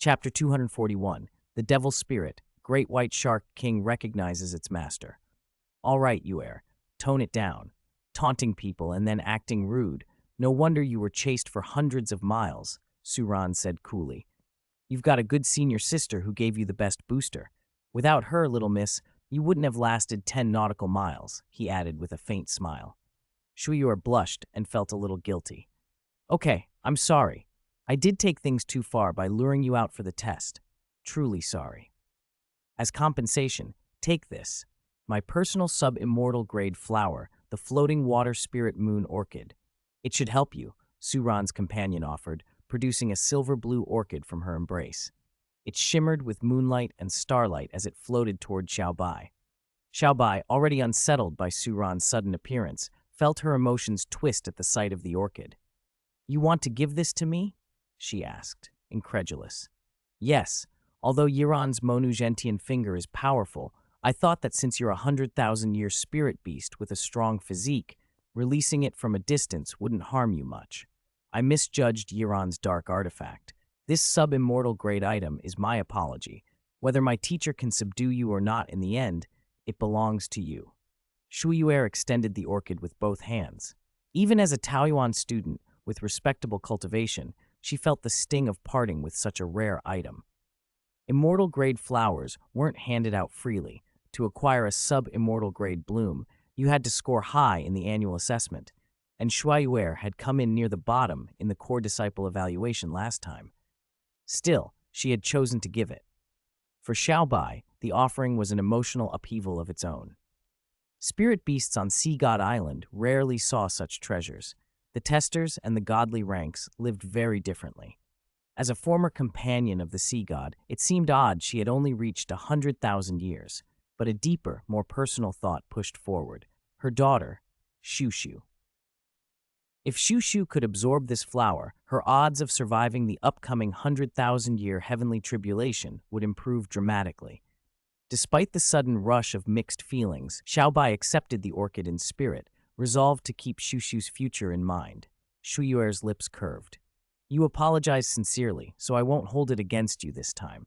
Chapter 241. The Devil's Spirit. Great White Shark King recognizes its master. All right, you heir. Tone it down. Taunting people and then acting rude. No wonder you were chased for hundreds of miles, Suran said coolly. You've got a good senior sister who gave you the best booster. Without her, little miss, you wouldn't have lasted 10 nautical miles, he added with a faint smile. Shuyuer blushed and felt a little guilty. Okay, I'm sorry. I did take things too far by luring you out for the test. Truly sorry. As compensation, take this. My personal sub-immortal grade flower, the floating water spirit moon orchid. It should help you, Suran's companion offered, producing a silver-blue orchid from her embrace. It shimmered with moonlight and starlight as it floated toward Xiaobai. Xiaobai, already unsettled by Suran's sudden appearance, felt her emotions twist at the sight of the orchid. You want to give this to me? She asked, incredulous. Yes, although Yiran's Monugentian finger is powerful, I thought that since you're a 100,000-year spirit beast with a strong physique, releasing it from a distance wouldn't harm you much. I misjudged Yiran's dark artifact. This sub-immortal grade item is my apology. Whether my teacher can subdue you or not in the end, it belongs to you. Shuyuer extended the orchid with both hands. Even as a Taoyuan student with respectable cultivation, she felt the sting of parting with such a rare item. Immortal grade flowers weren't handed out freely. To acquire a sub-immortal grade bloom, you had to score high in the annual assessment, and Shuyuer had come in near the bottom in the core disciple evaluation last time. Still, she had chosen to give it. For Xiaobai, the offering was an emotional upheaval of its own. Spirit beasts on Sea God Island rarely saw such treasures. The testers and the godly ranks lived very differently. As a former companion of the sea god, it seemed odd she had only reached 100,000 years, but a deeper, more personal thought pushed forward. Her daughter, Shushu. If Shushu could absorb this flower, her odds of surviving the upcoming 100,000-year heavenly tribulation would improve dramatically. Despite the sudden rush of mixed feelings, Xiaobai accepted the orchid in spirit, resolved to keep Shushu's future in mind. Shuyuer's lips curved. You apologize sincerely, so I won't hold it against you this time.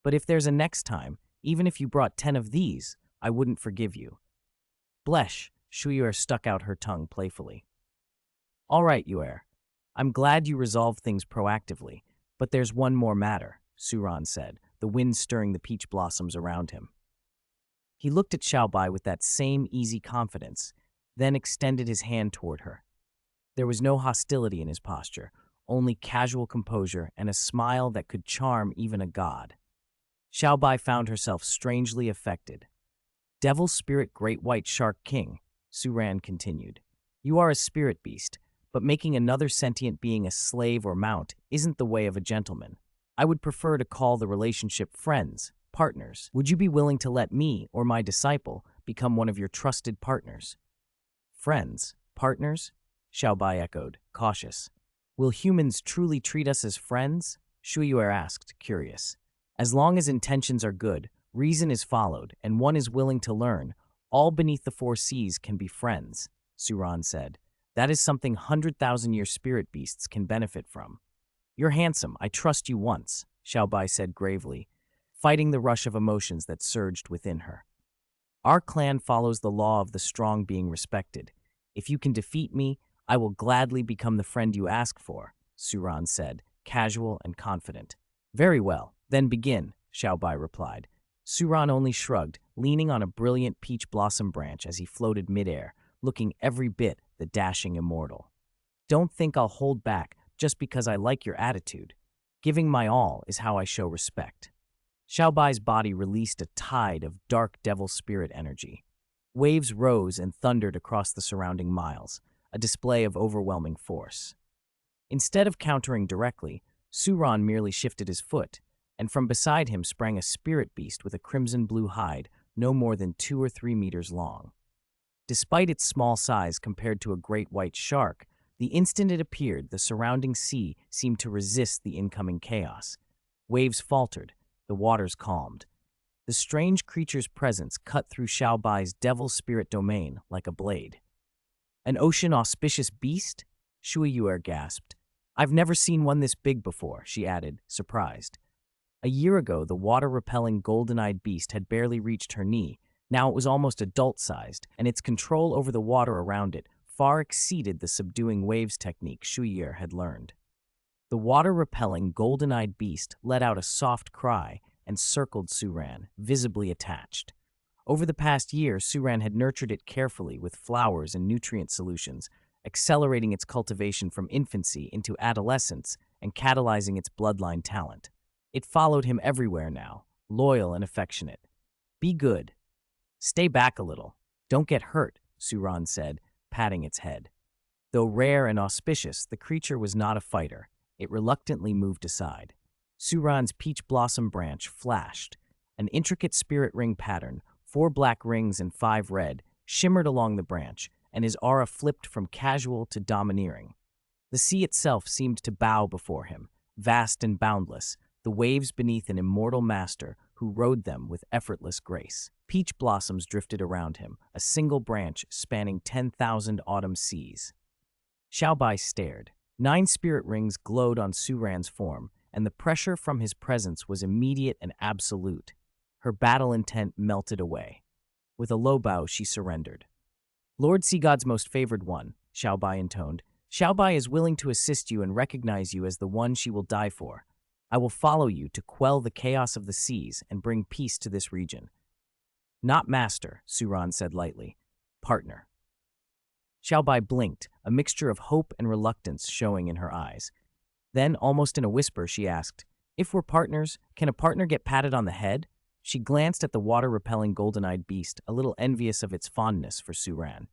But if there's a next time, even if you brought 10 of these, I wouldn't forgive you. Blesh, Shuyuer stuck out her tongue playfully. All right, Yuer. I'm glad you resolved things proactively, but there's one more matter, Suran said, the wind stirring the peach blossoms around him. He looked at Xiaobai with that same easy confidence, then extended his hand toward her. There was no hostility in his posture, only casual composure and a smile that could charm even a god. Xiaobai found herself strangely affected. Devil Spirit Great White Shark King, Suran continued. You are a spirit beast, but making another sentient being a slave or mount isn't the way of a gentleman. I would prefer to call the relationship friends, partners. Would you be willing to let me or my disciple become one of your trusted partners? Friends, partners? Xiaobai echoed, cautious. Will humans truly treat us as friends? Shuyuer asked, curious. As long as intentions are good, reason is followed, and one is willing to learn, all beneath the four seas can be friends, Suran said. That is something 100,000-year spirit beasts can benefit from. You're handsome, I trust you once, Xiaobai said gravely, fighting the rush of emotions that surged within her. Our clan follows the law of the strong being respected. If you can defeat me, I will gladly become the friend you ask for, Suran said, casual and confident. Very well, then begin, Xiaobai replied. Suran only shrugged, leaning on a brilliant peach blossom branch as he floated midair, looking every bit the dashing immortal. Don't think I'll hold back just because I like your attitude. Giving my all is how I show respect. Xiaobai's body released a tide of dark devil spirit energy. Waves rose and thundered across the surrounding miles, a display of overwhelming force. Instead of countering directly, Suran merely shifted his foot, and from beside him sprang a spirit beast with a crimson-blue hide no more than 2 or 3 meters long. Despite its small size compared to a great white shark, the instant it appeared, the surrounding sea seemed to resist the incoming chaos. Waves faltered, the waters calmed. The strange creature's presence cut through Xiaobai's devil spirit domain like a blade. An ocean auspicious beast? Shuyuer gasped. I've never seen one this big before, she added, surprised. A year ago, the water-repelling golden-eyed beast had barely reached her knee. Now it was almost adult-sized, and its control over the water around it far exceeded the subduing waves technique Shuyer had learned. The water-repelling golden-eyed beast let out a soft cry and circled Suran, visibly attached. Over the past year, Suran had nurtured it carefully with flowers and nutrient solutions, accelerating its cultivation from infancy into adolescence and catalyzing its bloodline talent. It followed him everywhere now, loyal and affectionate. "Be good. Stay back a little. Don't get hurt," Suran said, patting its head. Though rare and auspicious, the creature was not a fighter. It reluctantly moved aside. Suran's peach blossom branch flashed. An intricate spirit ring pattern, 4 black rings and 5 red, shimmered along the branch, and his aura flipped from casual to domineering. The sea itself seemed to bow before him, vast and boundless, the waves beneath an immortal master who rode them with effortless grace. Peach blossoms drifted around him, a single branch spanning 10,000 autumn seas. Xiaobai stared. 9 spirit rings glowed on Suran's form, and the pressure from his presence was immediate and absolute. Her battle intent melted away. With a low bow, she surrendered. "Lord Sea God's most favored one," Xiaobai intoned. "Xiaobai is willing to assist you and recognize you as the one she will die for. I will follow you to quell the chaos of the seas and bring peace to this region." "Not master," Suran said lightly. "Partner." Xiaobai blinked, a mixture of hope and reluctance showing in her eyes. Then, almost in a whisper, she asked, "If we're partners, can a partner get patted on the head?" She glanced at the water-repelling golden-eyed beast, a little envious of its fondness for Suran.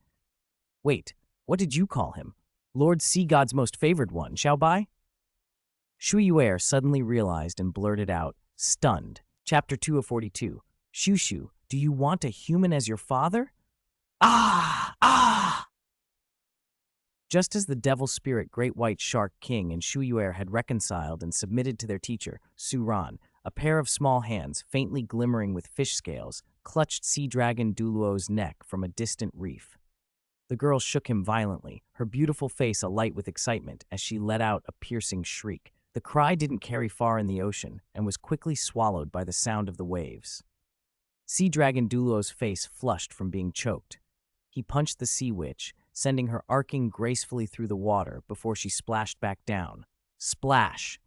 "Wait, what did you call him? Lord Sea God's most favored one, Xiaobai?" Shuyer suddenly realized and blurted out, stunned. Chapter 2 of 42. "Shushu, do you want a human as your father?" "Ah! Ah!" Just as the devil spirit Great White Shark King and Shuyer had reconciled and submitted to their teacher, Suran, a pair of small hands, faintly glimmering with fish scales, clutched sea dragon Douluo's neck from a distant reef. The girl shook him violently, her beautiful face alight with excitement as she let out a piercing shriek. The cry didn't carry far in the ocean and was quickly swallowed by the sound of the waves. Sea dragon Douluo's face flushed from being choked. He punched the sea witch, sending her arcing gracefully through the water before she splashed back down. Splash!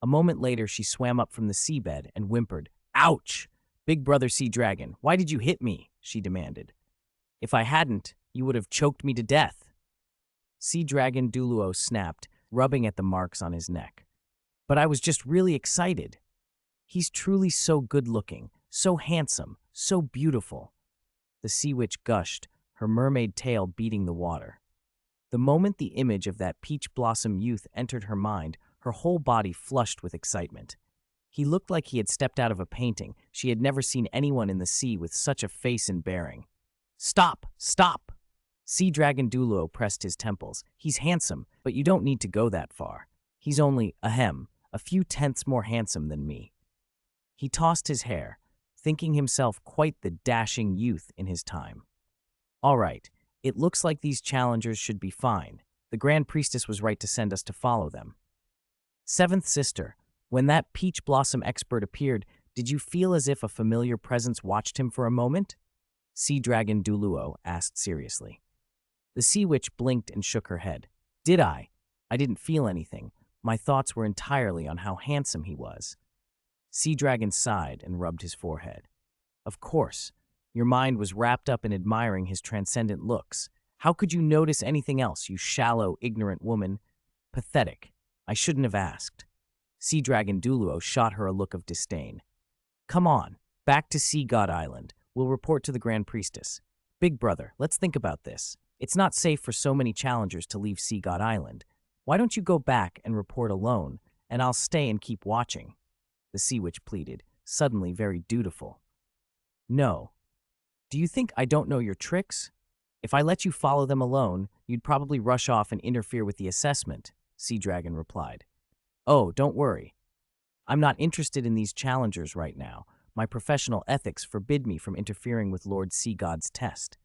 A moment later, she swam up from the seabed and whimpered, "Ouch! Big brother sea dragon, why did you hit me?" she demanded. "If I hadn't, you would have choked me to death." Sea dragon Douluo snapped, rubbing at the marks on his neck. "But I was just really excited. He's truly so good-looking, so handsome, so beautiful." The sea witch gushed, her mermaid tail beating the water. The moment the image of that peach blossom youth entered her mind, her whole body flushed with excitement. He looked like he had stepped out of a painting. She had never seen anyone in the sea with such a face and bearing. "Stop! Stop!" Sea Dragon Douluo pressed his temples. "He's handsome, but you don't need to go that far. He's only, a few tenths more handsome than me." He tossed his hair, thinking himself quite the dashing youth in his time. "All right, it looks like these challengers should be fine. The Grand Priestess was right to send us to follow them." "Seventh sister, when that peach blossom expert appeared, did you feel as if a familiar presence watched him for a moment?" Sea Dragon Douluo asked seriously. The sea witch blinked and shook her head. "Did I? I didn't feel anything. My thoughts were entirely on how handsome he was." Sea Dragon sighed and rubbed his forehead. "Of course. Your mind was wrapped up in admiring his transcendent looks. How could you notice anything else, you shallow, ignorant woman? Pathetic. I shouldn't have asked." Sea Dragon Douluo shot her a look of disdain. "Come on, back to Sea God Island. We'll report to the Grand Priestess. Big brother, let's think about this. It's not safe for so many challengers to leave Sea God Island. Why don't you go back and report alone, and I'll stay and keep watching?" The sea witch pleaded, suddenly very dutiful. "No. Do you think I don't know your tricks? If I let you follow them alone, you'd probably rush off and interfere with the assessment," Sea Dragon replied. "Oh, don't worry. I'm not interested in these challengers right now. My professional ethics forbid me from interfering with Lord Sea God's test."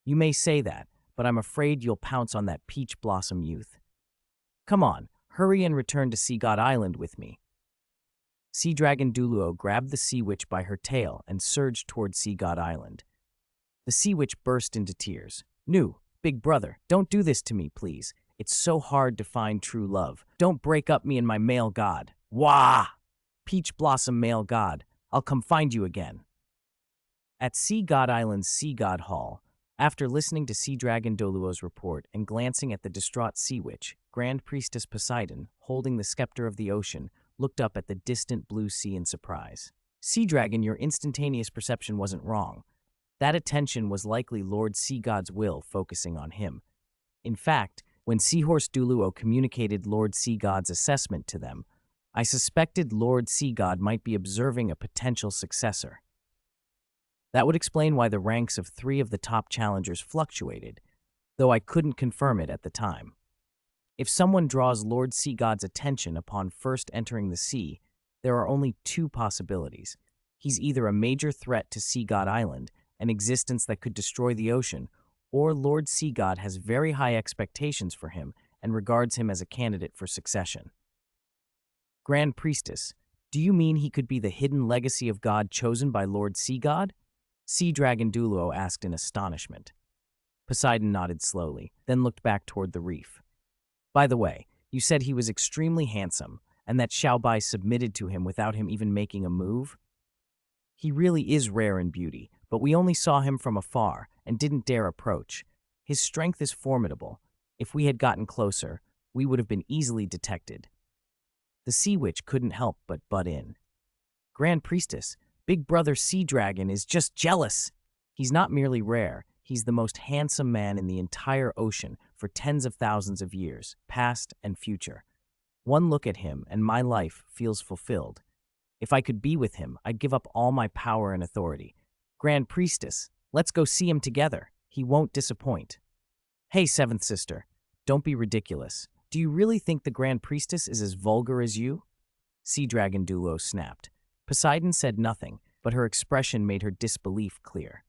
"You may say that, but I'm afraid you'll pounce on that peach blossom youth. Come on, hurry and return to Sea God Island with me." Sea Dragon Douluo grabbed the sea witch by her tail and surged toward Sea God Island. The sea witch burst into tears. "Nu, big brother, don't do this to me, please. It's so hard to find true love. Don't break up me and my male god. Wah! Peach Blossom male god, I'll come find you again." At Sea God Island's Sea God Hall, after listening to Sea Dragon Douluo's report and glancing at the distraught sea witch, Grand Priestess Poseidon, holding the scepter of the ocean, looked up at the distant blue sea in surprise. "Sea Dragon, your instantaneous perception wasn't wrong. That attention was likely Lord Sea God's will focusing on him. In fact, when Seahorse Douluo communicated Lord Sea God's assessment to them, I suspected Lord Sea God might be observing a potential successor. That would explain why the ranks of 3 of the top challengers fluctuated, though I couldn't confirm it at the time. If someone draws Lord Sea God's attention upon first entering the sea, there are only 2 possibilities. He's either a major threat to Sea God Island, an existence that could destroy the ocean, or Lord Sea God has very high expectations for him and regards him as a candidate for succession. Grand Priestess, do you mean he could be the hidden legacy of God chosen by Lord Sea God? Sea Dragon Douluo asked in astonishment. Poseidon nodded slowly, then looked back toward the reef. By the way, you said he was extremely handsome, and that Xiaobai submitted to him without him even making a move? He really is rare in beauty, but we only saw him from afar and didn't dare approach. His strength is formidable. If we had gotten closer, we would have been easily detected. The sea witch couldn't help but butt in. Grand Priestess, Big Brother Sea Dragon is just jealous. He's not merely rare, he's the most handsome man in the entire ocean for tens of thousands of years, past and future. One look at him and my life feels fulfilled. If I could be with him, I'd give up all my power and authority. Grand Priestess, let's go see him together. He won't disappoint. Hey, Seventh Sister, don't be ridiculous. Do you really think the Grand Priestess is as vulgar as you? Sea Dragon Douluo snapped. Poseidon said nothing, but her expression made her disbelief clear.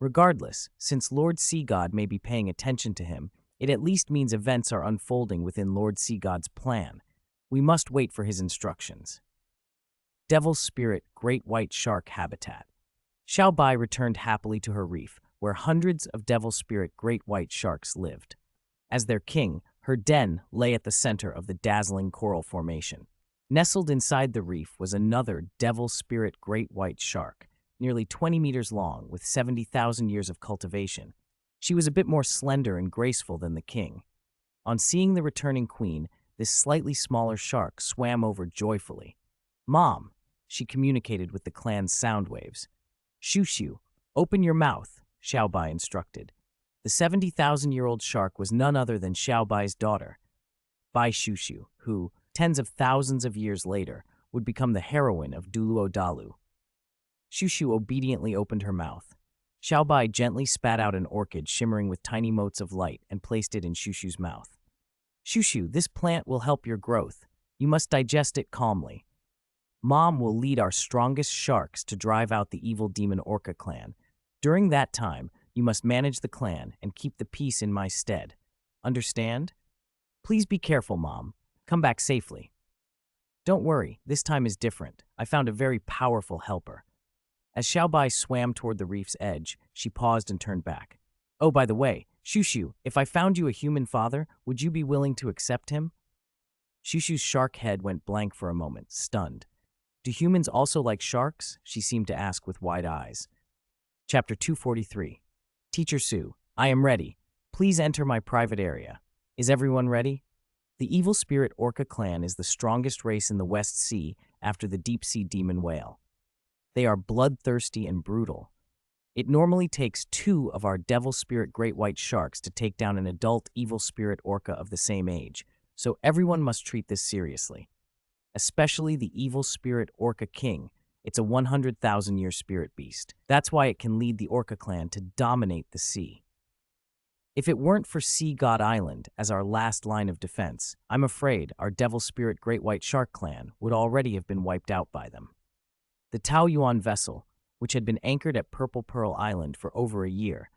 Regardless, since Lord Sea God may be paying attention to him, it at least means events are unfolding within Lord Sea God's plan. We must wait for his instructions. Devil's Spirit Great White Shark Habitat. Xiaobai returned happily to her reef, where hundreds of Devil's Spirit Great White Sharks lived. As their king, her den lay at the center of the dazzling coral formation. Nestled inside the reef was another Devil's Spirit Great White Shark, nearly 20 meters long with 70,000 years of cultivation. She was a bit more slender and graceful than the king. On seeing the returning queen, this slightly smaller shark swam over joyfully. "Mom," she communicated with the clan's sound waves. "Shushu, open your mouth," Xiaobai instructed. The 70,000-year-old shark was none other than Xiaobai's daughter, Bai Shushu, who, tens of thousands of years later, would become the heroine of Douluo Dalu. Shushu obediently opened her mouth. Xiaobai gently spat out an orchid shimmering with tiny motes of light and placed it in Shushu's mouth. "Shushu, this plant will help your growth. You must digest it calmly. Mom will lead our strongest sharks to drive out the evil demon Orca clan. During that time, you must manage the clan and keep the peace in my stead. Understand? Please be careful, Mom. Come back safely." "Don't worry, this time is different. I found a very powerful helper." As Xiaobai swam toward the reef's edge, she paused and turned back. "Oh, by the way, Shushu, if I found you a human father, would you be willing to accept him?" Shushu's shark head went blank for a moment, stunned. "Do humans also like sharks?" she seemed to ask with wide eyes. Chapter 243. Teacher Su, I am ready. Please enter my private area. Is everyone ready? The evil spirit Orca clan is the strongest race in the West Sea after the deep-sea demon whale. They are bloodthirsty and brutal. It normally takes 2 of our devil spirit great white sharks to take down an adult evil spirit orca of the same age, so everyone must treat this seriously. Especially the evil spirit orca king. It's a 100,000-year spirit beast. That's why it can lead the Orca clan to dominate the sea. If it weren't for Sea God Island as our last line of defense, I'm afraid our Devil Spirit Great White Shark clan would already have been wiped out by them. The Taoyuan vessel, which had been anchored at Purple Pearl Island for over a year,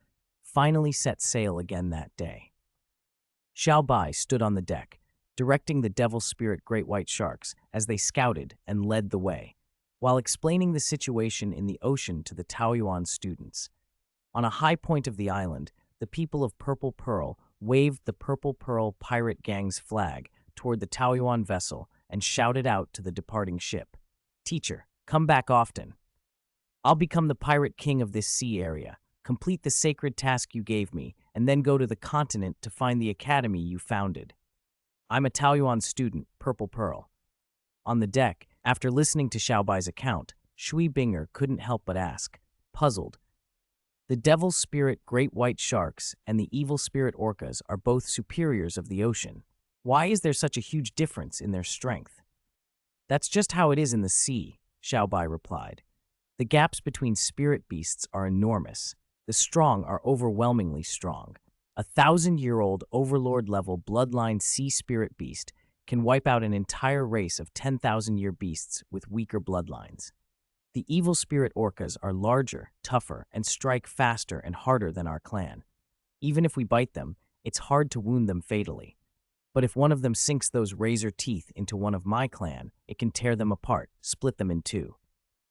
finally set sail again that day. Xiaobai stood on the deck, directing the devil spirit great white sharks as they scouted and led the way, while explaining the situation in the ocean to the Taoyuan students. On a high point of the island, the people of Purple Pearl waved the Purple Pearl pirate gang's flag toward the Taoyuan vessel and shouted out to the departing ship, "Teacher, come back often. I'll become the pirate king of this sea area, complete the sacred task you gave me, and then go to the continent to find the academy you founded. I'm a Taoyuan student, Purple Pearl." On the deck, after listening to Xiaobai's account, Shui Binger couldn't help but ask, puzzled, "The devil spirit great white sharks and the evil spirit orcas are both superiors of the ocean. Why is there such a huge difference in their strength?" "That's just how it is in the sea," Xiaobai replied. "The gaps between spirit beasts are enormous. The strong are overwhelmingly strong. A 1,000-year-old overlord-level bloodline sea spirit beast can wipe out an entire race of 10,000-year beasts with weaker bloodlines. The evil spirit orcas are larger, tougher, and strike faster and harder than our clan. Even if we bite them, it's hard to wound them fatally. But if one of them sinks those razor teeth into one of my clan, it can tear them apart, split them in two.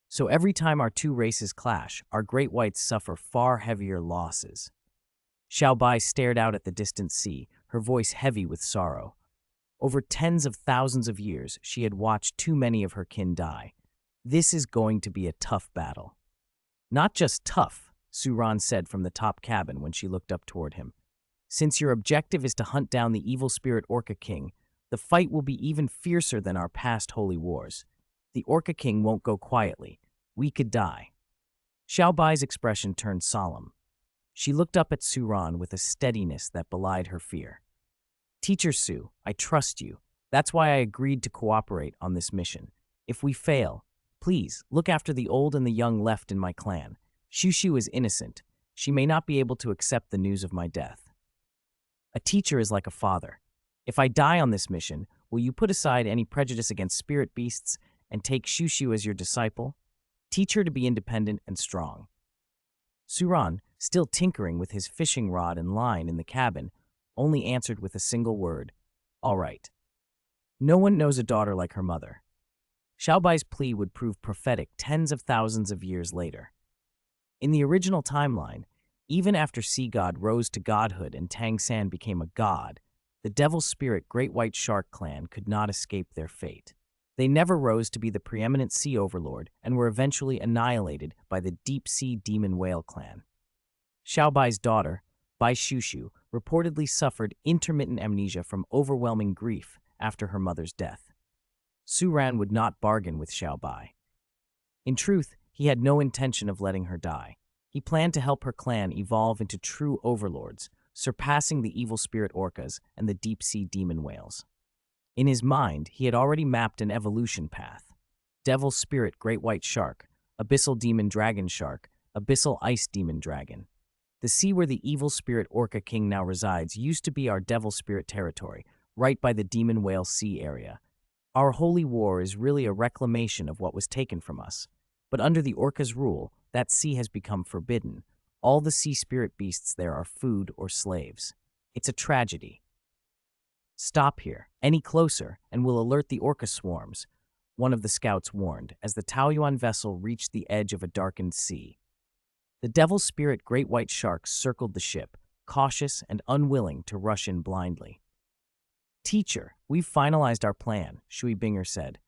So every time our two races clash, our great whites suffer far heavier losses." Xiaobai stared out at the distant sea, her voice heavy with sorrow. Over tens of thousands of years, she had watched too many of her kin die. This is going to be a tough battle. "Not just tough," Suran said from the top cabin when she looked up toward him. "Since your objective is to hunt down the evil spirit Orca King, the fight will be even fiercer than our past holy wars. The Orca King won't go quietly. We could die." Xiaobai's expression turned solemn. She looked up at Suran with a steadiness that belied her fear. "Teacher Su, I trust you. That's why I agreed to cooperate on this mission. If we fail, please look after the old and the young left in my clan. Shushu is innocent. She may not be able to accept the news of my death. A teacher is like a father. If I die on this mission, will you put aside any prejudice against spirit beasts and take Shushu as your disciple? Teach her to be independent and strong." Suran, still tinkering with his fishing rod and line in the cabin, only answered with a single word, "All right." No one knows a daughter like her mother. Xiaobai's plea would prove prophetic tens of thousands of years later. In the original timeline, even after Sea God rose to godhood and Tang San became a god, the devil spirit Great White Shark clan could not escape their fate. They never rose to be the preeminent sea overlord and were eventually annihilated by the deep-sea demon whale clan. Xiaobai's daughter, Bai Shushu, reportedly suffered intermittent amnesia from overwhelming grief after her mother's death. Suran would not bargain with Xiaobai. In truth, he had no intention of letting her die. He planned to help her clan evolve into true overlords, surpassing the evil spirit orcas and the deep-sea demon whales. In his mind, he had already mapped an evolution path. Devil spirit great white shark, abyssal demon dragon shark, abyssal ice demon dragon. The sea where the evil spirit Orca King now resides used to be our devil spirit territory, right by the demon whale sea area. Our holy war is really a reclamation of what was taken from us. But under the Orca's rule, that sea has become forbidden. All the sea spirit beasts there are food or slaves. It's a tragedy. "Stop here. Any closer, and we'll alert the Orca swarms," one of the scouts warned as the Taoyuan vessel reached the edge of a darkened sea. The devil spirit great white sharks circled the ship, cautious and unwilling to rush in blindly. "Teacher, we've finalized our plan," Shui Binger said.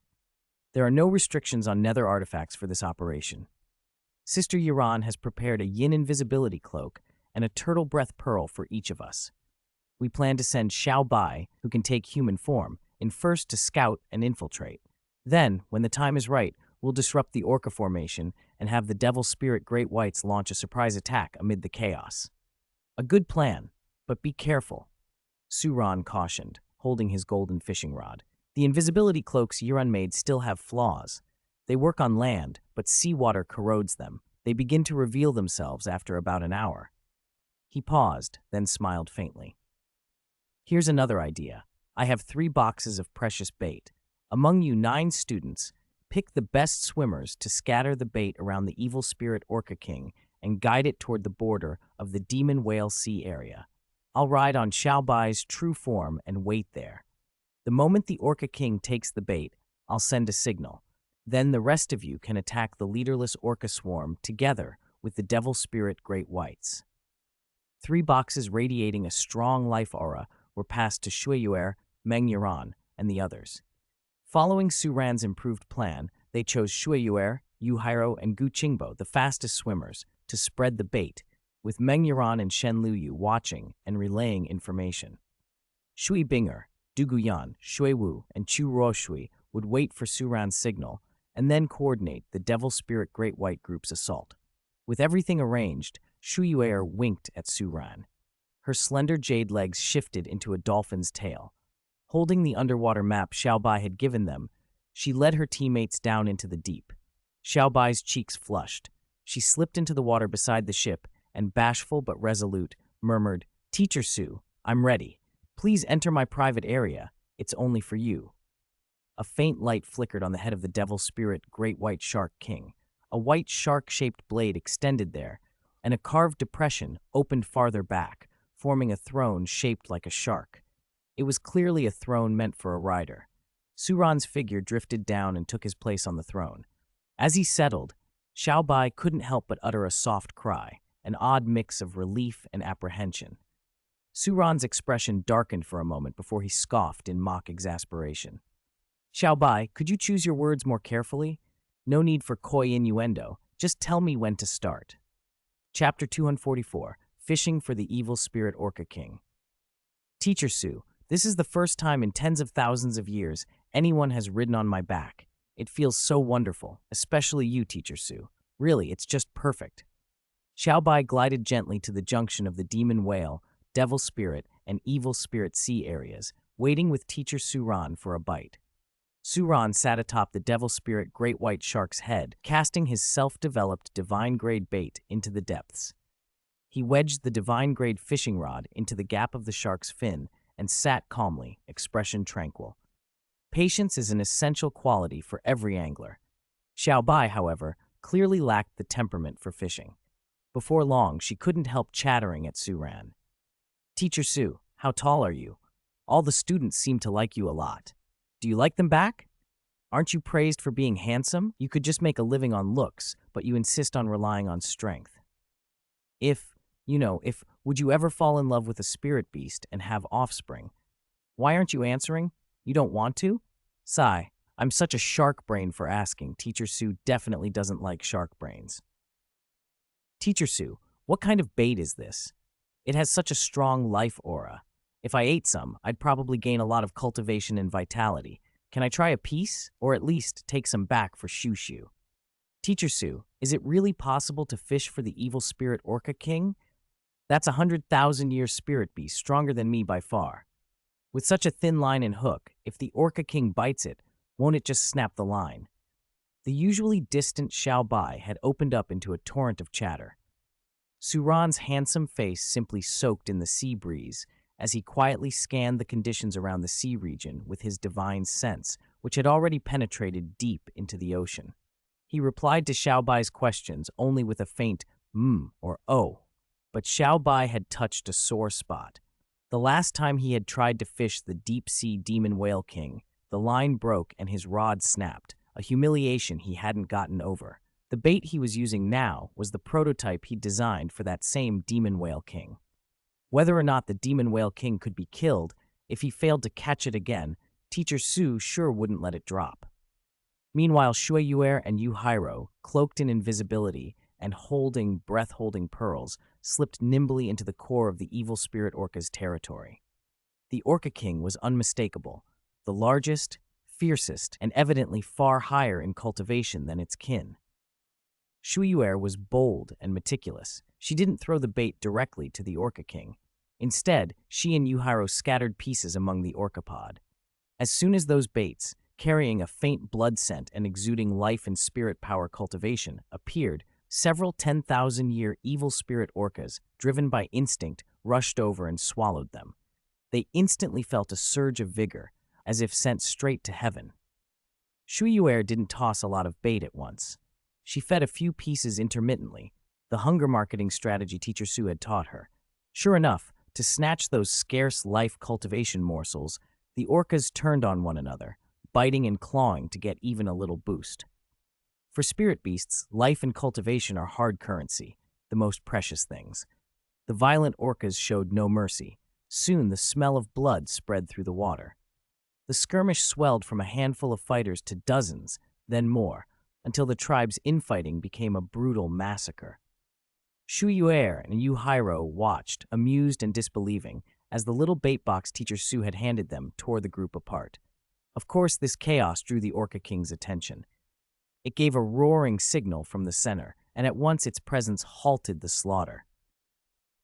"There are no restrictions on nether artifacts for this operation. Sister Yuran has prepared a yin invisibility cloak and a turtle breath pearl for each of us. We plan to send Xiao Bai, who can take human form, in first to scout and infiltrate. Then, when the time is right, we'll disrupt the Orca formation and have the devil spirit great whites launch a surprise attack amid the chaos." "A good plan, but be careful," Suran cautioned, holding his golden fishing rod. "The invisibility cloaks Yuran made still have flaws. They work on land, but seawater corrodes them. They begin to reveal themselves after about an hour." He paused, then smiled faintly. "Here's another idea. I have 3 boxes of precious bait. Among you 9 students, pick the best swimmers to scatter the bait around the evil spirit Orca King and guide it toward the border of the demon whale sea area. I'll ride on Xiao Bai's true form and wait there. The moment the Orca King takes the bait, I'll send a signal. Then the rest of you can attack the leaderless Orca swarm together with the Devil Spirit Great Whites. 3 boxes radiating a strong life aura were passed to Shuiyuer, Meng Yuran, and the others. Following Su Ran's improved plan, they chose Shuiyuer, Yu Hairo, and Gu Qingbo, the fastest swimmers, to spread the bait, with Meng Yuran and Shen Luyu watching and relaying information. Shui Binger, Du Guyan, Shui Wu, and Chu Ruoshui would wait for Su Ran's signal and then coordinate the Devil Spirit Great White Group's assault. With everything arranged, Shuiyuer winked at Su Ran. Her slender jade legs shifted into a dolphin's tail. Holding the underwater map Xiaobai had given them, she led her teammates down into the deep. Xiaobai's cheeks flushed. She slipped into the water beside the ship and, bashful but resolute, murmured, "Teacher Su, I'm ready. Please enter my private area. It's only for you." A faint light flickered on the head of the Devil Spirit Great White Shark King. A white shark-shaped blade extended there, and a carved depression opened farther back, forming a throne shaped like a shark. It was clearly a throne meant for a rider. Su Ran's figure drifted down and took his place on the throne. As he settled, Xiaobai couldn't help but utter a soft cry, an odd mix of relief and apprehension. Su Ran's expression darkened for a moment before he scoffed in mock exasperation. "Xiaobai, could you choose your words more carefully? No need for coy innuendo. Just tell me when to start." Chapter 244, Fishing for the Evil Spirit Orca King. "Teacher Su, this is the first time in tens of thousands of years anyone has ridden on my back. It feels so wonderful, especially you, Teacher Su. Really, it's just perfect." Xiaobai glided gently to the junction of the Demon Whale, Devil Spirit, and Evil Spirit Sea areas, waiting with Teacher Su Ran for a bite. Su Ran sat atop the Devil Spirit Great White Shark's head, casting his self-developed divine-grade bait into the depths. He wedged the divine-grade fishing rod into the gap of the shark's fin and sat calmly, expression tranquil. Patience is an essential quality for every angler. Xiaobai, however, clearly lacked the temperament for fishing. Before long, she couldn't help chattering at Su Ran. "Teacher Su, how tall are you? All the students seem to like you a lot. Do you like them back? Aren't you praised for being handsome? You could just make a living on looks, but you insist on relying on strength. If would you ever fall in love with a spirit beast and have offspring? Why aren't you answering? You don't want to?" Sigh. I'm such a shark brain for asking. Teacher Su definitely doesn't like shark brains. "Teacher Su, what kind of bait is this? It has such a strong life aura. If I ate some, I'd probably gain a lot of cultivation and vitality. Can I try a piece, or at least take some back for Shushu?" "Teacher Su, is it really possible to fish for the evil spirit Orca King? That's 100,000-year spirit beast, stronger than me by far. With such a thin line and hook, if the Orca King bites it, won't it just snap the line?" The usually distant Xiaobai had opened up into a torrent of chatter. Su Ran's handsome face simply soaked in the sea breeze as he quietly scanned the conditions around the sea region with his divine sense, which had already penetrated deep into the ocean. He replied to Xiaobai's questions only with a faint or "oh." But Xiaobai had touched a sore spot. The last time he had tried to fish the deep-sea demon whale king, the line broke and his rod snapped, a humiliation he hadn't gotten over. The bait he was using now was the prototype he'd designed for that same demon whale king. Whether or not the demon whale king could be killed, if he failed to catch it again, Teacher Su sure wouldn't let it drop. Meanwhile, Shuiyuer and Yu Hairo, cloaked in invisibility and holding breath-holding pearls, slipped nimbly into the core of the evil spirit orca's territory. The Orca King was unmistakable, the largest, fiercest, and evidently far higher in cultivation than its kin. Shuiyuer was bold and meticulous. She didn't throw the bait directly to the Orca King. Instead, she and Yuhiro scattered pieces among the orcapod. As soon as those baits, carrying a faint blood scent and exuding life and spirit power cultivation, appeared, several 10,000-year evil spirit orcas, driven by instinct, rushed over and swallowed them. They instantly felt a surge of vigor, as if sent straight to heaven. Shuiyuer didn't toss a lot of bait at once. She fed a few pieces intermittently, the hunger marketing strategy Teacher Su had taught her. Sure enough, to snatch those scarce life cultivation morsels, The orcas turned on one another, biting and clawing to get even a little boost. For spirit beasts, life and cultivation are hard currency, the most precious things. The violent orcas showed no mercy. Soon the smell of blood spread through the water. The skirmish swelled from a handful of fighters to dozens, then more, until the tribe's infighting became a brutal massacre. Shu Yuer and Yu Hairo watched, amused and disbelieving, as the little bait box teacher Su had handed them tore the group apart. Of course, this chaos drew the Orca King's attention. It gave a roaring signal from the center, and at once its presence halted the slaughter.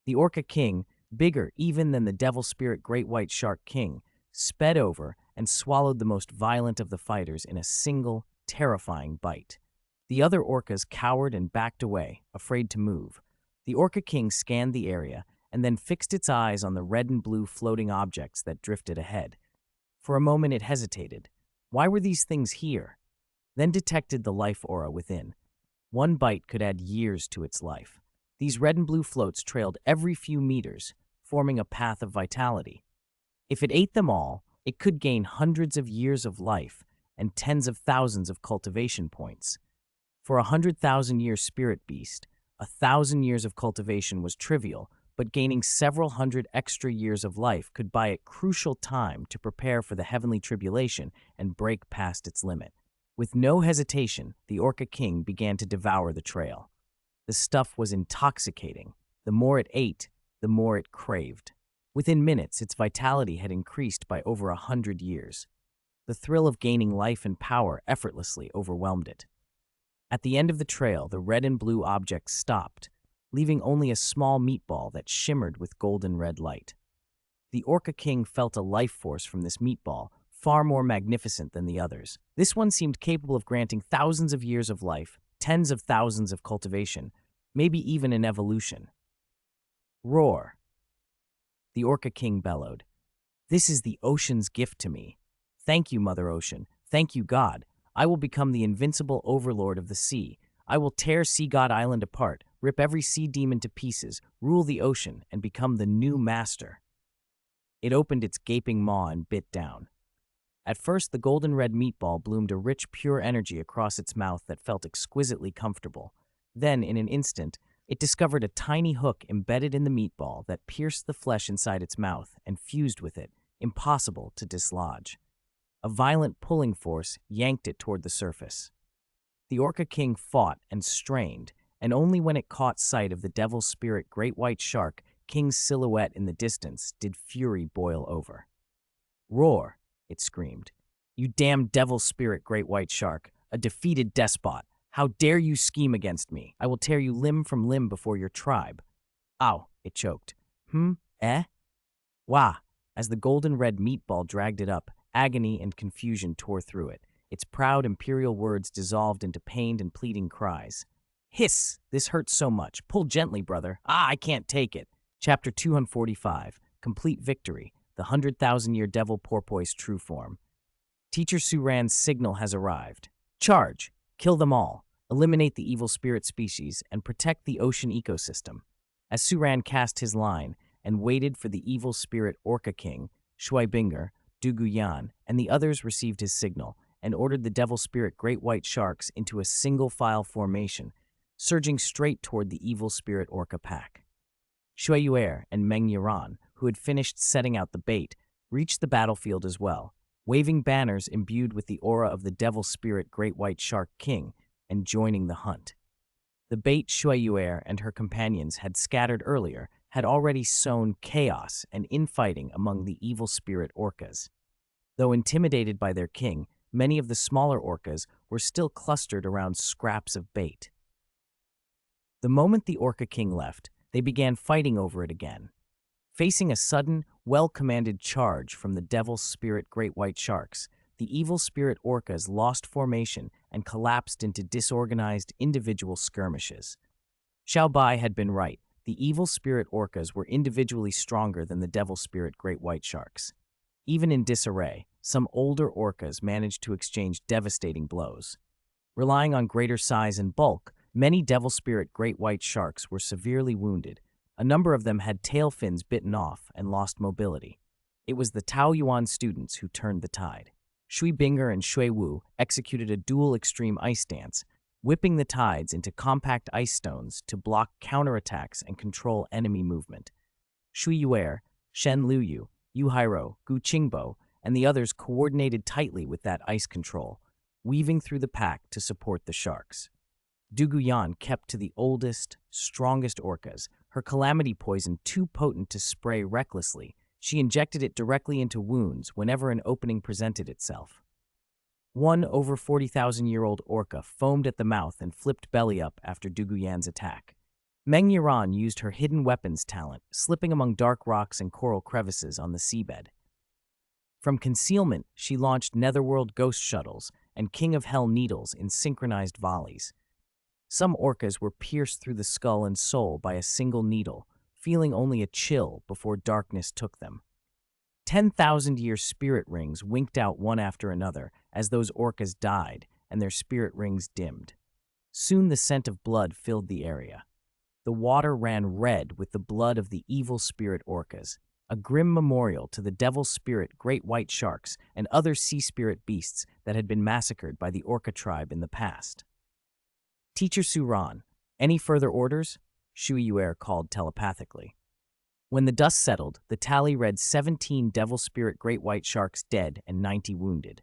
The Orca King, bigger even than the Devil Spirit Great White Shark King, sped over and swallowed the most violent of the fighters in a single, terrifying bite. The other orcas cowered and backed away, afraid to move. The Orca King scanned the area and then fixed its eyes on the red and blue floating objects that drifted ahead. For a moment it hesitated. Why were these things here? Then detected the life aura within. One bite could add years to its life. These red and blue floats trailed every few meters, forming a path of vitality. If it ate them all, it could gain hundreds of years of life and tens of thousands of cultivation points. For 100,000-year spirit beast, 1,000 years of cultivation was trivial, but gaining several hundred extra years of life could buy it crucial time to prepare for the heavenly tribulation and break past its limit. With no hesitation, the Orca King began to devour the trail. The stuff was intoxicating. The more it ate, the more it craved. Within minutes, its vitality had increased by over 100 years. The thrill of gaining life and power effortlessly overwhelmed it. At the end of the trail, the red and blue objects stopped, leaving only a small meatball that shimmered with golden red light. The Orca King felt a life force from this meatball, far more magnificent than the others. This one seemed capable of granting thousands of years of life, tens of thousands of cultivation, maybe even an evolution. Roar! The Orca King bellowed. This is the ocean's gift to me. Thank you, Mother Ocean. Thank you, God. I will become the invincible overlord of the sea. I will tear Sea God Island apart, rip every sea demon to pieces, rule the ocean, and become the new master. It opened its gaping maw and bit down. At first, the golden red meatball bloomed a rich, pure energy across its mouth that felt exquisitely comfortable. Then, in an instant, it discovered a tiny hook embedded in the meatball that pierced the flesh inside its mouth and fused with it, impossible to dislodge. A violent pulling force yanked it toward the surface. The Orca King fought and strained, and only when it caught sight of the Devil Spirit Great White Shark King's silhouette in the distance did fury boil over. Roar! It screamed. You damned Devil Spirit Great White Shark, a defeated despot. How dare you scheme against me? I will tear you limb from limb before your tribe. Ow, it choked. Eh? Wah! As the golden red meatball dragged it up, agony and confusion tore through it. Its proud imperial words dissolved into pained and pleading cries. Hiss! This hurts so much. Pull gently, brother. I can't take it. Chapter 245, Complete Victory, the 100,000-year Devil Porpoise True Form. Teacher Suran's signal has arrived. Charge! Kill them all. Eliminate the evil spirit species and protect the ocean ecosystem. As Suran cast his line and waited for the evil spirit Orca King, Shuaibinger, Duguyan, and the others received his signal and ordered the Devil Spirit Great White Sharks into a single-file formation, surging straight toward the evil spirit Orca pack. Shuayuer and Meng Yaran, who had finished setting out the bait, reached the battlefield as well, waving banners imbued with the aura of the Devil Spirit Great White Shark King and joining the hunt. The bait Shuayuer and her companions had scattered earlier had already sown chaos and infighting among the evil spirit orcas. Though intimidated by their king, many of the smaller orcas were still clustered around scraps of bait. The moment the Orca King left, they began fighting over it again. Facing a sudden, well-commanded charge from the Devil Spirit Great White Sharks, the evil spirit orcas lost formation and collapsed into disorganized individual skirmishes. Xiao Bai had been right. The evil spirit orcas were individually stronger than the Devil Spirit Great White Sharks. Even in disarray, some older orcas managed to exchange devastating blows. Relying on greater size and bulk, many Devil Spirit Great White Sharks were severely wounded. A number of them had tail fins bitten off and lost mobility. It was the Taoyuan students who turned the tide. Shui Binger and Shui Wu executed a dual extreme ice dance, whipping the tides into compact ice stones to block counterattacks and control enemy movement. Shui Yuer, Shen Liuyu, Yu Hairo, Gu Qingbo, and the others coordinated tightly with that ice control, weaving through the pack to support the sharks. Du Guyan kept to the oldest, strongest orcas, her calamity poison too potent to spray recklessly. She injected it directly into wounds whenever an opening presented itself. One over 40,000-year-old orca foamed at the mouth and flipped belly up after Du Guyan's attack. Meng Yiran used her hidden weapons talent, slipping among dark rocks and coral crevices on the seabed. From concealment, she launched netherworld ghost shuttles and King of Hell needles in synchronized volleys. Some orcas were pierced through the skull and soul by a single needle, feeling only a chill before darkness took them. 10,000-year spirit rings winked out one after another as those orcas died and their spirit rings dimmed. Soon the scent of blood filled the area. The water ran red with the blood of the evil spirit orcas, a grim memorial to the devil spirit great white sharks and other sea spirit beasts that had been massacred by the orca tribe in the past. Teacher Suran, any further orders? Shui Yuer called telepathically. When the dust settled, the tally read 17 devil spirit great white sharks dead and 90 wounded.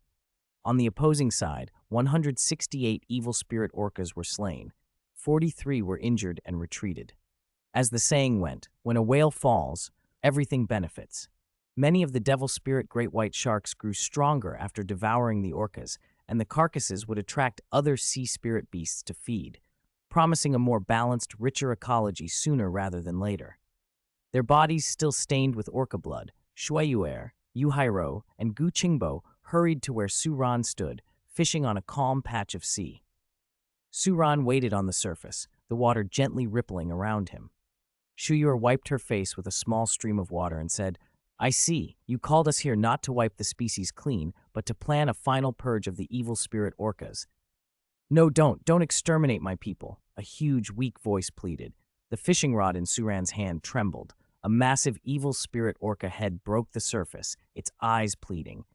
On the opposing side, 168 evil spirit orcas were slain. 43 were injured and retreated. As the saying went, when a whale falls, everything benefits. Many of the devil spirit great white sharks grew stronger after devouring the orcas, and the carcasses would attract other sea spirit beasts to feed, promising a more balanced, richer ecology sooner rather than later. Their bodies still stained with orca blood, Shui Yuer, Yu Hairo, and Gu Qingbo hurried to where Suran stood, fishing on a calm patch of sea. Suran waited on the surface, the water gently rippling around him. Shuyur wiped her face with a small stream of water and said, "I see, you called us here not to wipe the species clean, but to plan a final purge of the evil spirit orcas." "No, don't exterminate my people," a huge, weak voice pleaded. The fishing rod in Suran's hand trembled. A massive evil spirit orca head broke the surface, its eyes pleading.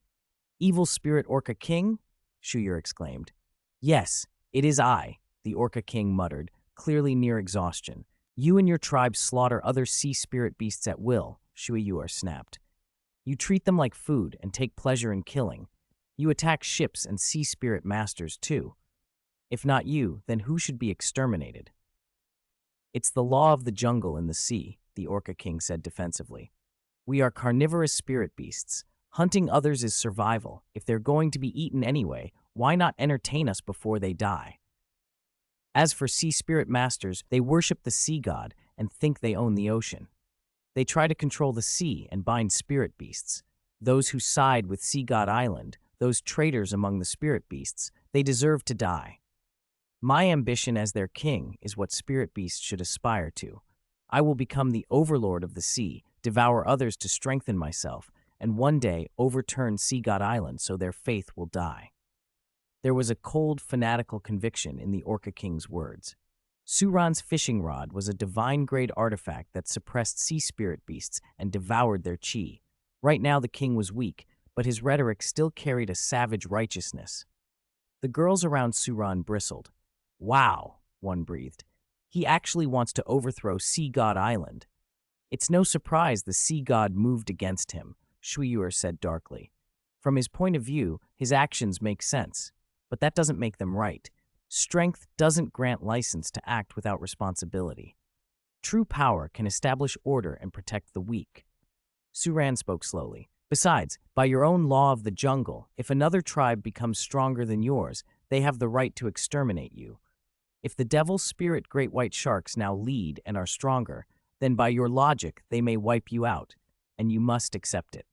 "Evil spirit orca king?" Shuyur exclaimed. "Yes, it is I," the orca king muttered, clearly near exhaustion. "You and your tribe slaughter other sea spirit beasts at will," Shuyur snapped. "You treat them like food and take pleasure in killing. You attack ships and sea spirit masters too. If not you, then who should be exterminated?" "It's the law of the jungle and the sea," the orca king said defensively. "We are carnivorous spirit beasts. Hunting others is survival. If they're going to be eaten anyway, why not entertain us before they die? As for sea spirit masters, they worship the sea god and think they own the ocean. They try to control the sea and bind spirit beasts. Those who side with Sea God Island, those traitors among the spirit beasts, they deserve to die. My ambition as their king is what spirit beasts should aspire to. I will become the overlord of the sea, devour others to strengthen myself, and one day overturn Sea God Island so their faith will die." There was a cold, fanatical conviction in the Orca King's words. Suran's fishing rod was a divine-grade artifact that suppressed sea spirit beasts and devoured their chi. Right now the king was weak, but his rhetoric still carried a savage righteousness. The girls around Suran bristled. "Wow," one breathed. "He actually wants to overthrow Sea God Island." "It's no surprise the sea god moved against him," Shuyur said darkly. "From his point of view, his actions make sense, but that doesn't make them right. Strength doesn't grant license to act without responsibility. True power can establish order and protect the weak." Suran spoke slowly. "Besides, by your own law of the jungle, if another tribe becomes stronger than yours, they have the right to exterminate you. If the devil spirit great white sharks now lead and are stronger, then by your logic they may wipe you out, and you must accept it."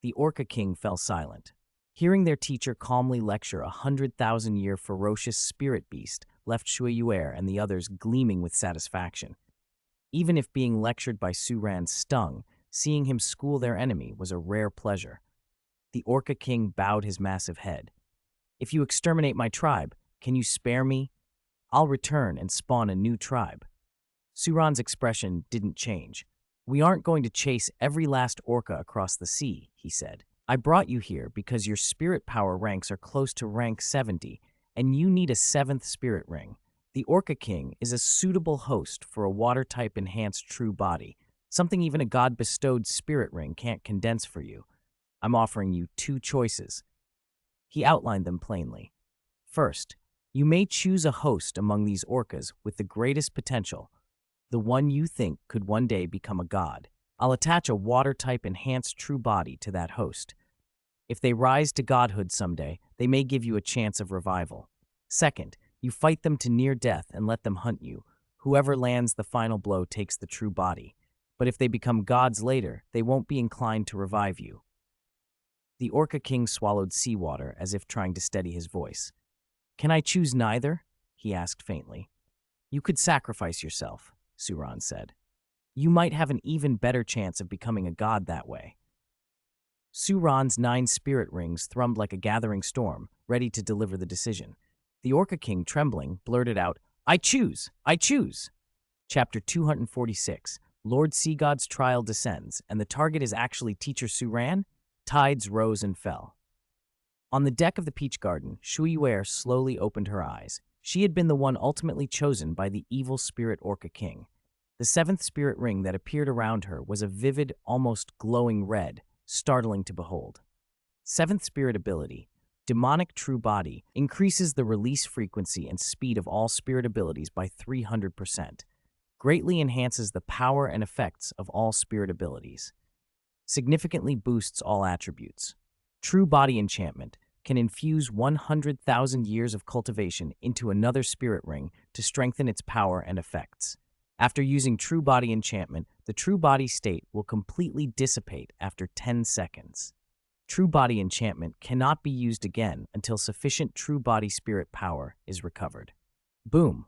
The Orca King fell silent. Hearing their teacher calmly lecture a 100,000-year ferocious spirit beast left Shuyuer and the others gleaming with satisfaction. Even if being lectured by Suran stung, seeing him school their enemy was a rare pleasure. The Orca King bowed his massive head. "If you exterminate my tribe, can you spare me? I'll return and spawn a new tribe." Suran's expression didn't change. We aren't going to chase every last orca across the sea, he said. I brought you here because your spirit power ranks are close to rank 70, and you need a 7th spirit ring. The Orca King is a suitable host for a water-type enhanced true body, something even a god-bestowed spirit ring can't condense for you. I'm offering you 2 choices. He outlined them plainly. First, you may choose a host among these orcas with the greatest potential, the one you think could one day become a god. I'll attach a water-type enhanced true body to that host. If they rise to godhood someday, they may give you a chance of revival. Second, you fight them to near death and let them hunt you. Whoever lands the final blow takes the true body. But if they become gods later, they won't be inclined to revive you. The Orca King swallowed seawater as if trying to steady his voice. Can I choose neither? He asked faintly. You could sacrifice yourself, Suran said. You might have an even better chance of becoming a god that way. Suran's 9 spirit rings thrummed like a gathering storm, ready to deliver the decision. The Orca King, trembling, blurted out, I choose! I choose! Chapter 246, Lord Sea God's trial descends, and the target is actually Teacher Suran? Tides rose and fell. On the deck of the peach garden, Shui Yuer slowly opened her eyes. She had been the one ultimately chosen by the evil spirit Orca King. The 7th spirit ring that appeared around her was a vivid, almost glowing red, startling to behold. 7th spirit ability, demonic true body, increases the release frequency and speed of all spirit abilities by 300%, greatly enhances the power and effects of all spirit abilities, significantly boosts all attributes. True body enchantment can infuse 100,000 years of cultivation into another spirit ring to strengthen its power and effects. After using true body enchantment, the true body state will completely dissipate after 10 seconds. True body enchantment cannot be used again until sufficient true body spirit power is recovered. Boom!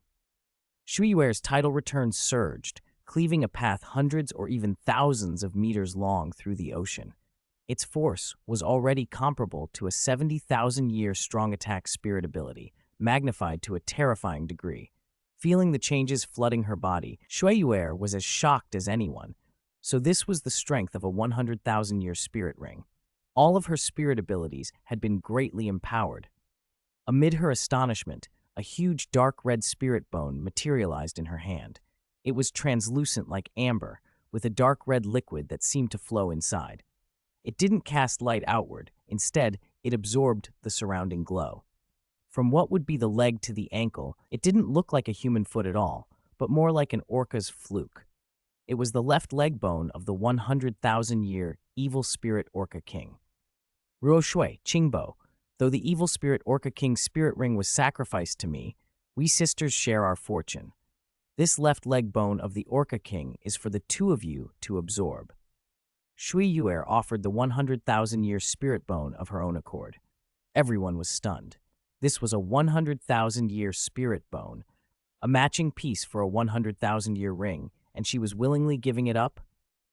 Shui Yuer's tidal return surged, cleaving a path hundreds or even thousands of meters long through the ocean. Its force was already comparable to a 70,000-year strong attack spirit ability, magnified to a terrifying degree. Feeling the changes flooding her body, Shui Yuer was as shocked as anyone. So this was the strength of a 100,000-year spirit ring. All of her spirit abilities had been greatly empowered. Amid her astonishment, a huge dark red spirit bone materialized in her hand. It was translucent like amber, with a dark red liquid that seemed to flow inside. It didn't cast light outward. Instead, it absorbed the surrounding glow. From what would be the leg to the ankle, it didn't look like a human foot at all, but more like an orca's fluke. It was the left leg bone of the 100,000-year evil spirit Orca King. Ruo Shui, Qingbo, though the evil spirit Orca King's spirit ring was sacrificed to me, we sisters share our fortune. This left leg bone of the Orca King is for the 2 of you to absorb. Shui Yuer offered the 100,000-year spirit bone of her own accord. Everyone was stunned. This was a 100,000-year spirit bone, a matching piece for a 100,000-year ring, and she was willingly giving it up?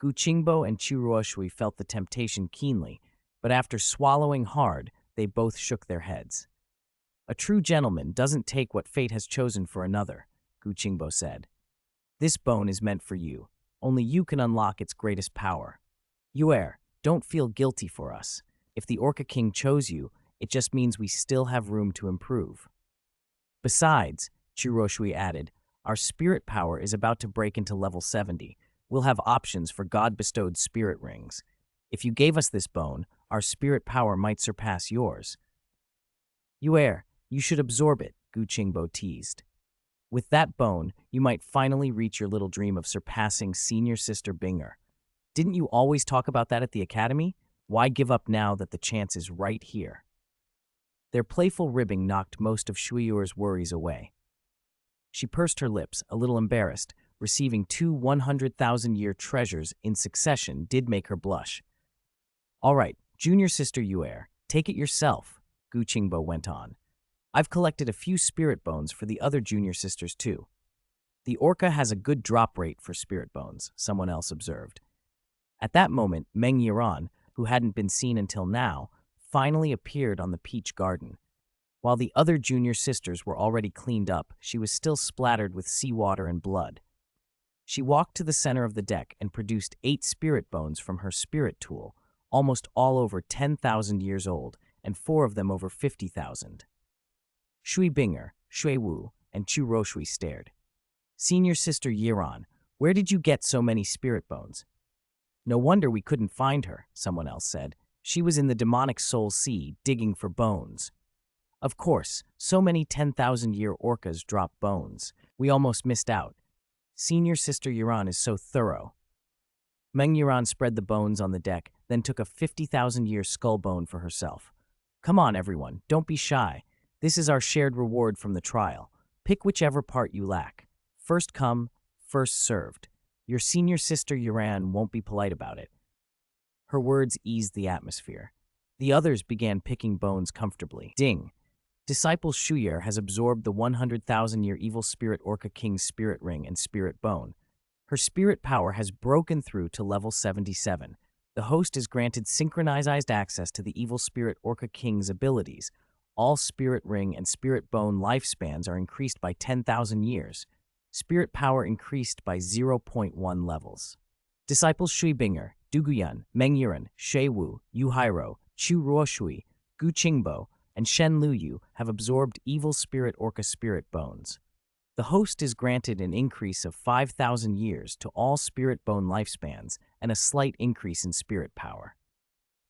Gu Qingbo and Chu Ruoshui felt the temptation keenly, but after swallowing hard, they both shook their heads. A true gentleman doesn't take what fate has chosen for another, Gu Qingbo said. This bone is meant for you. Only you can unlock its greatest power. Yuer, don't feel guilty for us. If the Orca King chose you, it just means we still have room to improve. Besides, Chu Ruoshui added, our spirit power is about to break into level 70. We'll have options for God-bestowed spirit rings. If you gave us this bone, our spirit power might surpass yours. Yuer, you should absorb it, Gu Qingbo teased. With that bone, you might finally reach your little dream of surpassing senior sister Binger. Didn't you always talk about that at the academy? Why give up now that the chance is right here? Their playful ribbing knocked most of Shui Yuer's worries away. She pursed her lips, a little embarrassed. Receiving 2 100,000-year treasures in succession did make her blush. All right, junior sister Yuer, take it yourself, Gu Qingbo went on. I've collected a few spirit bones for the other junior sisters too. The orca has a good drop rate for spirit bones, someone else observed. At that moment, Meng Yiran, who hadn't been seen until now, finally appeared on the peach garden. While the other junior sisters were already cleaned up, she was still splattered with seawater and blood. She walked to the center of the deck and produced 8 spirit bones from her spirit tool, almost all over 10,000 years old, and 4 of them over 50,000. Shui Binger, Shui Wu, and Chu Roshui stared. Senior Sister Yiran, where did you get so many spirit bones? No wonder we couldn't find her, someone else said. She was in the demonic soul sea, digging for bones. Of course, so many 10,000-year orcas drop bones. We almost missed out. Senior Sister Yiran is so thorough. Meng Yiran spread the bones on the deck, then took a 50,000-year skull bone for herself. Come on, everyone, don't be shy. This is our shared reward from the trial. Pick whichever part you lack. First come, first served. Your senior sister Yiran won't be polite about it. Her words eased the atmosphere. The others began picking bones comfortably. Ding! Disciple Shuyer has absorbed the 100,000-year evil spirit Orca King's spirit ring and spirit bone. Her spirit power has broken through to level 77. The host is granted synchronized access to the evil spirit Orca King's abilities. All spirit ring and spirit bone lifespans are increased by 10,000 years. Spirit power increased by 0.1 levels. Disciples Shui Binger, Duguyan, Meng Yiran, Shui Wu, Yu Hairo, Chu Ruoshui, Gu Qingbo, and Shen Luyu have absorbed evil spirit Orca spirit bones. The host is granted an increase of 5,000 years to all spirit bone lifespans and a slight increase in spirit power.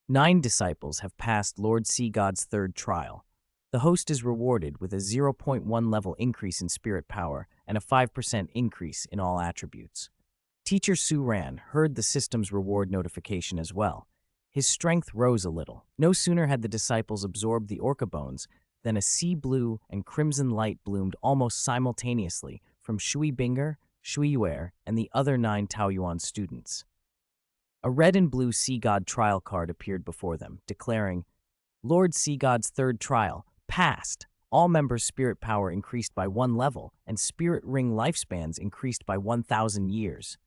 9 disciples have passed Lord Sea God's 3rd trial. The host is rewarded with a 0.1 level increase in spirit power and a 5% increase in all attributes. Teacher Su Ran heard the system's reward notification as well. His strength rose a little. No sooner had the disciples absorbed the orca bones than a sea blue and crimson light bloomed almost simultaneously from Shui Binger, Shui Yuer, and the other 9 Taoyuan students. A red and blue Sea God trial card appeared before them, declaring, Lord Sea God's 3rd trial, passed. All members' spirit power increased by 1 level, and spirit ring lifespans increased by 1,000 years.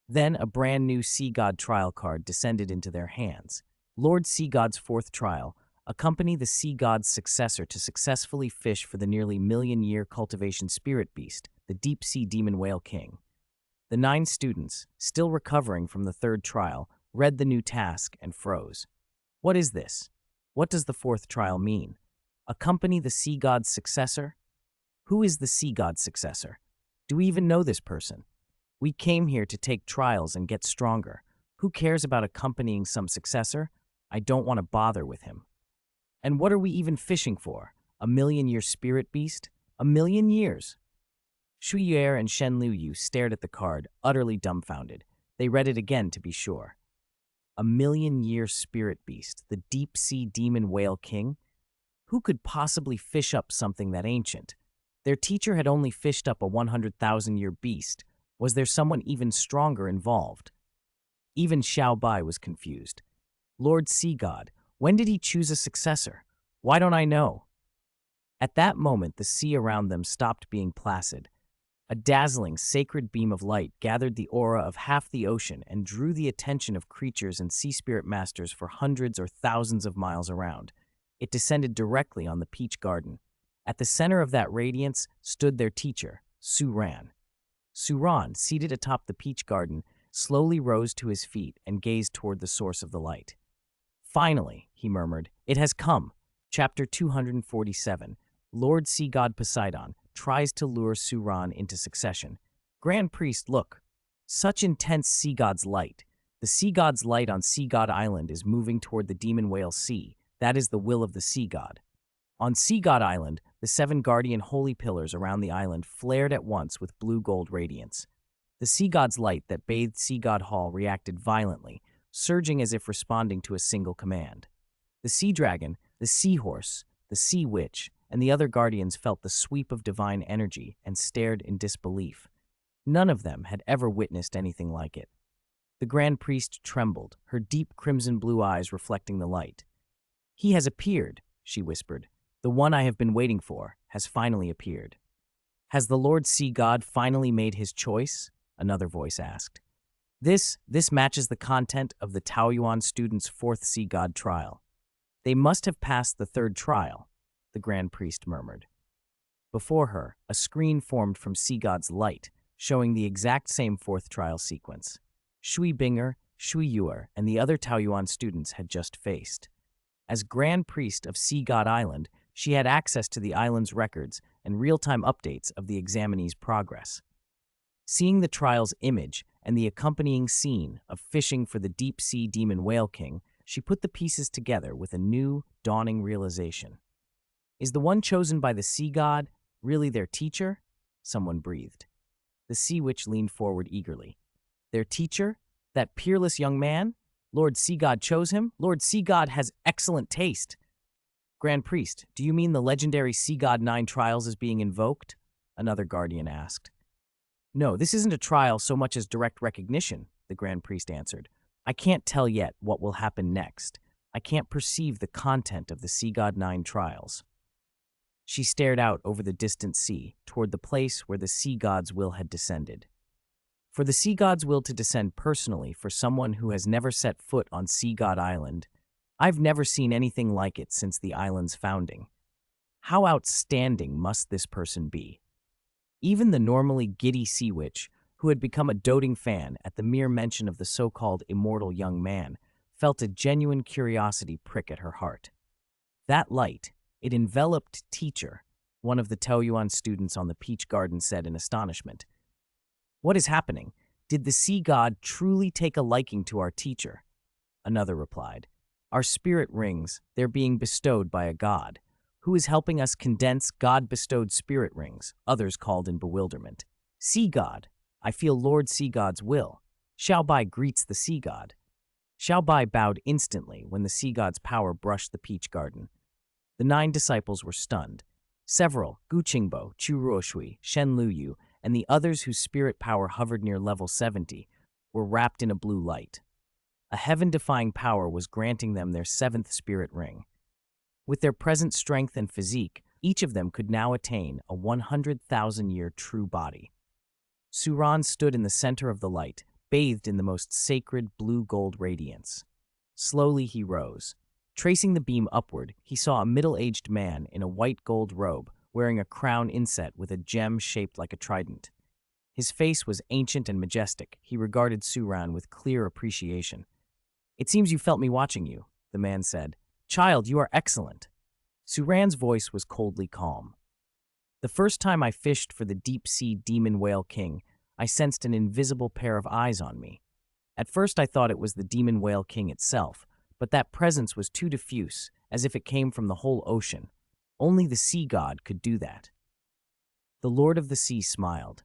Then a brand new Sea God trial card descended into their hands. Lord Sea God's 4th trial, accompany the Sea God's successor to successfully fish for the nearly million-year cultivation spirit beast, the deep-sea demon whale king. The 9 students, still recovering from the 3rd trial, read the new task and froze. What is this? What does the 4th trial mean? Accompany the Sea God's successor? Who is the Sea God's successor? Do we even know this person? We came here to take trials and get stronger. Who cares about accompanying some successor? I don't want to bother with him. And what are we even fishing for? A million-year spirit beast? A million years? Shui Yuer and Shen Luyu stared at the card, utterly dumbfounded. They read it again to be sure. A million-year spirit beast, the deep-sea demon whale king? Who could possibly fish up something that ancient? Their teacher had only fished up a 100,000-year beast. Was there someone even stronger involved? Even Xiao Bai was confused. Lord Sea God, when did he choose a successor? Why don't I know? At that moment, the sea around them stopped being placid. A dazzling, sacred beam of light gathered the aura of half the ocean and drew the attention of creatures and sea spirit masters for hundreds or thousands of miles around. It descended directly on the peach garden. At the center of that radiance stood their teacher, Su Ran. Su Ran, seated atop the peach garden, slowly rose to his feet and gazed toward the source of the light. Finally, he murmured, it has come. Chapter 247. Lord Sea God Poseidon tries to lure Su Ran into succession. Grand Priest, look. Such intense Sea God's light. The Sea God's light on Sea God Island is moving toward the Demon Whale Sea. That is the will of the Sea God. On Sea God Island, the 7 guardian holy pillars around the island flared at once with blue-gold radiance. The Sea God's light that bathed Sea God Hall reacted violently, surging as if responding to a single command. The Sea Dragon, the Sea Horse, the Sea Witch, and the other guardians felt the sweep of divine energy and stared in disbelief. None of them had ever witnessed anything like it. The Grand Priest trembled, her deep crimson blue eyes reflecting the light. He has appeared, she whispered. The one I have been waiting for has finally appeared. Has the Lord Sea God finally made his choice? Another voice asked. This matches the content of the Taoyuan students' 4th Sea God trial. They must have passed the 3rd trial, the Grand Priest murmured. Before her, a screen formed from Sea God's light. showing the exact same fourth trial sequence. Shui Binger, Shui Yuer, and the other Taoyuan students had just faced. As Grand Priest of Sea God Island, she had access to the island's records and real-time updates of the examinee's progress. Seeing the trial's image and the accompanying scene of fishing for the deep-sea demon whale king, she put the pieces together with a new, dawning realization. Is the one chosen by the sea god really their teacher? Someone breathed. The sea witch leaned forward eagerly. Their teacher? That peerless young man? Lord Sea God chose him? Lord Sea God has excellent taste. Grand Priest, do you mean the legendary Sea God 9 trials is being invoked? Another guardian asked. No, this isn't a trial so much as direct recognition, the Grand Priest answered. I can't tell yet what will happen next. I can't perceive the content of the Sea God 9 trials. She stared out over the distant sea, toward the place where the sea god's will had descended. For the sea god's will to descend personally for someone who has never set foot on Sea God Island, I've never seen anything like it since the island's founding. How outstanding must this person be? Even the normally giddy sea witch, who had become a doting fan at the mere mention of the so-called immortal young man, felt a genuine curiosity prick at her heart. That light, it enveloped teacher, one of the Taoyuan students on the peach garden said in astonishment. What is happening? Did the sea god truly take a liking to our teacher? Another replied. Our spirit rings, they're being bestowed by a god. Who is helping us condense god-bestowed spirit rings? Others called in bewilderment. Sea god. I feel Lord Sea God's will. Xiaobai greets the sea god. Xiaobai bowed instantly when the sea god's power brushed the peach garden. The 9 disciples were stunned. Several, Gu Qingbo, Chu Ruoshui, Shen Luyu, and the others whose spirit power hovered near level 70, were wrapped in a blue light. A heaven-defying power was granting them their 7th spirit ring. With their present strength and physique, each of them could now attain a 100,000-year true body. Suran stood in the center of the light, bathed in the most sacred blue-gold radiance. Slowly he rose. Tracing the beam upward, he saw a middle-aged man in a white gold robe, wearing a crown inset with a gem shaped like a trident. His face was ancient and majestic. He regarded Suran with clear appreciation. It seems you felt me watching you, the man said. Child, you are excellent. Suran's voice was coldly calm. The first time I fished for the deep-sea demon whale king, I sensed an invisible pair of eyes on me. At first I thought it was the demon whale king itself, but that presence was too diffuse, as if it came from the whole ocean. Only the sea god could do that. The Lord of the Sea smiled.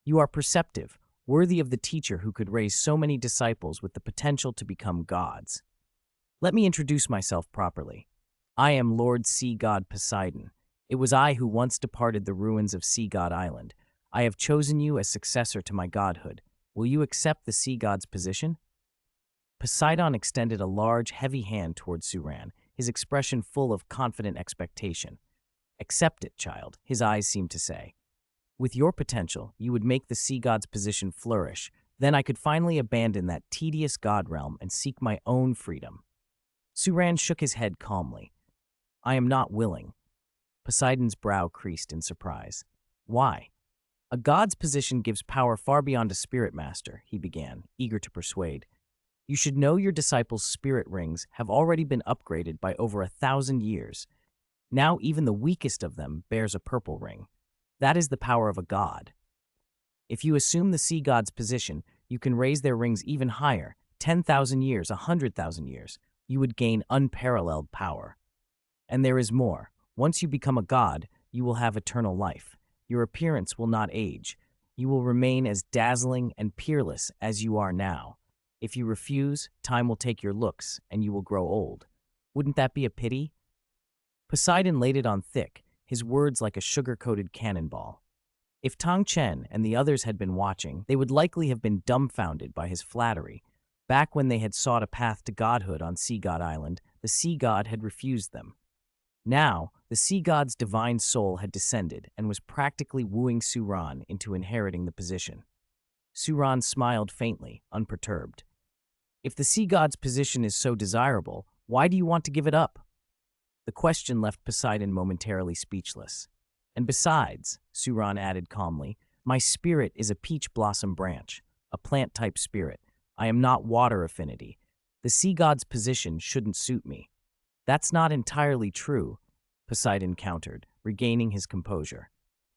You are perceptive, worthy of the teacher who could raise so many disciples with the potential to become gods. Let me introduce myself properly. I am Lord Sea God Poseidon. It was I who once departed the ruins of Sea God Island. I have chosen you as successor to my godhood. Will you accept the sea god's position? Poseidon extended a large, heavy hand toward Suran, his expression full of confident expectation. Accept it, child, his eyes seemed to say. With your potential, you would make the sea god's position flourish. Then I could finally abandon that tedious god realm and seek my own freedom. Suran shook his head calmly. I am not willing. Poseidon's brow creased in surprise. Why? A god's position gives power far beyond a spirit master, he began, eager to persuade. You should know your disciples' spirit rings have already been upgraded by over 1,000 years. Now even the weakest of them bears a purple ring. That is the power of a god. If you assume the sea god's position, you can raise their rings even higher, 10,000 years, 100,000 years. You would gain unparalleled power. And there is more. Once you become a god, you will have eternal life. Your appearance will not age. You will remain as dazzling and peerless as you are now. If you refuse, time will take your looks, and you will grow old. Wouldn't that be a pity? Poseidon laid it on thick, his words like a sugar-coated cannonball. If Tang Chen and the others had been watching, they would likely have been dumbfounded by his flattery. Back when they had sought a path to godhood on Sea God Island, the sea god had refused them. Now, the sea god's divine soul had descended and was practically wooing Suran into inheriting the position. Suran smiled faintly, unperturbed. If the sea god's position is so desirable, why do you want to give it up? The question left Poseidon momentarily speechless. And besides, Suran added calmly, My spirit is a peach blossom branch, a plant-type spirit. I am not water affinity. The sea god's position shouldn't suit me. That's not entirely true, Poseidon countered, regaining his composure.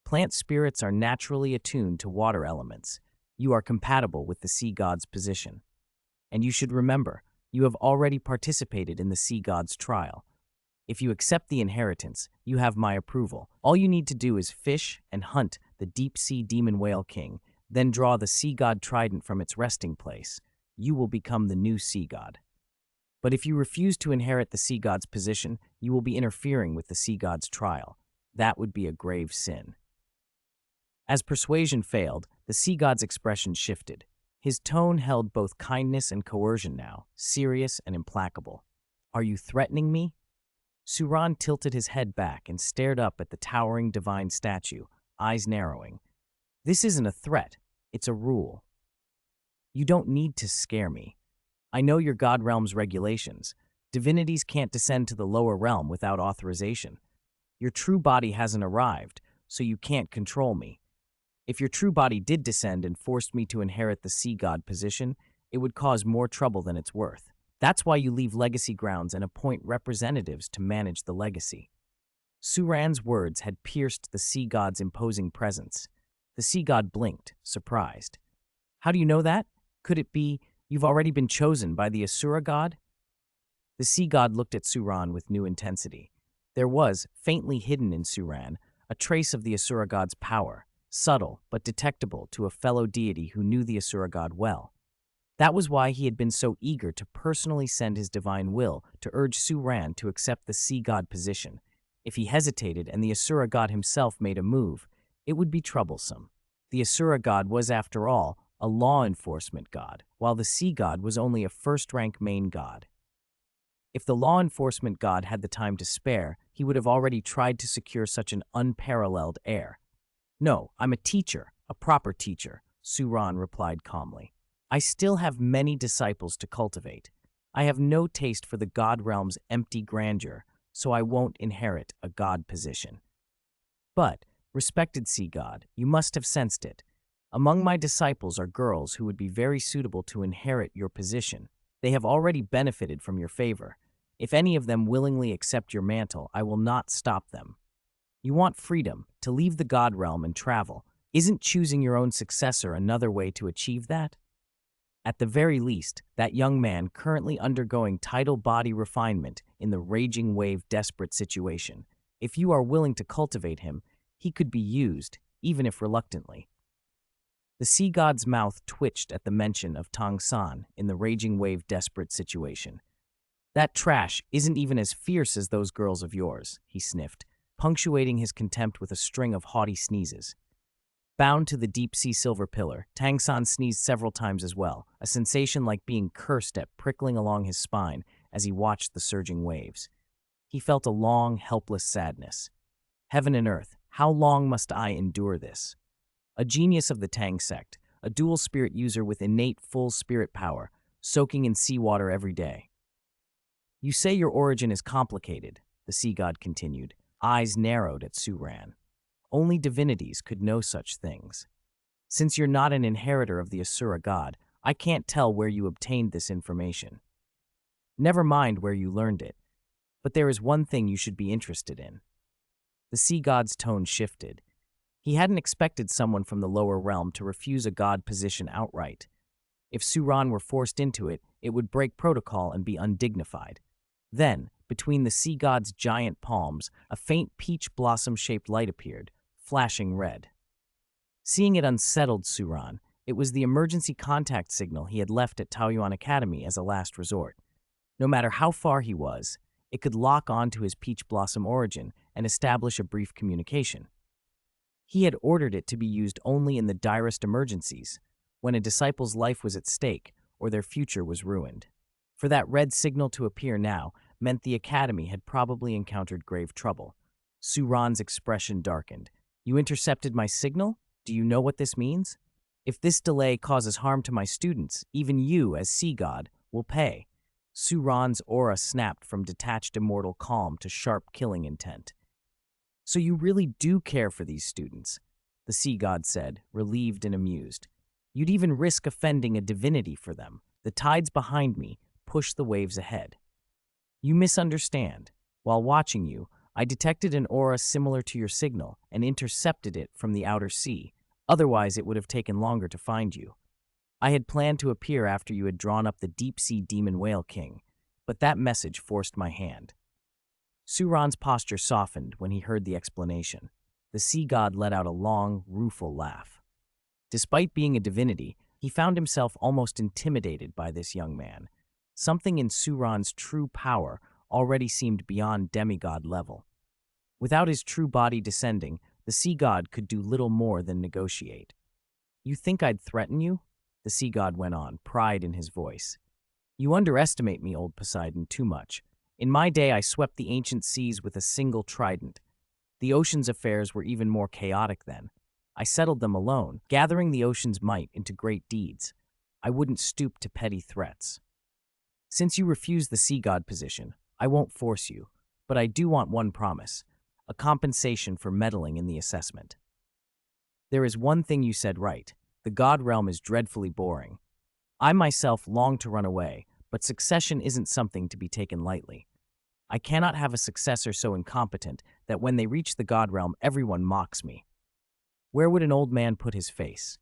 Plant spirits are naturally attuned to water elements. You are compatible with the sea god's position. And you should remember, you have already participated in the sea god's trial. If you accept the inheritance, you have my approval. All you need to do is fish and hunt the deep-sea demon whale king, then draw the sea god trident from its resting place. You will become the new sea god. But if you refuse to inherit the sea god's position, you will be interfering with the sea god's trial. That would be a grave sin. As persuasion failed, the sea god's expression shifted. His tone held both kindness and coercion now, serious and implacable. Are you threatening me? Suran tilted his head back and stared up at the towering divine statue, eyes narrowing. This isn't a threat, it's a rule. You don't need to scare me. I know your god realm's regulations. Divinities can't descend to the lower realm without authorization. Your true body hasn't arrived, so you can't control me. If your true body did descend and forced me to inherit the sea god position, it would cause more trouble than it's worth. That's why you leave legacy grounds and appoint representatives to manage the legacy. Suran's words had pierced the sea god's imposing presence. The sea god blinked, surprised. How do you know that? Could it be you've already been chosen by the Asura god? The sea god looked at Suran with new intensity. There was, faintly hidden in Suran, a trace of the Asura god's power, subtle but detectable to a fellow deity who knew the Asura god well. That was why he had been so eager to personally send his divine will to urge Suran to accept the sea god position. If he hesitated and the Asura god himself made a move, it would be troublesome. The Asura god was, after all, a law enforcement god, while the sea god was only a first-rank main god. If the law enforcement god had the time to spare, he would have already tried to secure such an unparalleled heir. No, I'm a teacher, a proper teacher, Suran replied calmly. I still have many disciples to cultivate. I have no taste for the god realm's empty grandeur, so I won't inherit a god position. But, respected sea god, you must have sensed it. Among my disciples are girls who would be very suitable to inherit your position. They have already benefited from your favor. If any of them willingly accept your mantle, I will not stop them. You want freedom, to leave the god realm and travel. Isn't choosing your own successor another way to achieve that? At the very least, that young man currently undergoing tidal body refinement in the raging wave desperate situation. If you are willing to cultivate him, he could be used, even if reluctantly. The sea god's mouth twitched at the mention of Tang San in the raging wave desperate situation. That trash isn't even as fierce as those girls of yours, he sniffed, punctuating his contempt with a string of haughty sneezes. Bound to the deep-sea silver pillar, Tang San sneezed several times as well, a sensation like being cursed at prickling along his spine as he watched the surging waves. He felt a long, helpless sadness. Heaven and earth, how long must I endure this? A genius of the Tang sect, a dual spirit user with innate full spirit power, soaking in seawater every day. You say your origin is complicated, the sea god continued, eyes narrowed at Suran. Only divinities could know such things. Since you're not an inheritor of the Asura god, I can't tell where you obtained this information. Never mind where you learned it, but there is one thing you should be interested in. The sea god's tone shifted. He hadn't expected someone from the lower realm to refuse a god position outright. If Suran were forced into it, it would break protocol and be undignified. Then, between the sea god's giant palms, a faint peach blossom-shaped light appeared, flashing red. Seeing it unsettled Suran. It was the emergency contact signal he had left at Taoyuan Academy as a last resort. No matter how far he was, it could lock on to his peach blossom origin and establish a brief communication. He had ordered it to be used only in the direst emergencies, when a disciple's life was at stake or their future was ruined. For that red signal to appear now meant the Academy had probably encountered grave trouble. Suran's expression darkened. You intercepted my signal? Do you know what this means? If this delay causes harm to my students, even you, as sea god, will pay. Suran's aura snapped from detached immortal calm to sharp killing intent. So you really do care for these students? the sea god said, relieved and amused. You'd even risk offending a divinity for them. The tides behind me push the waves ahead. You misunderstand. While watching you, I detected an aura similar to your signal and intercepted it from the outer sea. Otherwise, it would have taken longer to find you. I had planned to appear after you had drawn up the deep-sea demon whale king, but that message forced my hand. Suran's posture softened when he heard the explanation. The sea god let out a long, rueful laugh. Despite being a divinity, he found himself almost intimidated by this young man. Something in Suran's true power already seemed beyond demigod level. Without his true body descending, the sea god could do little more than negotiate. You think I'd threaten you? The sea god went on, pride in his voice. You underestimate me, old Poseidon, too much. In my day, I swept the ancient seas with a single trident. The ocean's affairs were even more chaotic then. I settled them alone, gathering the ocean's might into great deeds. I wouldn't stoop to petty threats. Since you refuse the sea god position, I won't force you, but I do want one promise, a compensation for meddling in the assessment. There is one thing you said right. The god realm is dreadfully boring. I myself long to run away, but succession isn't something to be taken lightly. I cannot have a successor so incompetent that when they reach the god realm, everyone mocks me. Where would an old man put his face?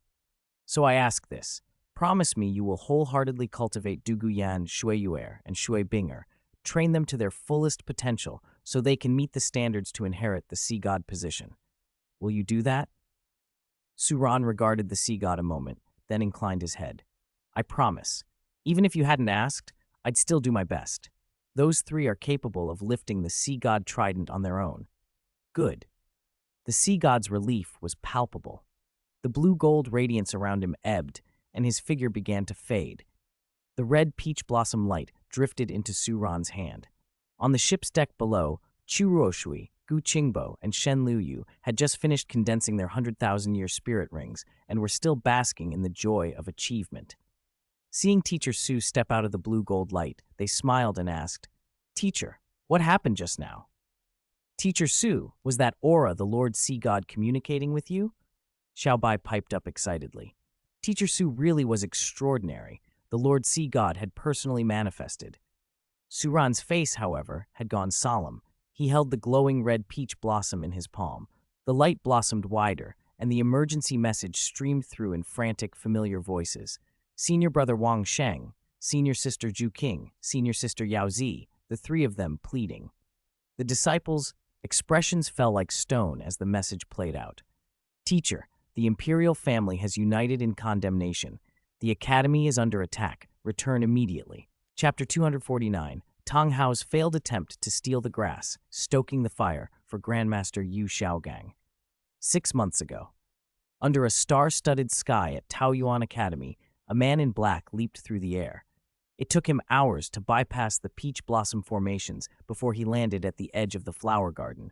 So I ask this. Promise me you will wholeheartedly cultivate Duguyan, Shueyuer, and Shuebinger, train them to their fullest potential so they can meet the standards to inherit the sea god position. Will you do that? Suran regarded the sea god a moment, then inclined his head. I promise. Even if you hadn't asked, I'd still do my best. Those three are capable of lifting the sea god trident on their own. Good. The sea god's relief was palpable. The blue-gold radiance around him ebbed, and his figure began to fade. The red peach blossom light drifted into Suran's hand. On the ship's deck below, Churuoshui, Gu Qingbo, and Shen Liuyu had just finished condensing their 100,000-year spirit rings and were still basking in the joy of achievement. Seeing Teacher Su step out of the blue-gold light, they smiled and asked, Teacher, what happened just now? Teacher Su, was that aura the Lord Sea God communicating with you? Xiaobai piped up excitedly. Teacher Su really was extraordinary. The Lord Sea God had personally manifested. Suran's face, however, had gone solemn. He held the glowing red peach blossom in his palm. The light blossomed wider, and the emergency message streamed through in frantic, familiar voices. Senior brother Wang Sheng, senior sister Zhu Qing, senior sister Yao Zi, the three of them pleading. The disciples' expressions fell like stone as the message played out. Teacher, the imperial family has united in condemnation. The academy is under attack. Return immediately. Chapter 249. Tang Hao's failed attempt to steal the grass, stoking the fire for Grandmaster Yu Xiaogang. 6 months ago. Under a star-studded sky at Taoyuan Academy, a man in black leaped through the air. It took him hours to bypass the peach blossom formations before he landed at the edge of the flower garden.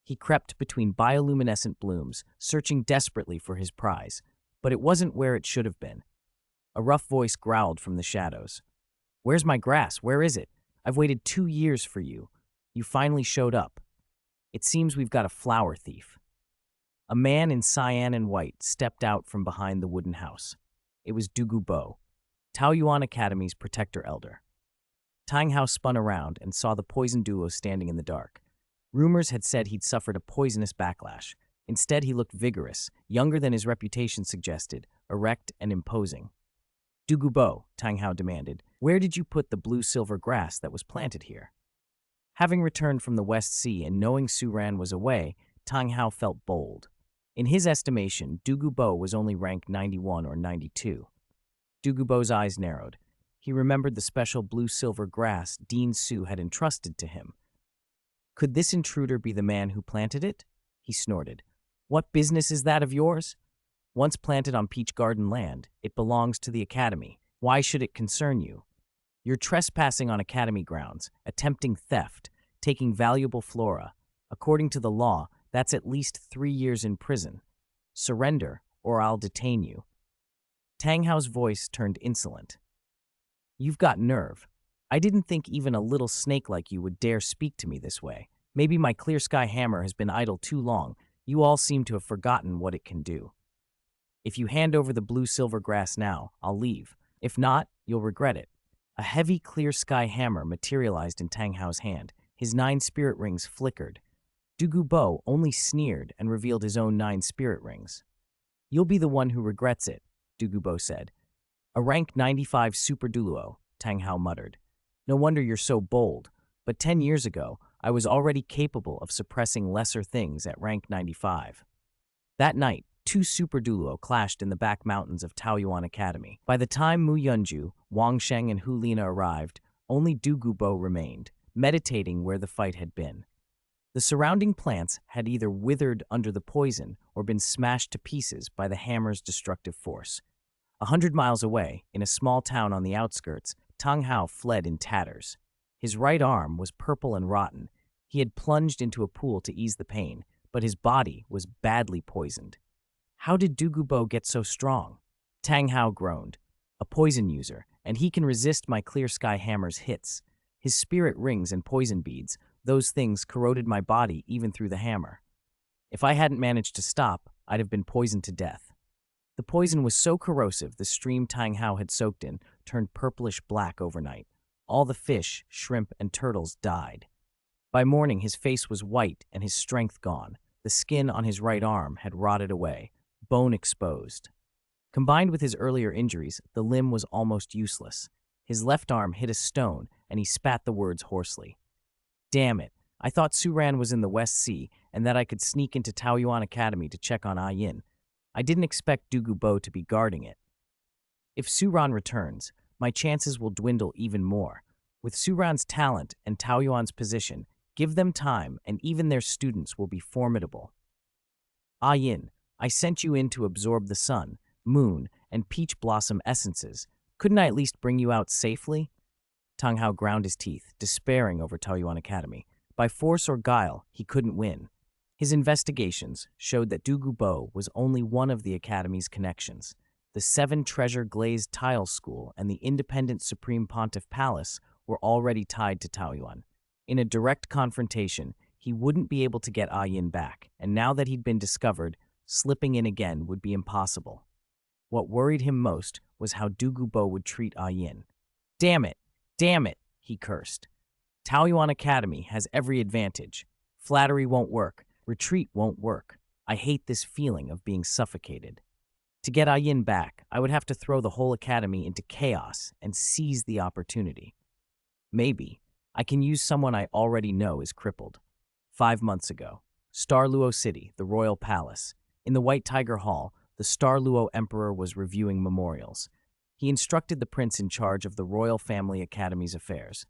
He crept between bioluminescent blooms, searching desperately for his prize, but it wasn't where it should have been. A rough voice growled from the shadows. Where's my grass? Where is it? I've waited 2 years for you. You finally showed up. It seems we've got a flower thief. A man in cyan and white stepped out from behind the wooden house. It was Dugu Bo, Taoyuan Academy's protector elder. Tang Hao spun around and saw the poisoned duo standing in the dark. Rumors had said he'd suffered a poisonous backlash. Instead, he looked vigorous, younger than his reputation suggested, erect and imposing. Dugu Bo, Tang Hao demanded, where did you put the blue-silver grass that was planted here? Having returned from the West Sea and knowing Suran was away, Tang Hao felt bold. In his estimation, Dugu Bo was only ranked 91 or 92. Dugu Bo's eyes narrowed. He remembered the special blue-silver grass Dean Su had entrusted to him. Could this intruder be the man who planted it? He snorted. What business is that of yours? Once planted on Peach Garden land, it belongs to the Academy. Why should it concern you? You're trespassing on Academy grounds, attempting theft, taking valuable flora. According to the law, that's at least 3 years in prison. Surrender, or I'll detain you. Tang Hao's voice turned insolent. You've got nerve. I didn't think even a little snake like you would dare speak to me this way. Maybe my clear sky hammer has been idle too long. You all seem to have forgotten what it can do. If you hand over the blue-silver grass now, I'll leave. If not, you'll regret it." A heavy, clear sky hammer materialized in Tang Hao's hand. His 9 spirit rings flickered. Dugu Bo only sneered and revealed his own 9 spirit rings. "You'll be the one who regrets it," Dugu Bo said. "A rank 95 super Douluo," Tang Hao muttered. "No wonder you're so bold, but 10 years ago, I was already capable of suppressing lesser things at rank 95. That night, 2 super Douluo clashed in the back mountains of Taoyuan Academy. By the time Mu Yunju, Wang Sheng, and Hu Lina arrived, only Dugu Bo remained, meditating where the fight had been. The surrounding plants had either withered under the poison or been smashed to pieces by the hammer's destructive force. 100 miles away, in a small town on the outskirts, Tang Hao fled in tatters. His right arm was purple and rotten. He had plunged into a pool to ease the pain, but his body was badly poisoned. How did Dugu Bo get so strong? Tang Hao groaned. "A poison user, and he can resist my clear sky hammer's hits. His spirit rings and poison beads, those things corroded my body even through the hammer. If I hadn't managed to stop, I'd have been poisoned to death." The poison was so corrosive the stream Tang Hao had soaked in turned purplish black overnight. All the fish, shrimp, and turtles died. By morning, his face was white and his strength gone. The skin on his right arm had rotted away, bone exposed. Combined with his earlier injuries, the limb was almost useless. His left arm hit a stone, and he spat the words hoarsely. "Damn it, I thought Suran was in the West Sea and that I could sneak into Taoyuan Academy to check on Yin. I didn't expect Dugu Bo to be guarding it. If Suran returns, my chances will dwindle even more. With Suran's talent and Taoyuan's position, give them time and even their students will be formidable. Yin, I sent you in to absorb the sun, moon, and peach blossom essences. Couldn't I at least bring you out safely?" Tang Hao ground his teeth, despairing over Taoyuan Academy. By force or guile, he couldn't win. His investigations showed that Dugu Bo was only one of the Academy's connections. The 7 treasure glazed tile school and the independent Supreme Pontiff Palace were already tied to Taoyuan. In a direct confrontation, he wouldn't be able to get Yin back, and now that he'd been discovered, slipping in again would be impossible. What worried him most was how Dugu Bo would treat Yin. Damn it, he cursed. Taoyuan Academy has every advantage. Flattery won't work. Retreat won't work. I hate this feeling of being suffocated. To get Yin back, I would have to throw the whole academy into chaos and seize the opportunity. Maybe I can use someone I already know is crippled. 5 months ago, Star Luo City, the royal palace. In the White Tiger Hall, the Star Luo Emperor was reviewing memorials. He instructed the prince in charge of the Royal Family Academy's affairs.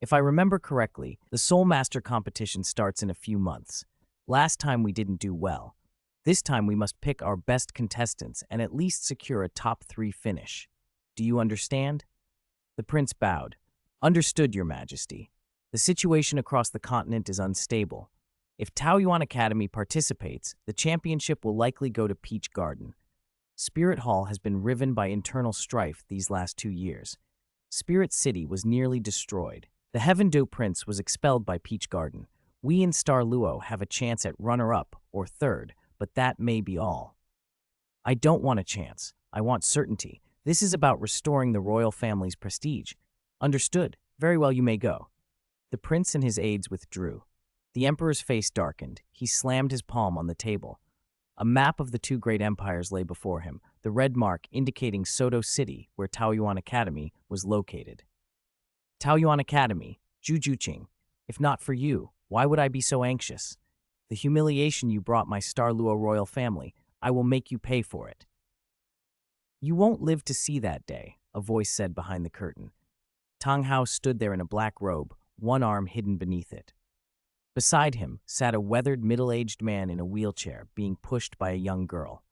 "If I remember correctly, the Soul Master competition starts in a few months. Last time we didn't do well. This time we must pick our best contestants and at least secure a top 3 finish. Do you understand?" The prince bowed. "Understood, Your Majesty. The situation across the continent is unstable. If Taoyuan Academy participates, the championship will likely go to Peach Garden. Spirit Hall has been riven by internal strife these last 2 years. Spirit City was nearly destroyed. The Heaven Do Prince was expelled by Peach Garden. We in Star Luo have a chance at runner-up or 3rd, but that may be all." "I don't want a chance. I want certainty. This is about restoring the royal family's prestige." "Understood. Very well, you may go." The prince and his aides withdrew. The emperor's face darkened. He slammed his palm on the table. A map of the 2 great empires lay before him, the red mark indicating Soto City, where Taoyuan Academy was located. "Taoyuan Academy, Zhu Zhuqing. If not for you, why would I be so anxious? The humiliation you brought my Star Luo royal family, I will make you pay for it." "You won't live to see that day," a voice said behind the curtain. Tang Hao stood there in a black robe, one arm hidden beneath it. Beside him sat a weathered middle-aged man in a wheelchair, being pushed by a young girl.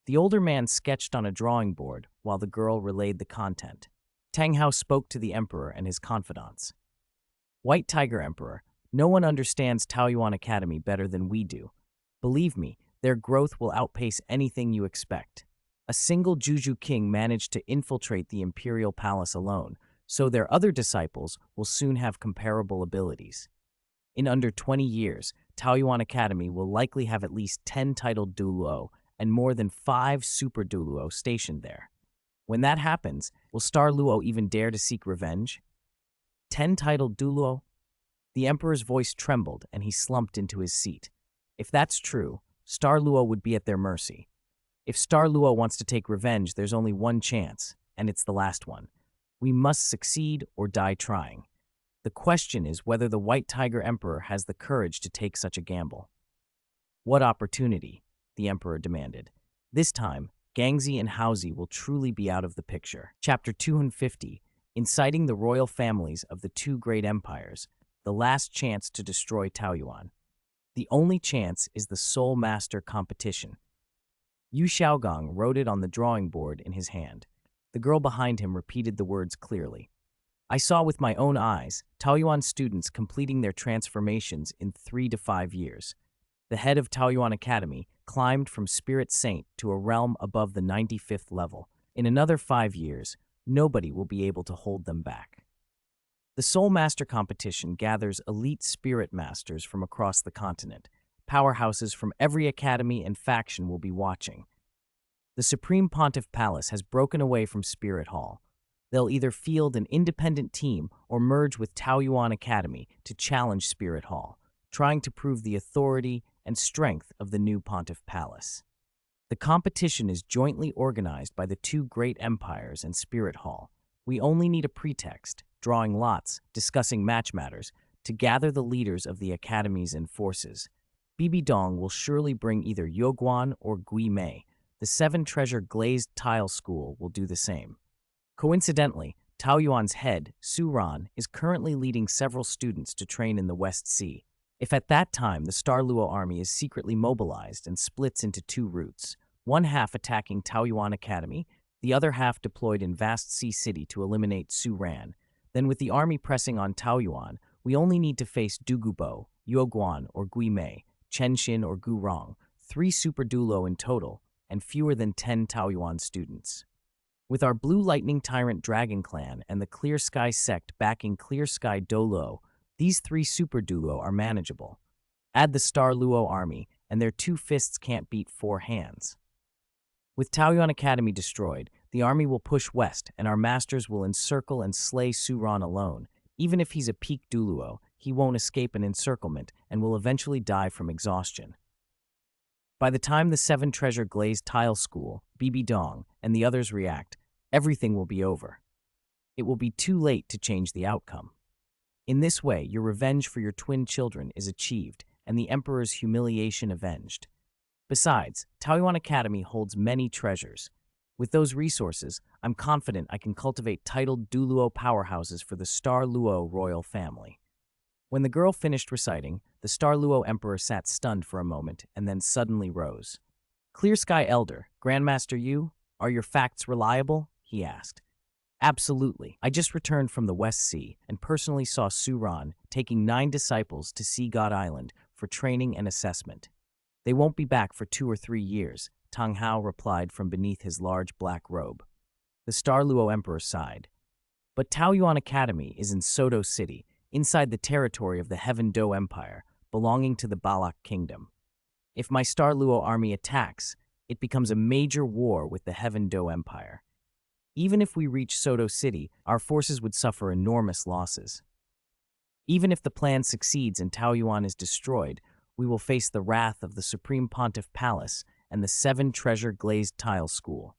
The older man sketched on a drawing board while the girl relayed the content. Tang Hao spoke to the emperor and his confidants. "White Tiger Emperor, no one understands Taoyuan Academy better than we do. Believe me, their growth will outpace anything you expect. A single Zhu Zhuqing managed to infiltrate the imperial palace alone, so their other disciples will soon have comparable abilities. In under 20 years, Taoyuan Academy will likely have at least 10 titled Douluo and more than 5 super Douluo stationed there. When that happens, will Star Luo even dare to seek revenge? 10 titled Douluo? The Emperor's voice trembled and he slumped into his seat. If that's true, Star Luo would be at their mercy. If Star Luo wants to take revenge, there's only one chance, and it's the last one. We must succeed or die trying. The question is whether the White Tiger Emperor has the courage to take such a gamble. What opportunity? The Emperor demanded. This time, Gangxi and Haozi will truly be out of the picture. Chapter 250, Inciting the Royal Families of the Two Great Empires, the Last Chance to Destroy Taoyuan. The only chance is the Soul Master competition. Yu Xiaogong wrote it on the drawing board in his hand. The girl behind him repeated the words clearly. I saw with my own eyes Taoyuan students completing their transformations in 3 to 5 years. The head of Taoyuan Academy climbed from Spirit Saint to a realm above the 95th level. In another 5 years, nobody will be able to hold them back. The Soul Master competition gathers elite spirit masters from across the continent. Powerhouses from every academy and faction will be watching. The Supreme Pontiff Palace has broken away from Spirit Hall. They'll either field an independent team or merge with Taoyuan Academy to challenge Spirit Hall, trying to prove the authority and strength of the new Pontiff Palace. The competition is jointly organized by the two great empires and Spirit Hall. We only need a pretext, drawing lots, discussing match matters, to gather the leaders of the academies and forces. Bibi Dong will surely bring either Yoguan or Gui Mei. The 7-treasure glazed tile school will do the same. Coincidentally, Taoyuan's head, Su Ran, is currently leading several students to train in the West Sea. If at that time the Star Luo army is secretly mobilized and splits into 2 routes, one half attacking Taoyuan Academy, the other half deployed in Vast Sea City to eliminate Su Ran, then with the army pressing on Taoyuan, we only need to face Dugubo, Yoguan or Gui Mei, Chenshin or Gu Rong, 3 Super Douluo in total, and fewer than 10 Taoyuan students. With our Blue Lightning Tyrant Dragon Clan and the Clear Sky sect backing Clear Sky Douluo, these 3 Super Douluo are manageable. Add the Star Luo army, and their 2 fists can't beat 4 hands. With Taoyuan Academy destroyed, the army will push west, and our masters will encircle and slay Su Ran alone. Even if he's a peak Douluo, he won't escape an encirclement and will eventually die from exhaustion. By the time the 7-treasure glazed tile school, Bibi Dong, and the others react, everything will be over. It will be too late to change the outcome. In this way, your revenge for your twin children is achieved, and the Emperor's humiliation avenged. Besides, Taoyuan Academy holds many treasures. With those resources, I'm confident I can cultivate titled Douluo powerhouses for the Star Luo royal family. When the girl finished reciting, the Star Luo Emperor sat stunned for a moment and then suddenly rose. Clear Sky Elder, Grandmaster Yu, are your facts reliable? He asked. Absolutely. I just returned from the West Sea and personally saw Su Ran taking 9 disciples to Sea God Island for training and assessment. They won't be back for 2 or 3 years, Tang Hao replied from beneath his large black robe. The Star Luo Emperor sighed. But Taoyuan Academy is in Soto City, inside the territory of the Heaven Do Empire, belonging to the Balak Kingdom. If my Star Luo army attacks, it becomes a major war with the Heaven Do Empire. Even if we reach Soto City, our forces would suffer enormous losses. Even if the plan succeeds and Taoyuan is destroyed, we will face the wrath of the Supreme Pontiff Palace and the 7-treasure glazed tile school.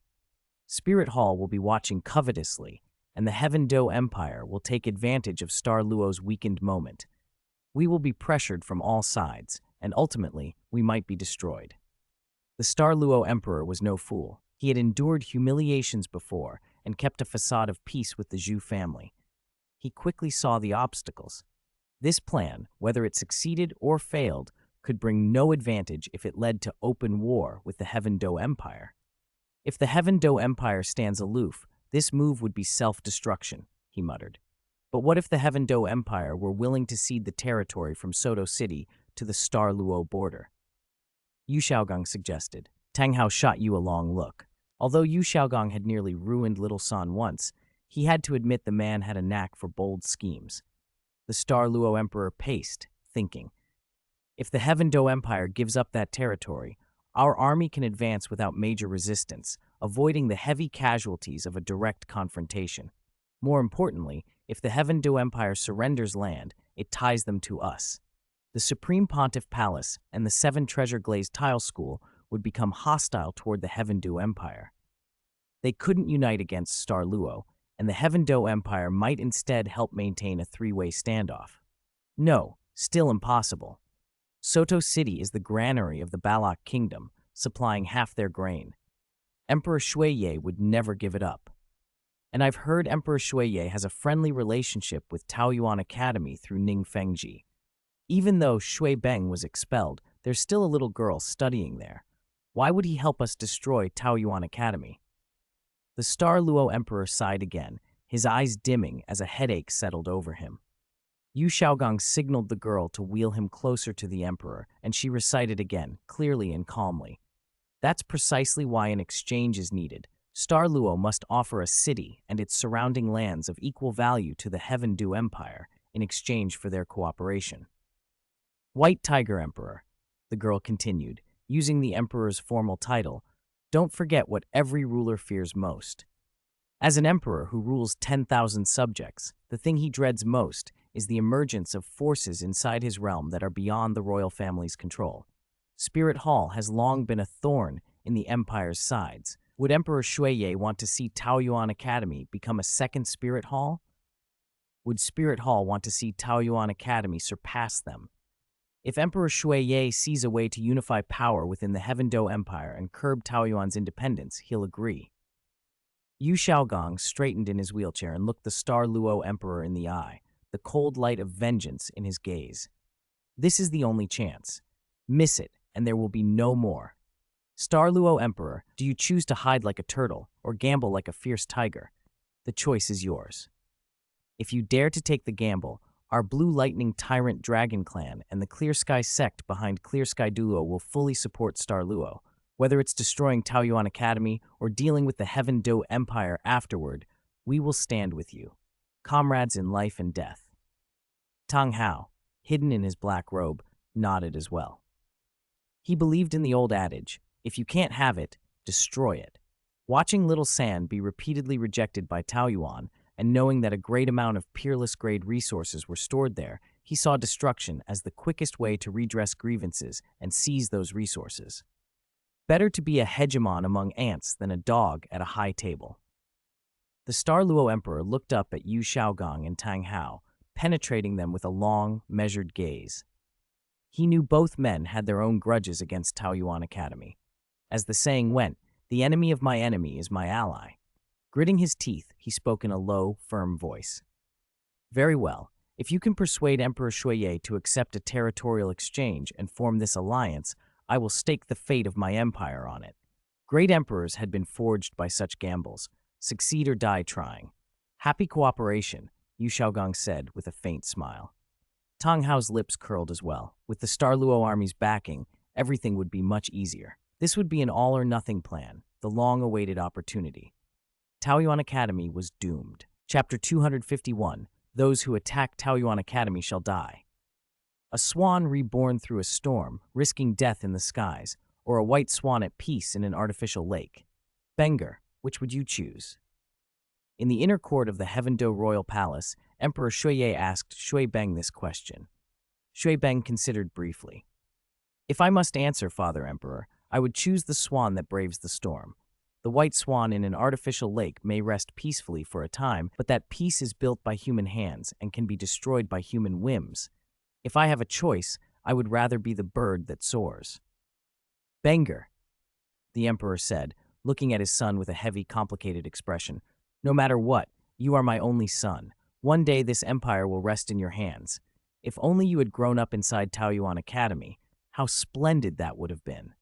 Spirit Hall will be watching covetously, and the Heaven Do Empire will take advantage of Star Luo's weakened moment. We will be pressured from all sides, and ultimately, we might be destroyed. The Star Luo Emperor was no fool. He had endured humiliations before and kept a facade of peace with the Zhu family. He quickly saw the obstacles. This plan, whether it succeeded or failed, could bring no advantage if it led to open war with the Heaven Do Empire. If the Heaven Do Empire stands aloof, this move would be self-destruction, he muttered. But what if the Heaven Do Empire were willing to cede the territory from Soto City to the Star Luo border? Yu Xiaogong suggested. Tang Hao shot Yu a long look. Although Yu Xiaogong had nearly ruined Little San once, he had to admit the man had a knack for bold schemes. The Star Luo Emperor paced, thinking. If the Heaven Do Empire gives up that territory, our army can advance without major resistance, avoiding the heavy casualties of a direct confrontation. More importantly, if the Heaven Do Empire surrenders land, it ties them to us. The Supreme Pontiff Palace and the Seven Treasure Glazed Tile School would become hostile toward the Heaven Do Empire. They couldn't unite against Star Luo, and the Heaven Do Empire might instead help maintain a three-way standoff. No, still impossible. Soto City is the granary of the Balak Kingdom, supplying half their grain. Emperor Shuiye would never give it up. And I've heard Emperor Shuiye has a friendly relationship with Taoyuan Academy through Ning Fengji. Even though Shui Beng was expelled, there's still a little girl studying there. Why would he help us destroy Taoyuan Academy? The Star Luo Emperor sighed again, his eyes dimming as a headache settled over him. Yu Xiaogang signaled the girl to wheel him closer to the emperor, and she recited again, clearly and calmly. That's precisely why an exchange is needed. Star Luo must offer a city and its surrounding lands of equal value to the Heaven Do Empire in exchange for their cooperation. White Tiger Emperor, the girl continued, using the emperor's formal title, don't forget what every ruler fears most. As an emperor who rules 10,000 subjects, the thing he dreads most is the emergence of forces inside his realm that are beyond the royal family's control. Spirit Hall has long been a thorn in the empire's sides. Would Emperor Shuiye want to see Taoyuan Academy become a second Spirit Hall? Would Spirit Hall want to see Taoyuan Academy surpass them? If Emperor Shuiye sees a way to unify power within the Heaven Do Empire and curb Taoyuan's independence, he'll agree. Yu Xiaogang straightened in his wheelchair and looked the Star Luo Emperor in the eye, the cold light of vengeance in his gaze. This is the only chance. Miss it, and there will be no more. Star Luo Emperor, do you choose to hide like a turtle or gamble like a fierce tiger? The choice is yours. If you dare to take the gamble, our Blue Lightning Tyrant Dragon Clan and the Clear Sky sect behind Clear Sky Douluo will fully support Star Luo. Whether it's destroying Taoyuan Academy or dealing with the Heaven Do Empire afterward, we will stand with you, comrades in life and death. Tang Hao, hidden in his black robe, nodded as well. He believed in the old adage, if you can't have it, destroy it. Watching Little San be repeatedly rejected by Taoyuan, and knowing that a great amount of peerless-grade resources were stored there, he saw destruction as the quickest way to redress grievances and seize those resources. Better to be a hegemon among ants than a dog at a high table. The Star Luo Emperor looked up at Yu Xiaogang and Tang Hao, penetrating them with a long, measured gaze. He knew both men had their own grudges against Taoyuan Academy. As the saying went, the enemy of my enemy is my ally. Gritting his teeth, he spoke in a low, firm voice. Very well. If you can persuade Emperor Shuiye to accept a territorial exchange and form this alliance, I will stake the fate of my empire on it. Great emperors had been forged by such gambles. Succeed or die trying. Happy cooperation, Yu Xiaogang said with a faint smile. Tang Hao's lips curled as well. With the Star Luo army's backing, everything would be much easier. This would be an all-or-nothing plan, the long-awaited opportunity. Taoyuan Academy was doomed. Chapter 251, Those who attack Taoyuan Academy shall die. A swan reborn through a storm, risking death in the skies, or a white swan at peace in an artificial lake. Benger, which would you choose? In the inner court of the Heaven Do Royal Palace, Emperor Shuiye asked Shui Beng this question. Shui Beng considered briefly. If I must answer, Father Emperor, I would choose the swan that braves the storm. The white swan in an artificial lake may rest peacefully for a time, but that peace is built by human hands and can be destroyed by human whims. If I have a choice, I would rather be the bird that soars. Benger, the emperor said, looking at his son with a heavy, complicated expression. No matter what, you are my only son. One day this empire will rest in your hands. If only you had grown up inside Taoyuan Academy, how splendid that would have been.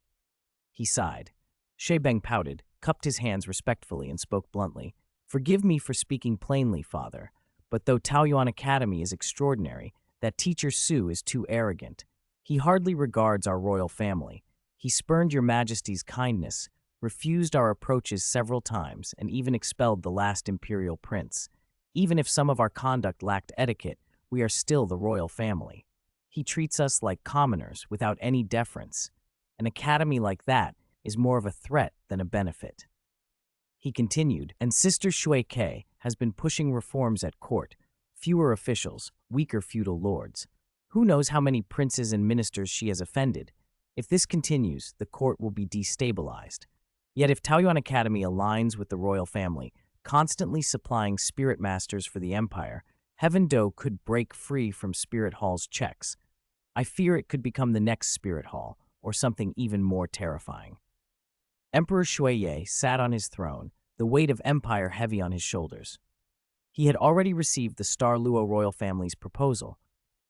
He sighed. Shui Beng pouted, cupped his hands respectfully, and spoke bluntly. Forgive me for speaking plainly, Father, but though Taoyuan Academy is extraordinary, that teacher Su is too arrogant. He hardly regards our royal family. He spurned your majesty's kindness, refused our approaches several times, and even expelled the last imperial prince. Even if some of our conduct lacked etiquette, we are still the royal family. He treats us like commoners without any deference. An academy like that is more of a threat than a benefit. He continued, and Sister Shui Ke has been pushing reforms at court. Fewer officials, weaker feudal lords. Who knows how many princes and ministers she has offended? If this continues, the court will be destabilized. Yet if Taoyuan Academy aligns with the royal family, constantly supplying spirit masters for the empire, Heaven Do could break free from Spirit Hall's checks. I fear it could become the next Spirit Hall, or something even more terrifying. Emperor Shuiye sat on his throne, the weight of empire heavy on his shoulders. He had already received the Star Luo royal family's proposal,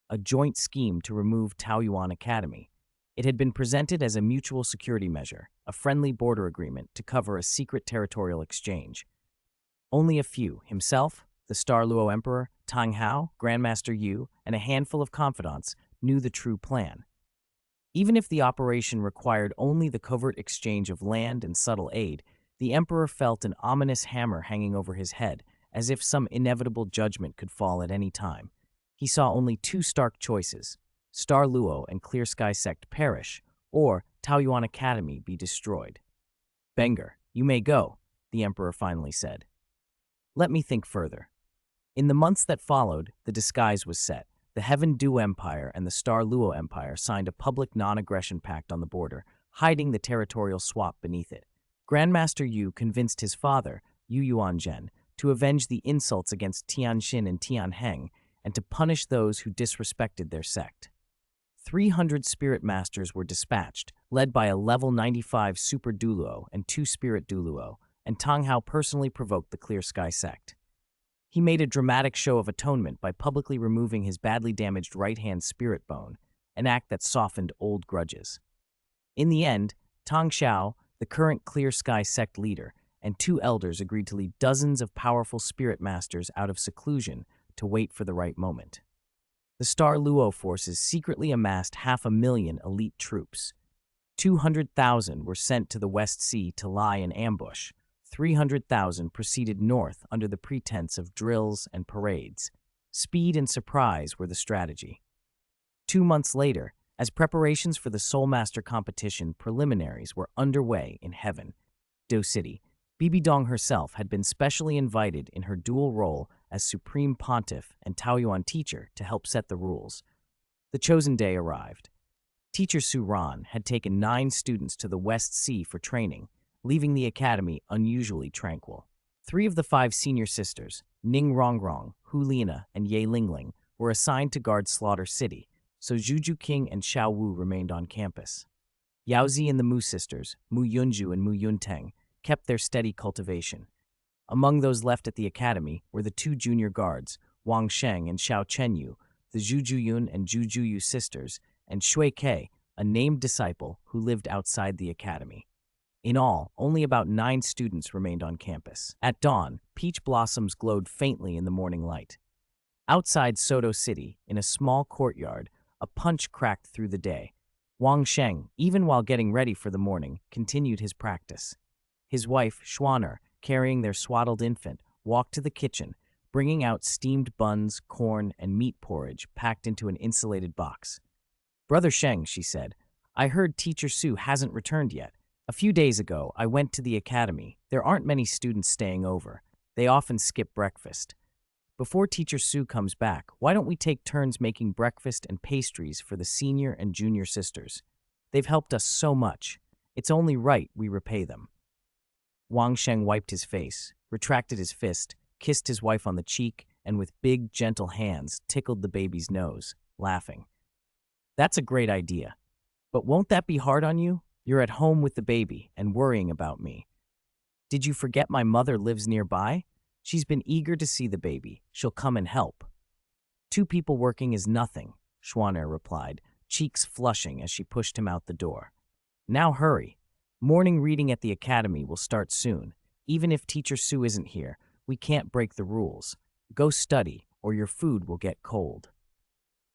a joint scheme to remove Taoyuan Academy. It had been presented as a mutual security measure, a friendly border agreement to cover a secret territorial exchange. Only a few, himself, the Star Luo Emperor, Tang Hao, Grandmaster Yu, and a handful of confidants, knew the true plan. Even if the operation required only the covert exchange of land and subtle aid, the Emperor felt an ominous hammer hanging over his head, as if some inevitable judgment could fall at any time. He saw only two stark choices: Star Luo and Clear Sky Sect perish, or Taoyuan Academy be destroyed. "Benger, you may go," the Emperor finally said. "Let me think further." In the months that followed, the disguise was set. The Heaven Do Empire and the Star Luo Empire signed a public non-aggression pact on the border, hiding the territorial swap beneath it. Grandmaster Yu convinced his father, Yu Yuanzhen, to avenge the insults against Tianxin and Tianheng and to punish those who disrespected their sect. 300 spirit masters were dispatched, led by a level 95 Super Douluo and 2 Spirit Douluo, and Tang Hao personally provoked the Clear Sky sect. He made a dramatic show of atonement by publicly removing his badly damaged right-hand spirit bone, an act that softened old grudges. In the end, Tang Xiao, the current Clear Sky sect leader, and 2 elders agreed to lead dozens of powerful spirit masters out of seclusion to wait for the right moment. The Star Luo forces secretly amassed 500,000 elite troops. 200,000 were sent to the West Sea to lie in ambush. 300,000 proceeded north under the pretense of drills and parades. Speed and surprise were the strategy. 2 months later, as preparations for the Soul Master competition preliminaries were underway in Heaven Do City, Bibi Dong herself had been specially invited in her dual role as Supreme Pontiff and Taoyuan teacher to help set the rules. The chosen day arrived. Teacher Su Ran had taken 9 students to the West Sea for training, leaving the academy unusually tranquil. 3 of the 5 senior sisters, Ning Rongrong, Hu Lina, and Ye Lingling, were assigned to guard Slaughter City, so Zhu Zhuqing and Xiao Wu remained on campus. Yaozi and the Mu sisters, Mu Yunju and Mu Yunteng, kept their steady cultivation. Among those left at the academy were the 2 junior guards, Wang Sheng and Xiao Chenyu, the Zhu Zhuyun and Zhu Zhuyu sisters, and Shui Ke, a named disciple who lived outside the academy. In all, only about 9 students remained on campus. At dawn, peach blossoms glowed faintly in the morning light. Outside Soto City, in a small courtyard, a punch cracked through the day. Wang Sheng, even while getting ready for the morning, continued his practice. His wife, Schwanner, carrying their swaddled infant, walked to the kitchen, bringing out steamed buns, corn, and meat porridge packed into an insulated box. "Brother Sheng," she said, "I heard Teacher Su hasn't returned yet. A few days ago, I went to the academy. There aren't many students staying over. They often skip breakfast. Before Teacher Su comes back, why don't we take turns making breakfast and pastries for the senior and junior sisters? They've helped us so much. It's only right we repay them." Wang Sheng wiped his face, retracted his fist, kissed his wife on the cheek, and with big, gentle hands tickled the baby's nose, laughing. "That's a great idea. But won't that be hard on you? You're at home with the baby and worrying about me. Did you forget my mother lives nearby? She's been eager to see the baby. She'll come and help." "2 people working is nothing," Schwanner replied, cheeks flushing as she pushed him out the door. "Now hurry. Morning reading at the academy will start soon. Even if Teacher Su isn't here, we can't break the rules. Go study, or your food will get cold."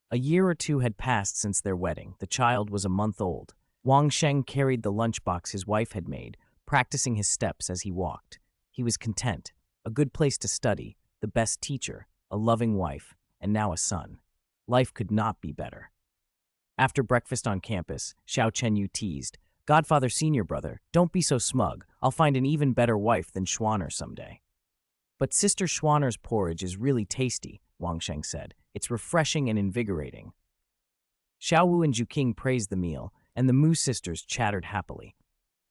A year or 2 had passed since their wedding. The child was a month old. Wang Sheng carried the lunchbox his wife had made, practicing his steps as he walked. He was content. A good place to study, the best teacher, a loving wife, and now a son. Life could not be better. After breakfast on campus, Xiao Chenyu teased, "Godfather senior brother, don't be so smug. I'll find an even better wife than Schwanner someday." "But Sister Schwanner's porridge is really tasty," Wang Sheng said. "It's refreshing and invigorating." Xiao Wu and Zhuqing praised the meal, and the Mu sisters chattered happily.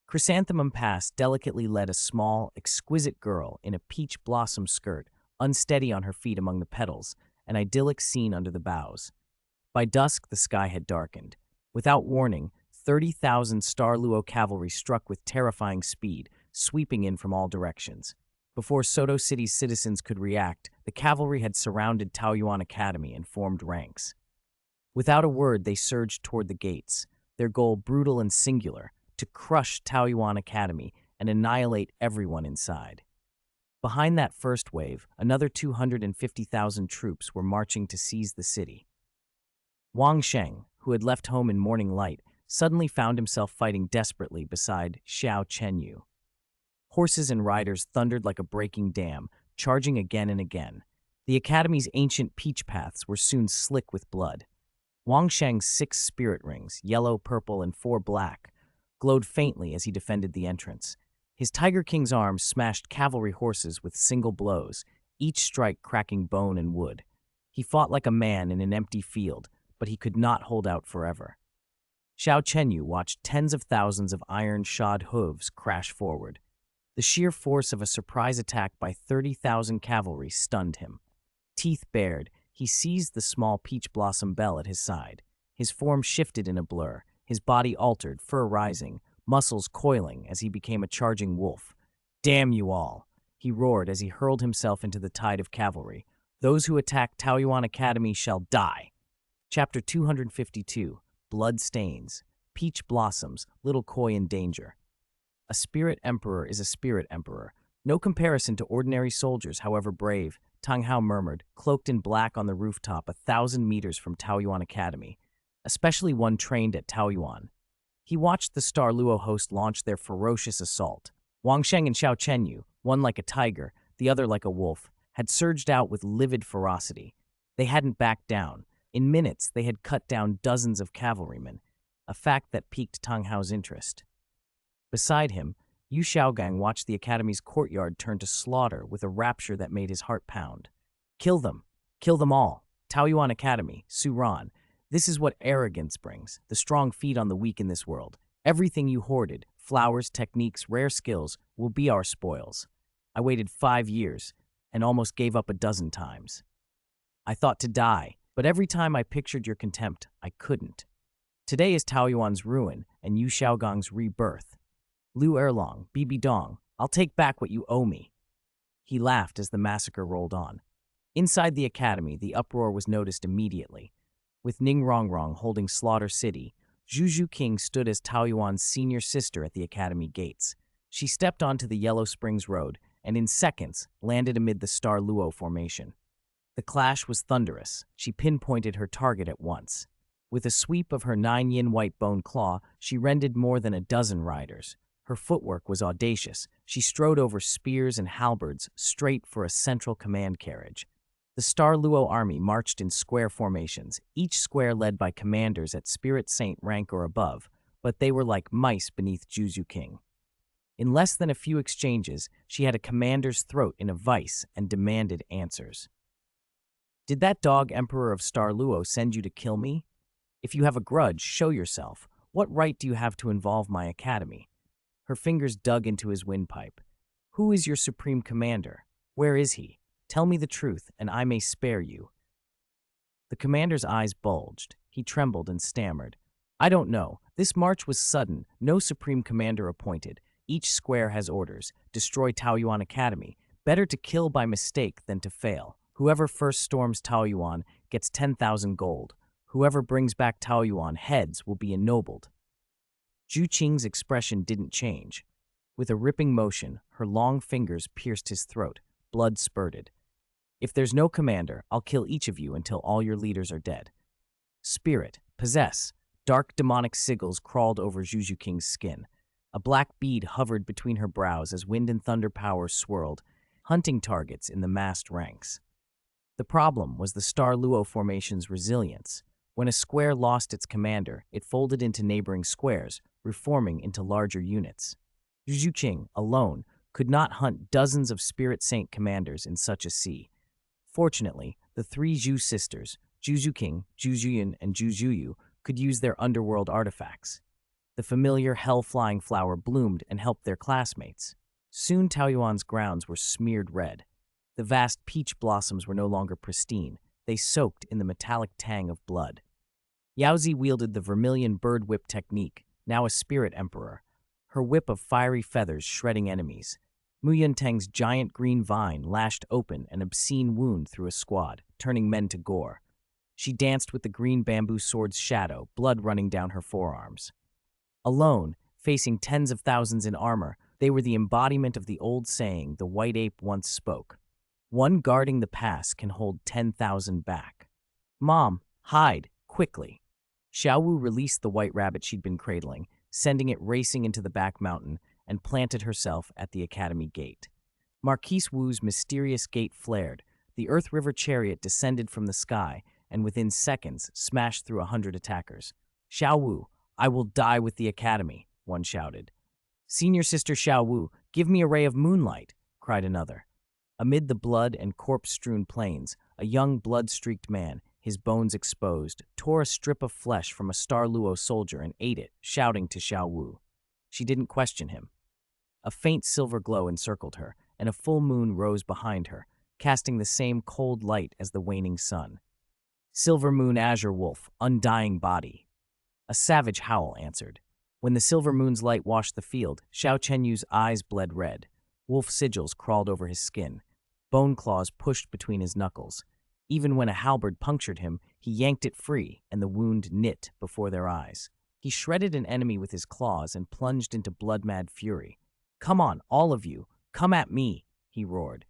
Chrysanthemum Pass delicately led a small, exquisite girl in a peach blossom skirt, unsteady on her feet among the petals, an idyllic scene under the boughs. By dusk, the sky had darkened. Without warning, 30,000 Star Luo cavalry struck with terrifying speed, sweeping in from all directions. Before Soto City's citizens could react, the cavalry had surrounded Taoyuan Academy and formed ranks. Without a word, they surged toward the gates, their goal brutal and singular, to crush Taoyuan Academy and annihilate everyone inside. Behind that first wave, another 250,000 troops were marching to seize the city. Wang Sheng, who had left home in morning light, suddenly found himself fighting desperately beside Xiao Chenyu. Horses and riders thundered like a breaking dam, charging again and again. The Academy's ancient peach paths were soon slick with blood. Wang Sheng's 6 spirit rings, yellow, purple, and 4 black, glowed faintly as he defended the entrance. His Tiger King's arms smashed cavalry horses with single blows, each strike cracking bone and wood. He fought like a man in an empty field, but he could not hold out forever. Xiao Chenyu watched tens of thousands of iron-shod hooves crash forward. The sheer force of a surprise attack by 30,000 cavalry stunned him. Teeth bared, he seized the small peach blossom bell at his side. His form shifted in a blur, his body altered, fur rising, muscles coiling as he became a charging wolf. "Damn you all!" he roared as he hurled himself into the tide of cavalry. "Those who attack Taoyuan Academy shall die." Chapter 252, Blood Stains, Peach Blossoms, Little Koi in Danger. A spirit emperor is a spirit emperor. No comparison to ordinary soldiers, however brave, Tang Hao murmured, cloaked in black on the rooftop 1,000 meters from Taoyuan Academy, especially one trained at Taoyuan. He watched the Star Luo host launch their ferocious assault. Wang Sheng and Xiao Chenyu, one like a tiger, the other like a wolf, had surged out with livid ferocity. They hadn't backed down. In minutes, they had cut down dozens of cavalrymen, a fact that piqued Tang Hao's interest. Beside him, Yu Xiaogang watched the Academy's courtyard turn to slaughter with a rapture that made his heart pound. "Kill them! Kill them all! Taoyuan Academy, Su Ran. This is what arrogance brings. The strong feed on the weak in this world. Everything you hoarded, flowers, techniques, rare skills, will be our spoils. I waited 5 years and almost gave up a dozen times. I thought to die, but every time I pictured your contempt, I couldn't. Today is Taoyuan's ruin and Yu Xiaogang's rebirth. Lu Erlong, Bibi Dong, I'll take back what you owe me." He laughed as the massacre rolled on. Inside the academy, the uproar was noticed immediately. With Ning Rongrong holding Slaughter City, Zhu Zhuqing stood as Taoyuan's senior sister at the academy gates. She stepped onto the Yellow Springs Road and in seconds landed amid the Star Luo formation. The clash was thunderous. She pinpointed her target at once. With a sweep of her 9-yin white bone claw, she rended more than a dozen riders. Her footwork was audacious. She strode over spears and halberds straight for a central command carriage. The Star Luo army marched in square formations, each square led by commanders at Spirit Saint rank or above, but they were like mice beneath Zhu Zhuqing. In less than a few exchanges, she had a commander's throat in a vice and demanded answers. "Did that dog Emperor of Star Luo send you to kill me? If you have a grudge, show yourself. What right do you have to involve my academy?" Her fingers dug into his windpipe. "Who is your supreme commander? Where is he? Tell me the truth, and I may spare you." The commander's eyes bulged. He trembled and stammered. "I don't know. This march was sudden. No supreme commander appointed. Each square has orders. Destroy Taoyuan Academy. Better to kill by mistake than to fail. Whoever first storms Taoyuan gets 10,000 gold. Whoever brings back Taoyuan heads will be ennobled." Zhu Qing's expression didn't change. With a ripping motion, her long fingers pierced his throat. Blood spurted. "If there's no commander, I'll kill each of you until all your leaders are dead." Spirit, possess. Dark demonic sigils crawled over Zhu Zhuqing's skin. A black bead hovered between her brows as wind and thunder powers swirled, hunting targets in the massed ranks. The problem was the Star Luo formation's resilience. When a square lost its commander, it folded into neighboring squares, reforming into larger units. Zhu Zhuqing, alone, could not hunt dozens of spirit saint commanders in such a sea. Fortunately, the three Zhu sisters, Zhu Zhuqing, Zhu Zhuyin, and Zhu Zhuyu, could use their underworld artifacts. The familiar hell-flying flower bloomed and helped their classmates. Soon Taoyuan's grounds were smeared red. The vast peach blossoms were no longer pristine. They soaked in the metallic tang of blood. Yaozi wielded the vermilion bird whip technique, now a spirit emperor, her whip of fiery feathers shredding enemies. Mu Yuntang's giant green vine lashed open an obscene wound through a squad, turning men to gore. She danced with the green bamboo sword's shadow, blood running down her forearms. Alone, facing tens of thousands in armor, they were the embodiment of the old saying the white ape once spoke. One guarding the pass can hold 10,000 back. Mom, hide, quickly. Xiaowu released the white rabbit she'd been cradling, sending it racing into the back mountain, and planted herself at the academy gate. Marquise Wu's mysterious gate flared. The Earth River chariot descended from the sky, and within seconds smashed through 100 attackers. Xiaowu, I will die with the academy, one shouted. Senior Sister Xiaowu, give me a ray of moonlight, cried another. Amid the blood and corpse-strewn plains, a young blood-streaked man, his bones exposed, tore a strip of flesh from a Star Luo soldier and ate it, shouting to Xiaowu. She didn't question him. A faint silver glow encircled her, and a full moon rose behind her, casting the same cold light as the waning sun. Silver moon azure wolf, undying body. A savage howl answered. When the silver moon's light washed the field, Xiao Chenyu's eyes bled red. Wolf sigils crawled over his skin. Bone claws pushed between his knuckles. Even when a halberd punctured him, he yanked it free, and the wound knit before their eyes. He shredded an enemy with his claws and plunged into blood-mad fury. Come on, all of you, come at me, he roared.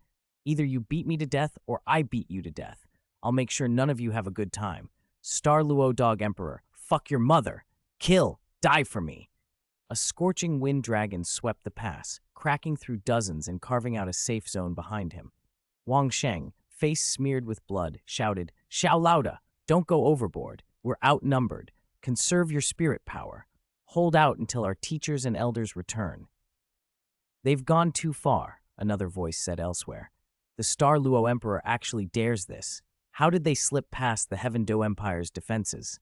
Either you beat me to death or I beat you to death. I'll make sure none of you have a good time. Star Luo Dog Emperor, fuck your mother. Kill, die for me. A scorching wind dragon swept the pass, cracking through dozens and carving out a safe zone behind him. Wang Sheng, face smeared with blood, shouted, Xiao Lauda, don't go overboard. We're outnumbered. Conserve your spirit power. Hold out until our teachers and elders return. They've gone too far, another voice said elsewhere. The Star Luo Emperor actually dares this. How did they slip past the Heaven Do Empire's defenses?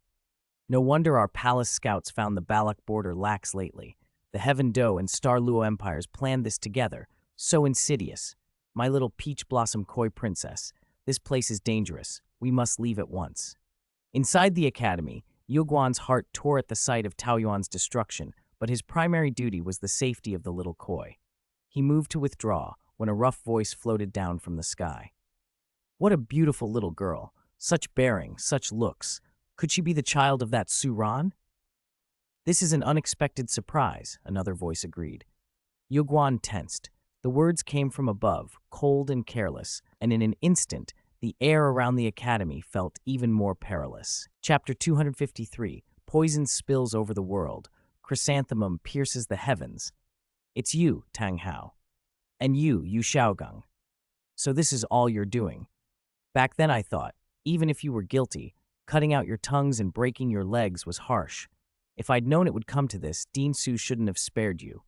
No wonder our palace scouts found the Balak border lax lately. The Heaven Do and Star Luo Empires planned this together. So insidious. My little peach blossom koi princess, this place is dangerous. We must leave at once. Inside the academy, Yuguan's heart tore at the sight of Taoyuan's destruction, but his primary duty was the safety of the little koi. He moved to withdraw when a rough voice floated down from the sky. What a beautiful little girl. Such bearing, such looks. Could she be the child of that Suran? This is an unexpected surprise, another voice agreed. Yuguan tensed. The words came from above, cold and careless, and in an instant, the air around the academy felt even more perilous. Chapter 253, Poison spills over the world. Chrysanthemum pierces the heavens. It's you, Tang Hao. And you, Yu Xiaogang. So this is all you're doing. Back then I thought, even if you were guilty, cutting out your tongues and breaking your legs was harsh. If I'd known it would come to this, Dean Su shouldn't have spared you.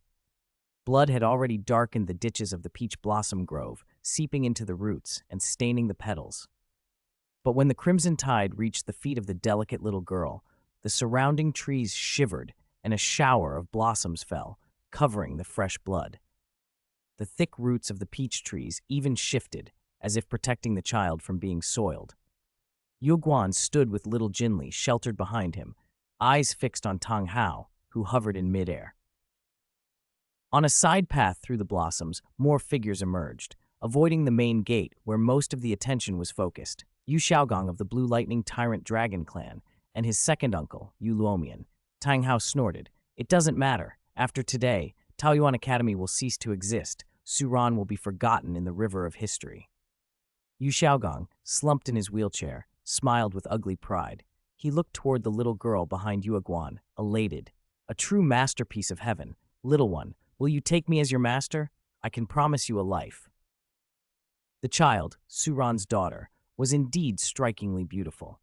Blood had already darkened the ditches of the peach blossom grove, seeping into the roots and staining the petals. But when the crimson tide reached the feet of the delicate little girl, the surrounding trees shivered and a shower of blossoms fell, covering the fresh blood. The thick roots of the peach trees even shifted, as if protecting the child from being soiled. Yuguan stood with little Jinli sheltered behind him, eyes fixed on Tang Hao, who hovered in midair. On a side path through the blossoms, more figures emerged, avoiding the main gate where most of the attention was focused. Yu Xiaogong of the Blue Lightning Tyrant Dragon clan, and his second uncle, Yu Luomian. Tang Hao snorted. It doesn't matter. After today, Taoyuan Academy will cease to exist. Suran will be forgotten in the river of history. Yu Xiaogong, slumped in his wheelchair, smiled with ugly pride. He looked toward the little girl behind Yuguan, elated. A true masterpiece of heaven. Little one, will you take me as your master? I can promise you a life. The child, Suran's daughter, was indeed strikingly beautiful.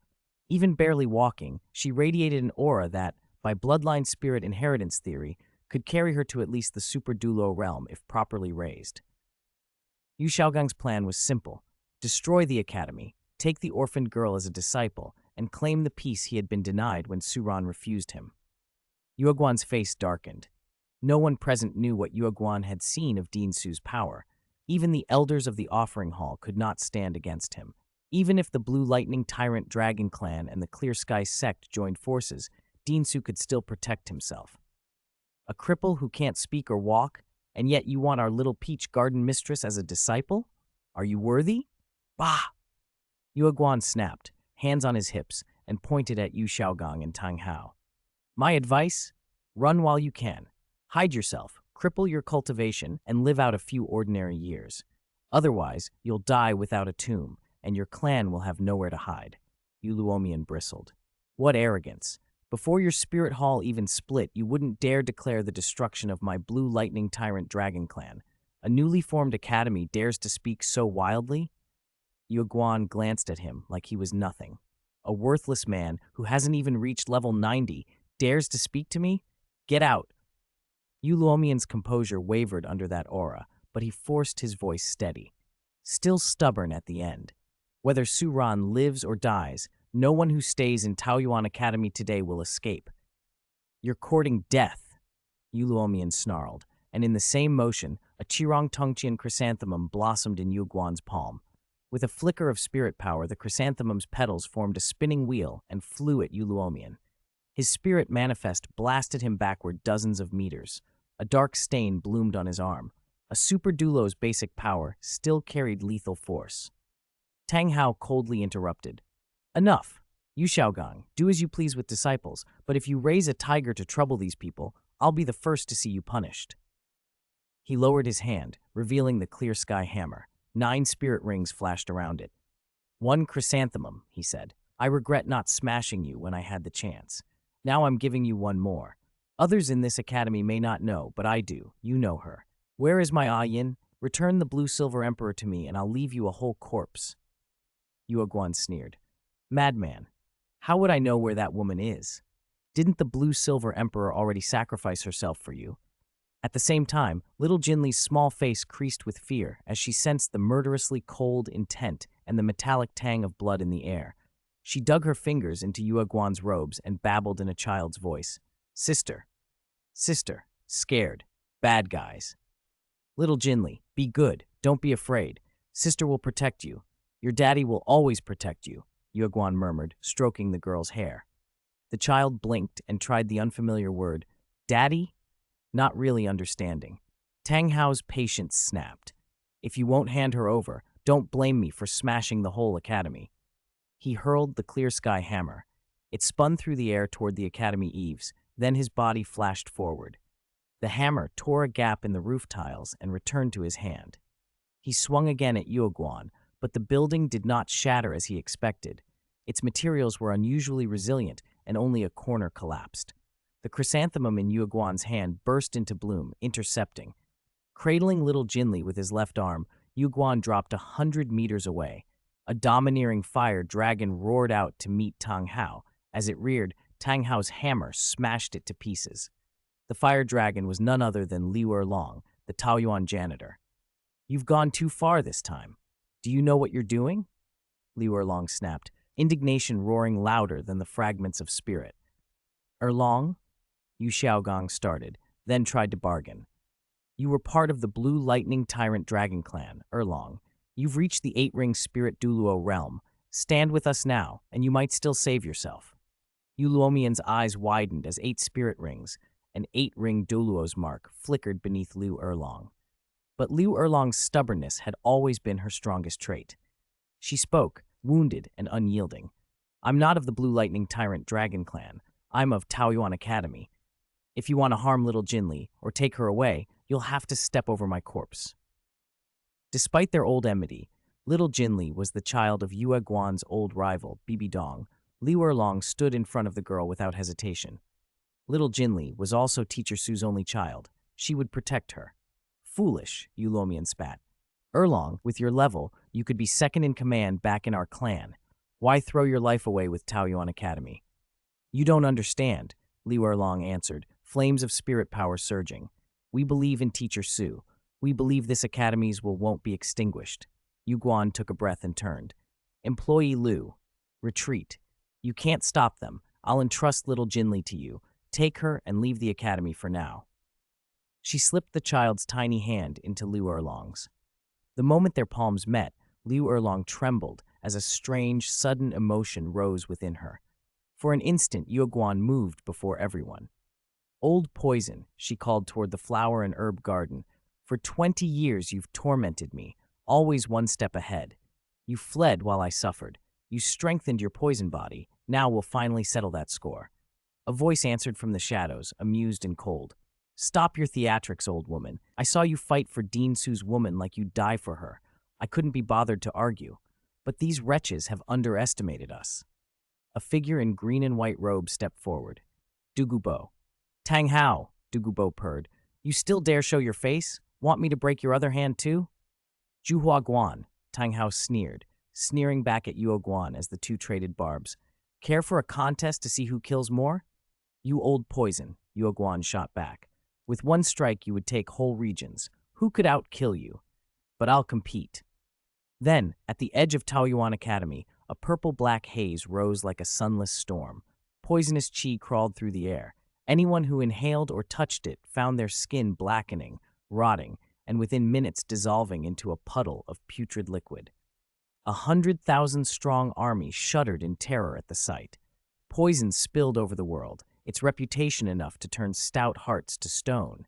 Even barely walking, she radiated an aura that, by bloodline spirit inheritance theory, could carry her to at least the Super Douluo realm if properly raised. Yu Xiaogang's plan was simple: destroy the academy, take the orphaned girl as a disciple, and claim the peace he had been denied when Suran refused him. Yueguan's face darkened. No one present knew what Yueguan had seen of Dinsu's power. Even the elders of the offering hall could not stand against him. Even if the Blue Lightning Tyrant Dragon Clan and the Clear Sky sect joined forces, Dinsu could still protect himself. A cripple who can't speak or walk, and yet you want our little peach garden mistress as a disciple? Are you worthy? Bah! Yueguan snapped, hands on his hips, and pointed at Yu Xiaogang and Tang Hao. My advice? Run while you can. Hide yourself, cripple your cultivation, and live out a few ordinary years. Otherwise, you'll die without a tomb, and your clan will have nowhere to hide. Yu Luomian bristled. What arrogance! Before your spirit hall even split, you wouldn't dare declare the destruction of my Blue Lightning Tyrant Dragon Clan. A newly formed academy dares to speak so wildly? Yueguan glanced at him like he was nothing. A worthless man who hasn't even reached level 90 dares to speak to me? Get out! Yu Luomian's composure wavered under that aura, but he forced his voice steady. Still stubborn at the end. Whether Suran lives or dies, no one who stays in Taoyuan Academy today will escape. You're courting death, Yu Luomian snarled, and in the same motion, a Qirong Tongqian chrysanthemum blossomed in Yueguan's palm. With a flicker of spirit power, the chrysanthemum's petals formed a spinning wheel and flew at Yu Luomian. His spirit manifest blasted him backward dozens of meters. A dark stain bloomed on his arm. A Super Douluo's basic power still carried lethal force. Tang Hao coldly interrupted. Enough! Yu Xiaogang, do as you please with disciples, but if you raise a tiger to trouble these people, I'll be the first to see you punished. He lowered his hand, revealing the clear sky hammer. 9 spirit rings flashed around it. One chrysanthemum, he said. I regret not smashing you when I had the chance. Now I'm giving you one more. Others in this academy may not know, but I do. You know her. Where is my Yin? Return the Blue-Silver Emperor to me, and I'll leave you a whole corpse. Yueguan sneered. Madman, how would I know where that woman is? Didn't the Blue-Silver Emperor already sacrifice herself for you? At the same time, little Jinli's small face creased with fear as she sensed the murderously cold intent and the metallic tang of blood in the air. She dug her fingers into Yueguan's robes and babbled in a child's voice. Sister. Sister. Scared. Bad guys. Little Jinli, be good. Don't be afraid. Sister will protect you. Your daddy will always protect you, Yueguan murmured, stroking the girl's hair. The child blinked and tried the unfamiliar word, Daddy? Not really understanding. Tang Hao's patience snapped. If you won't hand her over, don't blame me for smashing the whole academy. He hurled the clear sky hammer. It spun through the air toward the academy eaves, then his body flashed forward. The hammer tore a gap in the roof tiles and returned to his hand. He swung again at Yueguan, but the building did not shatter as he expected. Its materials were unusually resilient, and only a corner collapsed. The chrysanthemum in Yueguan's hand burst into bloom, intercepting. Cradling little Jinli with his left arm, Yueguan dropped 100 meters away. A domineering fire dragon roared out to meet Tang Hao. As it reared, Tang Hao's hammer smashed it to pieces. The fire dragon was none other than Liu Erlong, the Taoyuan janitor. You've gone too far this time. Do you know what you're doing? Liu Erlong snapped, indignation roaring louder than the fragments of spirit. Erlong? Yu Xiaogang started, then tried to bargain. You were part of the Blue Lightning Tyrant Dragon Clan, Erlong. You've reached the 8-ring Spirit Douluo realm. Stand with us now, and you might still save yourself. Yu Luomian's eyes widened as 8 spirit rings, an 8-ring Douluo's mark, flickered beneath Liu Erlong. But Liu Erlong's stubbornness had always been her strongest trait. She spoke, wounded and unyielding. I'm not of the Blue Lightning Tyrant Dragon Clan. I'm of Taoyuan Academy. If you want to harm little Jinli or take her away, you'll have to step over my corpse. Despite their old enmity, little Jinli was the child of Yueguan's old rival, Bibi Dong. Liu Erlong stood in front of the girl without hesitation. Little Jinli was also Teacher Su's only child. She would protect her. Foolish, Yu Luomian spat. Erlong, with your level, you could be second in command back in our clan. Why throw your life away with Taoyuan Academy? You don't understand, Liu Erlong answered, flames of spirit power surging. We believe in Teacher Su. We believe this academy's won't be extinguished. Yu Guan took a breath and turned. Employee Liu, retreat. You can't stop them. I'll entrust little Jinli to you. Take her and leave the academy for now. She slipped the child's tiny hand into Liu Erlong's. The moment their palms met, Liu Erlong trembled as a strange, sudden emotion rose within her. For an instant, Yu Guan moved before everyone. Old poison, she called toward the flower and herb garden. For 20 years you've tormented me, always one step ahead. You fled while I suffered. You strengthened your poison body. Now we'll finally settle that score. A voice answered from the shadows, amused and cold. Stop your theatrics, old woman. I saw you fight for Dean Su's woman like you'd die for her. I couldn't be bothered to argue. But these wretches have underestimated us. A figure in green and white robes stepped forward. Dugubo. Tang Hao, Dugubo purred. You still dare show your face? Want me to break your other hand too? Zhuhua Guan, Tang Hao sneered, sneering back at Yuo Guan as the two traded barbs. Care for a contest to see who kills more? You old poison, Yuo Guan shot back. With one strike you would take whole regions. Who could outkill you? But I'll compete. Then, at the edge of Taoyuan Academy, a purple-black haze rose like a sunless storm. Poisonous qi crawled through the air. Anyone who inhaled or touched it found their skin blackening, rotting, and within minutes dissolving into a puddle of putrid liquid. 100,000-strong army shuddered in terror at the sight. Poison spilled over the world, its reputation enough to turn stout hearts to stone.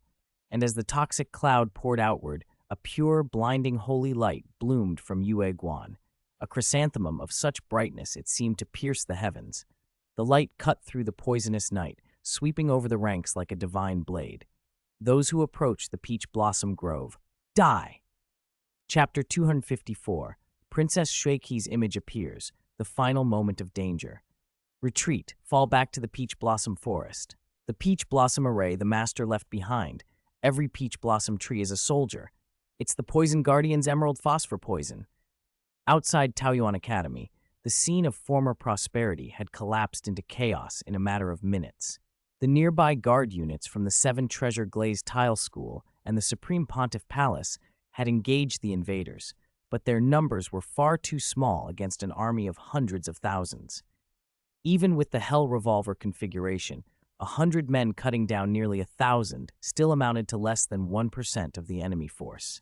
And as the toxic cloud poured outward, a pure, blinding holy light bloomed from Yue Guan, a chrysanthemum of such brightness it seemed to pierce the heavens. The light cut through the poisonous night, sweeping over the ranks like a divine blade. Those who approached the peach blossom grove, die! Chapter 254. Princess Shuiqi's image appears, the final moment of danger. Retreat, fall back to the peach blossom forest. The peach blossom array the master left behind. Every peach blossom tree is a soldier. It's the poison guardian's emerald phosphor poison. Outside Taoyuan Academy, the scene of former prosperity had collapsed into chaos in a matter of minutes. The nearby guard units from the Seven Treasure Glazed Tile School and the Supreme Pontiff Palace had engaged the invaders, but their numbers were far too small against an army of hundreds of thousands. Even with the Hell Revolver configuration, 100 men cutting down nearly 1,000 still amounted to less than 1% of the enemy force.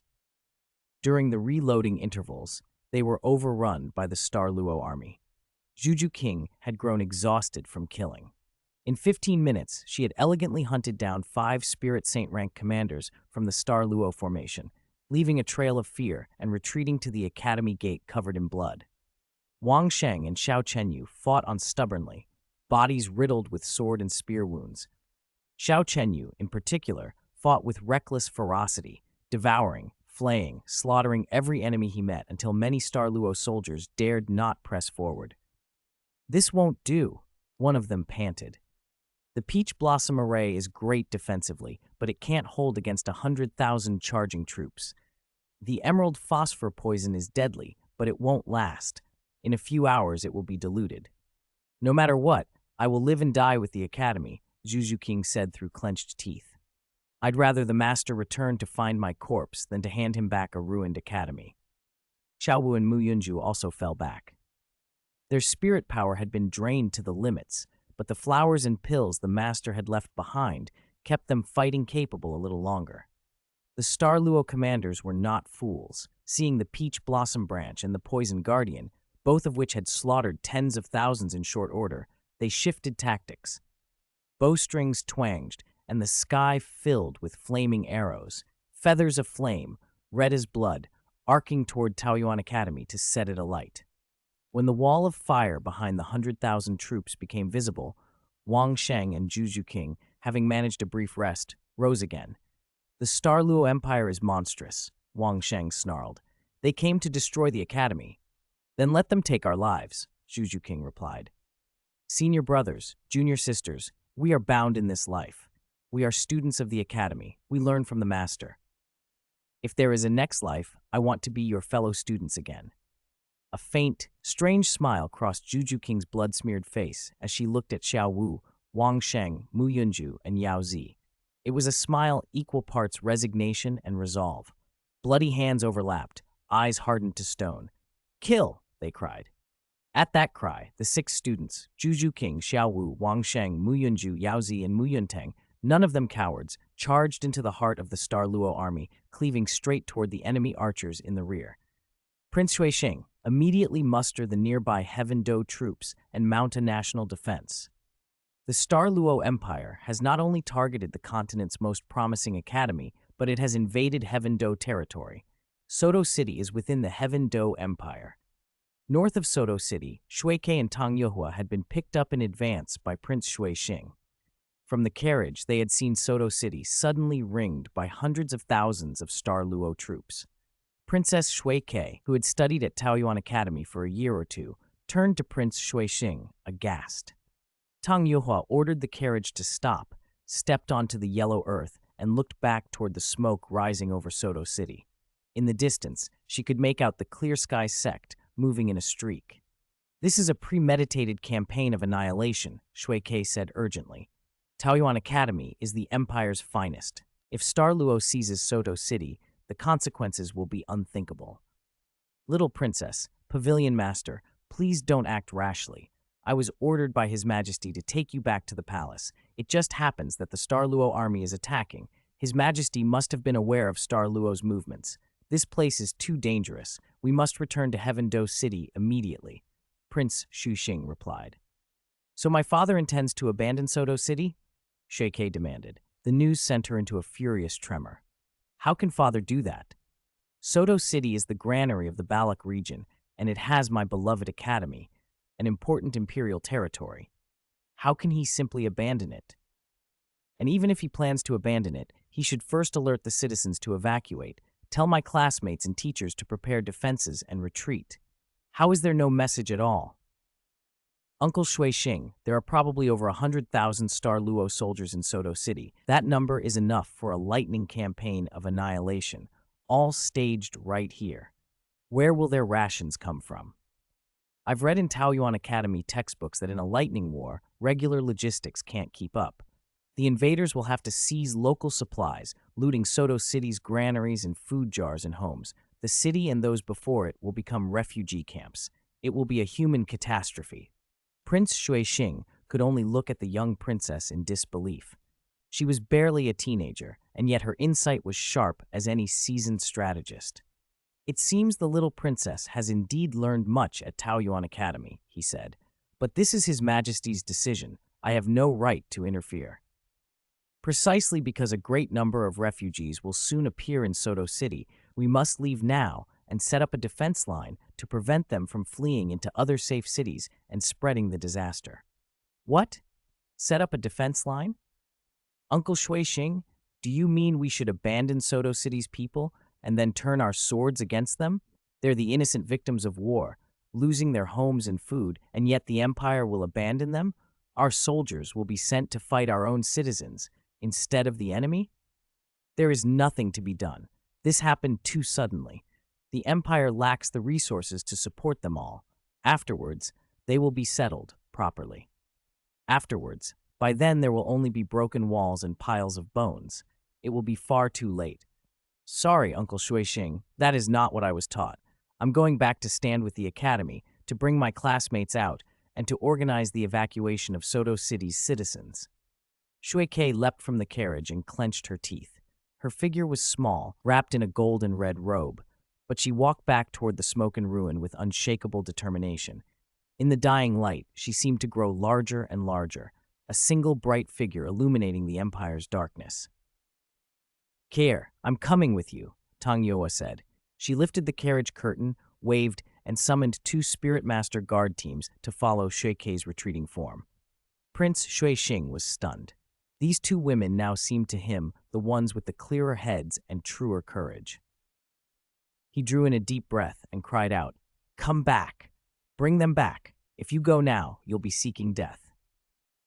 During the reloading intervals, they were overrun by the Star Luo army. Zhu Zhuqing had grown exhausted from killing. In 15 minutes, she had elegantly hunted down 5 Spirit Saint rank commanders from the Star Luo formation, leaving a trail of fear and retreating to the academy gate covered in blood. Wang Sheng and Xiao Chenyu fought on stubbornly, bodies riddled with sword and spear wounds. Xiao Chenyu, in particular, fought with reckless ferocity, devouring, flaying, slaughtering every enemy he met until many Star Luo soldiers dared not press forward. This won't do, one of them panted. The Peach Blossom Array is great defensively, but it can't hold against 100,000 charging troops. The emerald phosphor poison is deadly, but it won't last. In a few hours it will be diluted. No matter what, I will live and die with the academy, Zhu Zhuqing said through clenched teeth. I'd rather the master return to find my corpse than to hand him back a ruined academy. Xiaowu and Mu Yunju also fell back. Their spirit power had been drained to the limits, but the flowers and pills the master had left behind kept them fighting capable a little longer. The Star Luo commanders were not fools. Seeing the Peach Blossom Branch and the Poison Guardian, both of which had slaughtered tens of thousands in short order, they shifted tactics. Bowstrings twanged, and the sky filled with flaming arrows, feathers of flame, red as blood, arcing toward Taoyuan Academy to set it alight. When the wall of fire behind the 100,000 troops became visible, Wang Sheng and Zhu Zhuqing, having managed a brief rest, rose again. The Star Luo Empire is monstrous, Wang Sheng snarled. They came to destroy the academy. Then let them take our lives, Zhu Zhuqing replied. Senior brothers, junior sisters, we are bound in this life. We are students of the academy. We learn from the master. If there is a next life, I want to be your fellow students again. A faint, strange smile crossed Zhu Zhuqing's blood-smeared face as she looked at Xiao Wu, Wang Sheng, Mu Yunju, and Yao Zi. It was a smile equal parts resignation and resolve. Bloody hands overlapped, eyes hardened to stone. "Kill!" they cried. At that cry, the 6 students, Zhu Zhuqing, Xiao Wu, Wang Sheng, Mu Yunju, Yao Zi, and Mu Yunteng, none of them cowards, charged into the heart of the Star Luo army, cleaving straight toward the enemy archers in the rear. Prince Xuexing, immediately muster the nearby Heaven Do troops and mount a national defense. The Star Luo Empire has not only targeted the continent's most promising academy, but it has invaded Heaven Do territory. Soto City is within the Heaven Do Empire. North of Soto City, Xueke and Tang Yuhua had been picked up in advance by Prince Xuexing. From the carriage, they had seen Soto City suddenly ringed by hundreds of thousands of Star Luo troops. Princess Xueke, who had studied at Taoyuan Academy for a year or two, turned to Prince Xuexing, aghast. Tang Yuhua ordered the carriage to stop, stepped onto the yellow earth, and looked back toward the smoke rising over Soto City. In the distance, she could make out the Clear Sky sect moving in a streak. "This is a premeditated campaign of annihilation," Xueke said urgently. "Taoyuan Academy is the Empire's finest. If Star Luo seizes Soto City, the consequences will be unthinkable. Little Princess, Pavilion Master, please don't act rashly. I was ordered by His Majesty to take you back to the palace. It just happens that the Star Luo army is attacking. His Majesty must have been aware of Star Luo's movements. This place is too dangerous. We must return to Heaven Do City immediately," Prince Xuexing replied. "So my father intends to abandon Soto City?" Xueke demanded. The news sent her into a furious tremor. "How can father do that? Soto City is the granary of the Balak region, and it has my beloved academy, an important imperial territory. How can he simply abandon it? And even if he plans to abandon it, he should first alert the citizens to evacuate, tell my classmates and teachers to prepare defenses and retreat. How is there no message at all?" "Uncle Xuexing, there are probably over 100,000 Star Luo soldiers in Soto City. That number is enough for a lightning campaign of annihilation, all staged right here. Where will their rations come from? I've read in Taoyuan Academy textbooks that in a lightning war, regular logistics can't keep up. The invaders will have to seize local supplies, looting Soto City's granaries and food jars and homes. The city and those before it will become refugee camps. It will be a human catastrophe." Prince Xuexing could only look at the young princess in disbelief. She was barely a teenager, and yet her insight was sharp as any seasoned strategist. "It seems the little princess has indeed learned much at Taoyuan Academy," he said. "But this is His Majesty's decision. I have no right to interfere." "Precisely because a great number of refugees will soon appear in Soto City, we must leave now and set up a defense line to prevent them from fleeing into other safe cities and spreading the disaster." "What? Set up a defense line? Uncle Xuexing, do you mean we should abandon Soto City's people and then turn our swords against them? They're the innocent victims of war, losing their homes and food, and yet the Empire will abandon them? Our soldiers will be sent to fight our own citizens instead of the enemy? There is nothing to be done. This happened too suddenly. The Empire lacks the resources to support them all. Afterwards, they will be settled properly. Afterwards, by then there will only be broken walls and piles of bones. It will be far too late." "Sorry, Uncle Xuexing, that is not what I was taught. I'm going back to stand with the academy, to bring my classmates out, and to organize the evacuation of Soto City's citizens." Xueke leapt from the carriage and clenched her teeth. Her figure was small, wrapped in a gold and red robe, but she walked back toward the smoke and ruin with unshakable determination. In the dying light, she seemed to grow larger and larger, a single bright figure illuminating the Empire's darkness. "Care, I'm coming with you," Tang Yuhua said. She lifted the carriage curtain, waved, and summoned 2 Spirit Master guard teams to follow Xueke's retreating form. Prince Xuexing was stunned. These 2 women now seemed to him the ones with the clearer heads and truer courage. He drew in a deep breath and cried out, "Come back! Bring them back! If you go now, you'll be seeking death."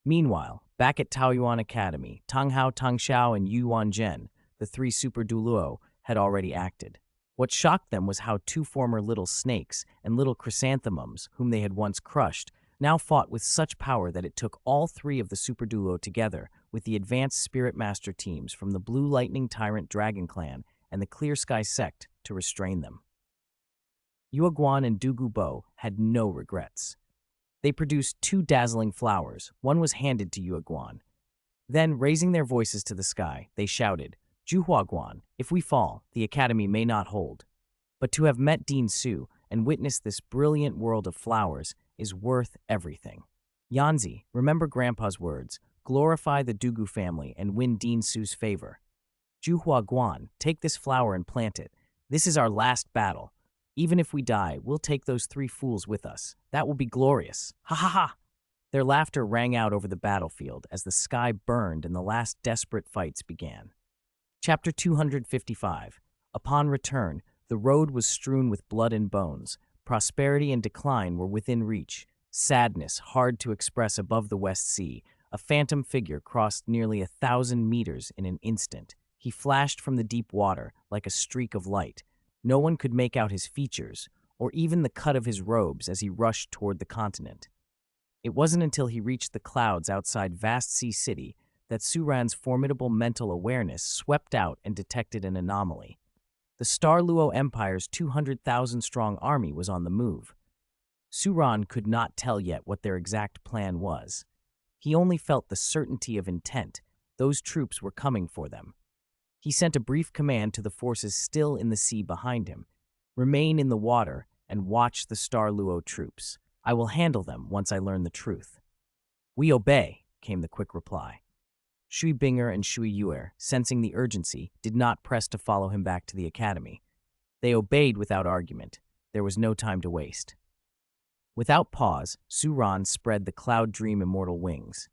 Meanwhile, back at Taoyuan Academy, Tang Hao, Tang Xiao, and Yuan Zhen, the 3 Super Douluo, had already acted. What shocked them was how two former little snakes and little chrysanthemums, whom they had once crushed, now fought with such power that it took all three of the Super Duo together with the advanced Spirit Master teams from the Blue Lightning Tyrant Dragon Clan and the Clear Sky sect to restrain them. Yuaguan and Dugu Bo had no regrets. They produced two dazzling flowers. One was handed to Yuaguan. Then, raising their voices to the sky, they shouted, "Zhuhuaguan, if we fall, the academy may not hold. But to have met Dean Su and witnessed this brilliant world of flowers is worth everything. Yanzi, remember Grandpa's words, glorify the Dugu family and win Dean Su's favor. Zhuhuaguan, take this flower and plant it. This is our last battle. Even if we die, we'll take those three fools with us. That will be glorious. Ha ha ha!" Their laughter rang out over the battlefield as the sky burned and the last desperate fights began. Chapter 255. Upon return, the road was strewn with blood and bones. Prosperity and decline were within reach. Sadness, hard to express above the West Sea. A phantom figure crossed nearly 1,000 meters in an instant. He flashed from the deep water like a streak of light. No one could make out his features, or even the cut of his robes as he rushed toward the continent. It wasn't until he reached the clouds outside Vast Sea City that Suran's formidable mental awareness swept out and detected an anomaly. The Star Luo Empire's 200,000-strong army was on the move. Suran could not tell yet what their exact plan was. He only felt the certainty of intent. Those troops were coming for them. He sent a brief command to the forces still in the sea behind him. "Remain in the water and watch the Star Luo troops. I will handle them once I learn the truth." "We obey," came the quick reply. Shui Binger and Shui Yuer, sensing the urgency, did not press to follow him back to the academy. They obeyed without argument. There was no time to waste. Without pause, Suran spread the cloud dream immortal wings.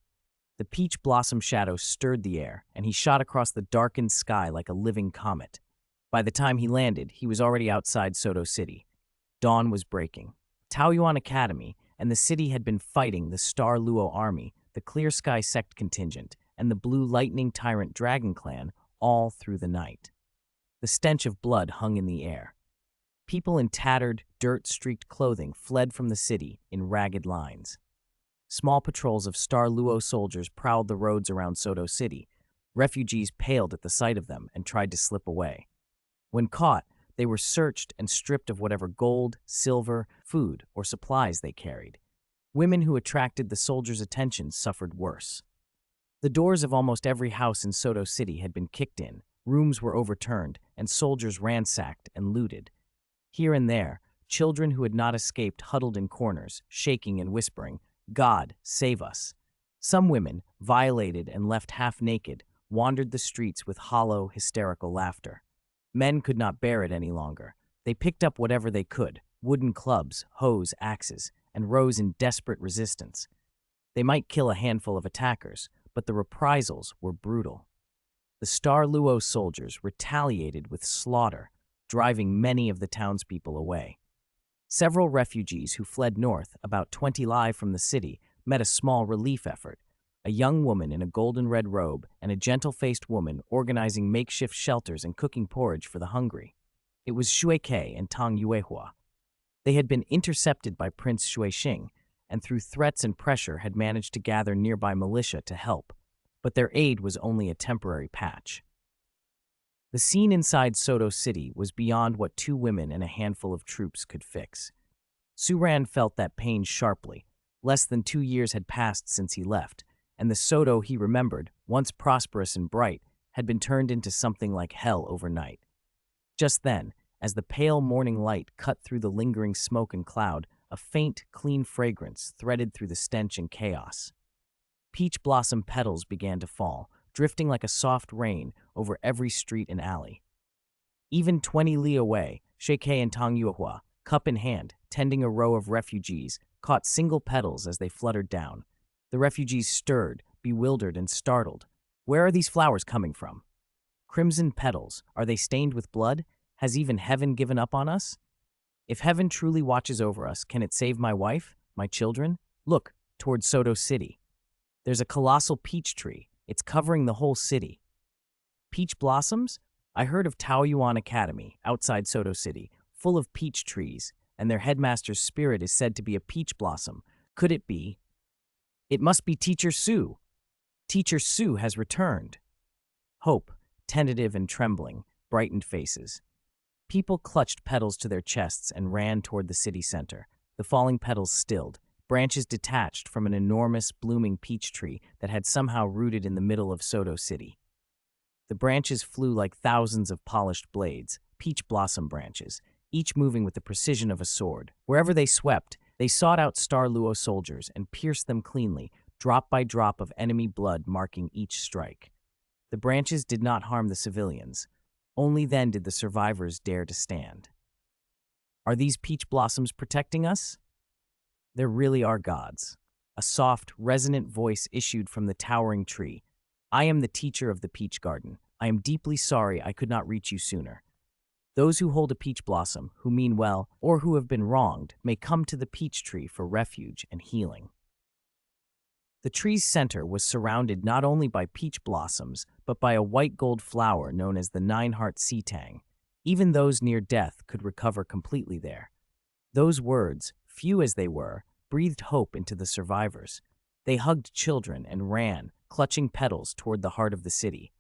The peach blossom shadow stirred the air, and he shot across the darkened sky like a living comet. By the time he landed, he was already outside Soto City. Dawn was breaking. Taoyuan Academy and the city had been fighting the Star Luo army, the Clear Sky sect contingent, and the Blue Lightning Tyrant Dragon Clan all through the night. The stench of blood hung in the air. People in tattered, dirt-streaked clothing fled from the city in ragged lines. Small patrols of Star Luo soldiers prowled the roads around Soto City. Refugees paled at the sight of them and tried to slip away. When caught, they were searched and stripped of whatever gold, silver, food, or supplies they carried. Women who attracted the soldiers' attention suffered worse. The doors of almost every house in Soto City had been kicked in, rooms were overturned, and soldiers ransacked and looted. Here and there, children who had not escaped huddled in corners, shaking and whispering, "God, save us." Some women, violated and left half-naked, wandered the streets with hollow, hysterical laughter. Men could not bear it any longer. They picked up whatever they could, wooden clubs, hoes, axes, and rose in desperate resistance. They might kill a handful of attackers, but the reprisals were brutal. The Star Luo soldiers retaliated with slaughter, driving many of the townspeople away. Several refugees who fled north, about 20 li from the city, met a small relief effort. A young woman in a golden-red robe and a gentle-faced woman organizing makeshift shelters and cooking porridge for the hungry. It was Shui Ke and Tang Yuehua. They had been intercepted by Prince Shuixing, and through threats and pressure had managed to gather nearby militia to help. But their aid was only a temporary patch. The scene inside Soto City was beyond what two women and a handful of troops could fix. Suran felt that pain sharply. Less than 2 years had passed since he left, and the Soto he remembered, once prosperous and bright, had been turned into something like hell overnight. Just then, as the pale morning light cut through the lingering smoke and cloud, a faint, clean fragrance threaded through the stench and chaos. Peach blossom petals began to fall, drifting like a soft rain over every street and alley. Even 20 li away, Sheke and Tang Yuehua, cup in hand, tending a row of refugees, caught single petals as they fluttered down. The refugees stirred, bewildered and startled. Where are these flowers coming from? Crimson petals, are they stained with blood? Has even heaven given up on us? If heaven truly watches over us, can it save my wife, my children? Look, toward Soto City. There's a colossal peach tree. It's covering the whole city. Peach blossoms? I heard of Taoyuan Academy, outside Soto City, full of peach trees, and their headmaster's spirit is said to be a peach blossom. Could it be? It must be Teacher Sue. Teacher Sue has returned. Hope, tentative and trembling, brightened faces. People clutched petals to their chests and ran toward the city center. The falling petals stilled, branches detached from an enormous, blooming peach tree that had somehow rooted in the middle of Soto City. The branches flew like thousands of polished blades, peach blossom branches, each moving with the precision of a sword. Wherever they swept, they sought out Star Luo soldiers and pierced them cleanly, drop by drop of enemy blood marking each strike. The branches did not harm the civilians. Only then did the survivors dare to stand. Are these peach blossoms protecting us? There really are gods. A soft, resonant voice issued from the towering tree. I am the teacher of the peach garden. I am deeply sorry I could not reach you sooner. Those who hold a peach blossom, who mean well, or who have been wronged, may come to the peach tree for refuge and healing. The tree's center was surrounded not only by peach blossoms, but by a white gold flower known as the nine-heart sea tang. Even those near death could recover completely there. Those words, few as they were, breathed hope into the survivors. They hugged children and ran, clutching petals toward the heart of the city.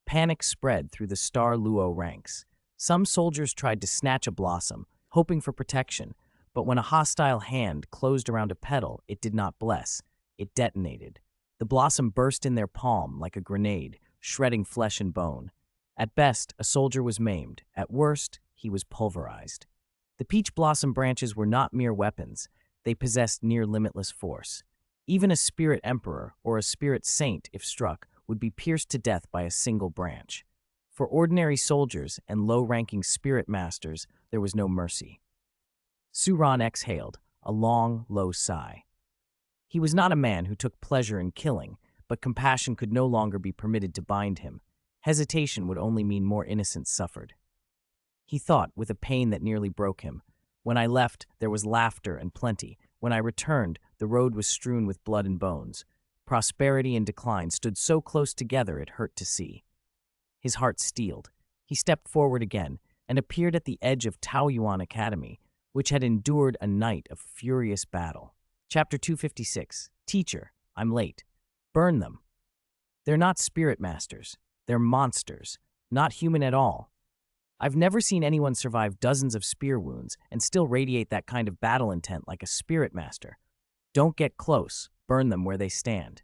Panic spread through the Star Luo ranks. Some soldiers tried to snatch a blossom, hoping for protection, but when a hostile hand closed around a petal, it did not bless. It detonated. The blossom burst in their palm like a grenade, shredding flesh and bone. At best, a soldier was maimed. At worst, he was pulverized. The peach blossom branches were not mere weapons. They possessed near limitless force. Even a spirit emperor or a spirit saint, if struck, would be pierced to death by a single branch. For ordinary soldiers and low-ranking spirit masters, there was no mercy. Suran exhaled, a long, low sigh. He was not a man who took pleasure in killing, but compassion could no longer be permitted to bind him. Hesitation would only mean more innocents suffered. He thought, with a pain that nearly broke him, when I left, there was laughter and plenty. When I returned, the road was strewn with blood and bones. Prosperity and decline stood so close together it hurt to see. His heart steeled. He stepped forward again and appeared at the edge of Taoyuan Academy, which had endured a night of furious battle. Chapter 256. Teacher, I'm late. Burn them. They're not spirit masters. They're monsters, not human at all. I've never seen anyone survive dozens of spear wounds and still radiate that kind of battle intent like a spirit master. Don't get close. Burn them where they stand.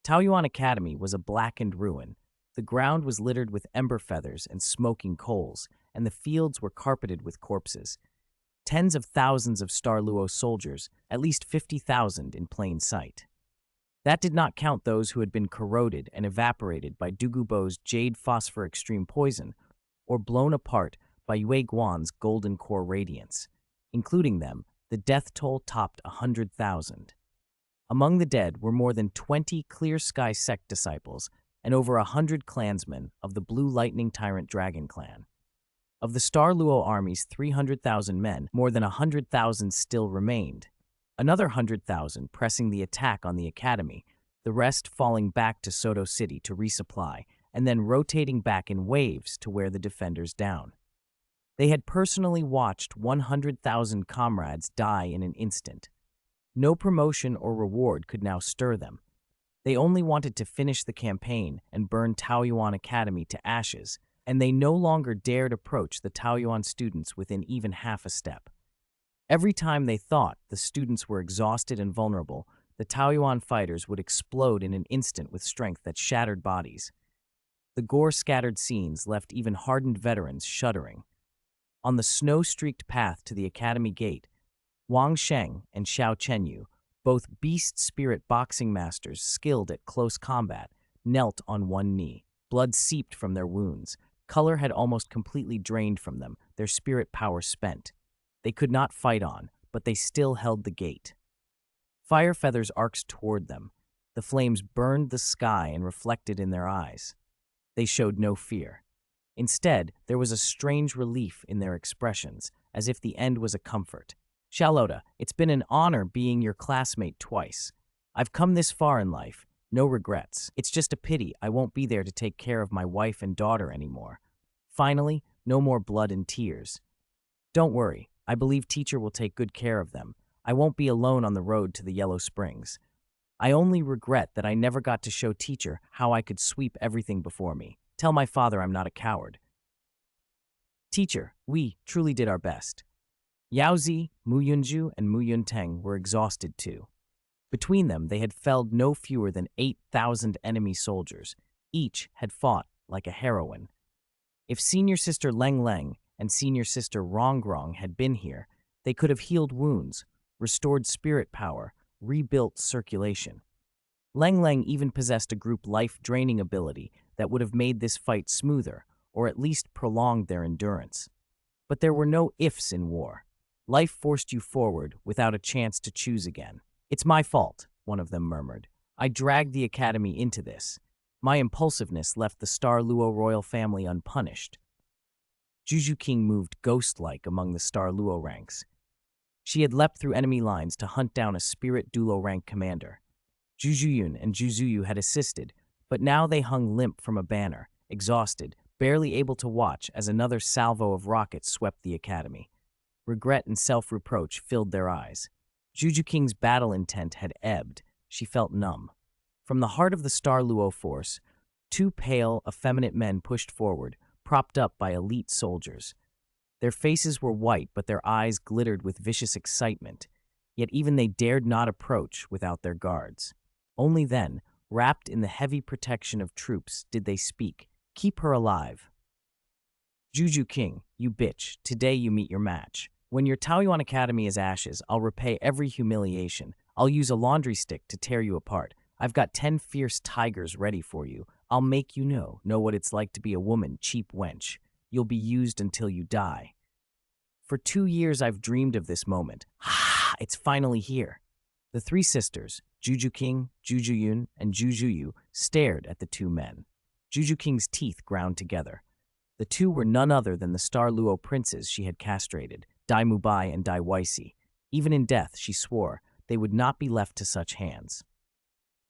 Taoyuan Academy was a blackened ruin. The ground was littered with ember feathers and smoking coals, and the fields were carpeted with corpses. Tens of thousands of Star Luo soldiers, at least 50,000 in plain sight. That did not count those who had been corroded and evaporated by Dugubo's jade phosphor extreme poison, or blown apart by Yue Guan's golden core radiance. Including them, the death toll topped 100,000. Among the dead were more than 20 Clear Sky sect disciples and over 100 clansmen of the Blue Lightning Tyrant Dragon clan. Of the Star Luo army's 300,000 men, more than 100,000 still remained. Another 100,000 pressing the attack on the academy, the rest falling back to Soto City to resupply, and then rotating back in waves to wear the defenders down. They had personally watched 100,000 comrades die in an instant. No promotion or reward could now stir them. They only wanted to finish the campaign and burn Taoyuan Academy to ashes, and they no longer dared approach the Taoyuan students within even half a step. Every time they thought the students were exhausted and vulnerable, the Taoyuan fighters would explode in an instant with strength that shattered bodies. The gore-scattered scenes left even hardened veterans shuddering. On the snow-streaked path to the academy gate, Wang Sheng and Xiao Chenyu, both beast spirit boxing masters skilled at close combat, knelt on one knee. Blood seeped from their wounds. Color had almost completely drained from them, their spirit power spent. They could not fight on, but they still held the gate. Fire feathers arced toward them. The flames burned the sky and reflected in their eyes. They showed no fear. Instead, there was a strange relief in their expressions, as if the end was a comfort. Charlotta, it's been an honor being your classmate twice. I've come this far in life. No regrets. It's just a pity I won't be there to take care of my wife and daughter anymore. Finally, no more blood and tears. Don't worry, I believe teacher will take good care of them. I won't be alone on the road to the Yellow Springs. I only regret that I never got to show teacher how I could sweep everything before me. Tell my father I'm not a coward. Teacher, we truly did our best. Yaozi, Mu Yunju, and Mu Yunteng were exhausted too. Between them, they had felled no fewer than 8,000 enemy soldiers. Each had fought like a heroine. If senior sister Leng Leng and senior sister Rongrong had been here, they could have healed wounds, restored spirit power, rebuilt circulation. Leng Leng even possessed a group life-draining ability that would have made this fight smoother, or at least prolonged their endurance. But there were no ifs in war. Life forced you forward without a chance to choose again. It's my fault, one of them murmured. I dragged the academy into this. My impulsiveness left the Star Luo royal family unpunished. Zhu Zhuqing moved ghost-like among the Star Luo ranks. She had leapt through enemy lines to hunt down a spirit Douluo rank commander. Zhu Zhuyun and Zhu Zuyu had assisted, but now they hung limp from a banner, exhausted, barely able to watch as another salvo of rockets swept the academy. Regret and self-reproach filled their eyes. Zhu Zhuqing's battle intent had ebbed. She felt numb. From the heart of the Star Luo force, two pale, effeminate men pushed forward, propped up by elite soldiers. Their faces were white, but their eyes glittered with vicious excitement, yet even they dared not approach without their guards. Only then, wrapped in the heavy protection of troops, did they speak. Keep her alive. Zhu Zhuqing, you bitch, today you meet your match. When your Taoyuan Academy is ashes, I'll repay every humiliation. I'll use a laundry stick to tear you apart. I've got 10 fierce tigers ready for you. I'll make you know what it's like to be a woman, cheap wench. You'll be used until you die. For 2 years I've dreamed of this moment. It's finally here. The three sisters, Zhu Zhuqing, Zhu Zhuyun, and Zhu Zhuyu, stared at the two men. Zhu Zhuqing's teeth ground together. The two were none other than the Star Luo princes she had castrated, Dai Mubai and Dai Weisi. Even in death, she swore, they would not be left to such hands.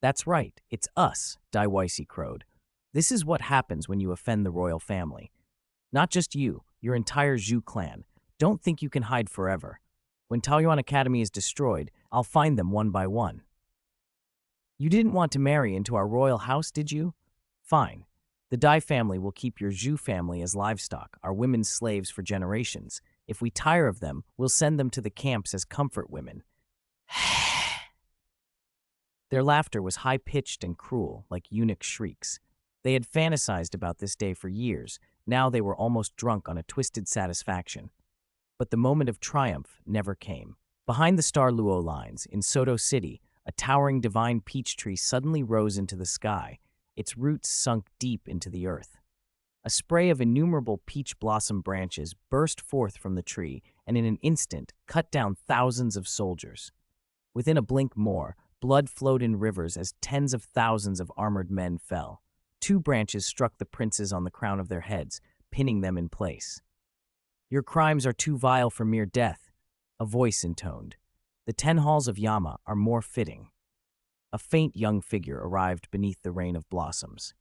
That's right, it's us, Dai Weisi crowed. This is what happens when you offend the royal family. Not just you, your entire Zhu clan. Don't think you can hide forever. When Taoyuan Academy is destroyed, I'll find them one by one. You didn't want to marry into our royal house, did you? Fine. The Dai family will keep your Zhu family as livestock, our women's slaves for generations. If we tire of them, we'll send them to the camps as comfort women. Their laughter was high-pitched and cruel, like eunuch shrieks. They had fantasized about this day for years. Now they were almost drunk on a twisted satisfaction. But the moment of triumph never came. Behind the Star Luo lines, in Soto City, a towering divine peach tree suddenly rose into the sky. Its roots sunk deep into the earth. A spray of innumerable peach blossom branches burst forth from the tree and in an instant cut down thousands of soldiers. Within a blink more, blood flowed in rivers as tens of thousands of armored men fell. 2 branches struck the princes on the crown of their heads, pinning them in place. Your crimes are too vile for mere death, a voice intoned. The 10 halls of Yama are more fitting. A faint young figure arrived beneath the rain of blossoms.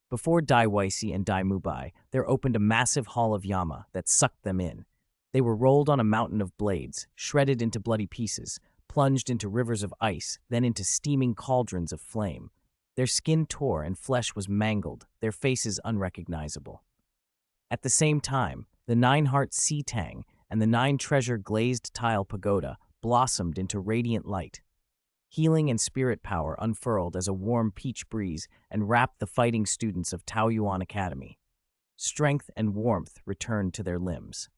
Before Dai Weisi and Dai Mubai, there opened a massive hall of Yama that sucked them in. They were rolled on a mountain of blades, shredded into bloody pieces, plunged into rivers of ice, then into steaming cauldrons of flame. Their skin tore and flesh was mangled, their faces unrecognizable. At the same time, the 9-heart sea tang and the 9-treasure glazed tile pagoda blossomed into radiant light. Healing and spirit power unfurled as a warm peach breeze and wrapped the fighting students of Taoyuan Academy. Strength and warmth returned to their limbs.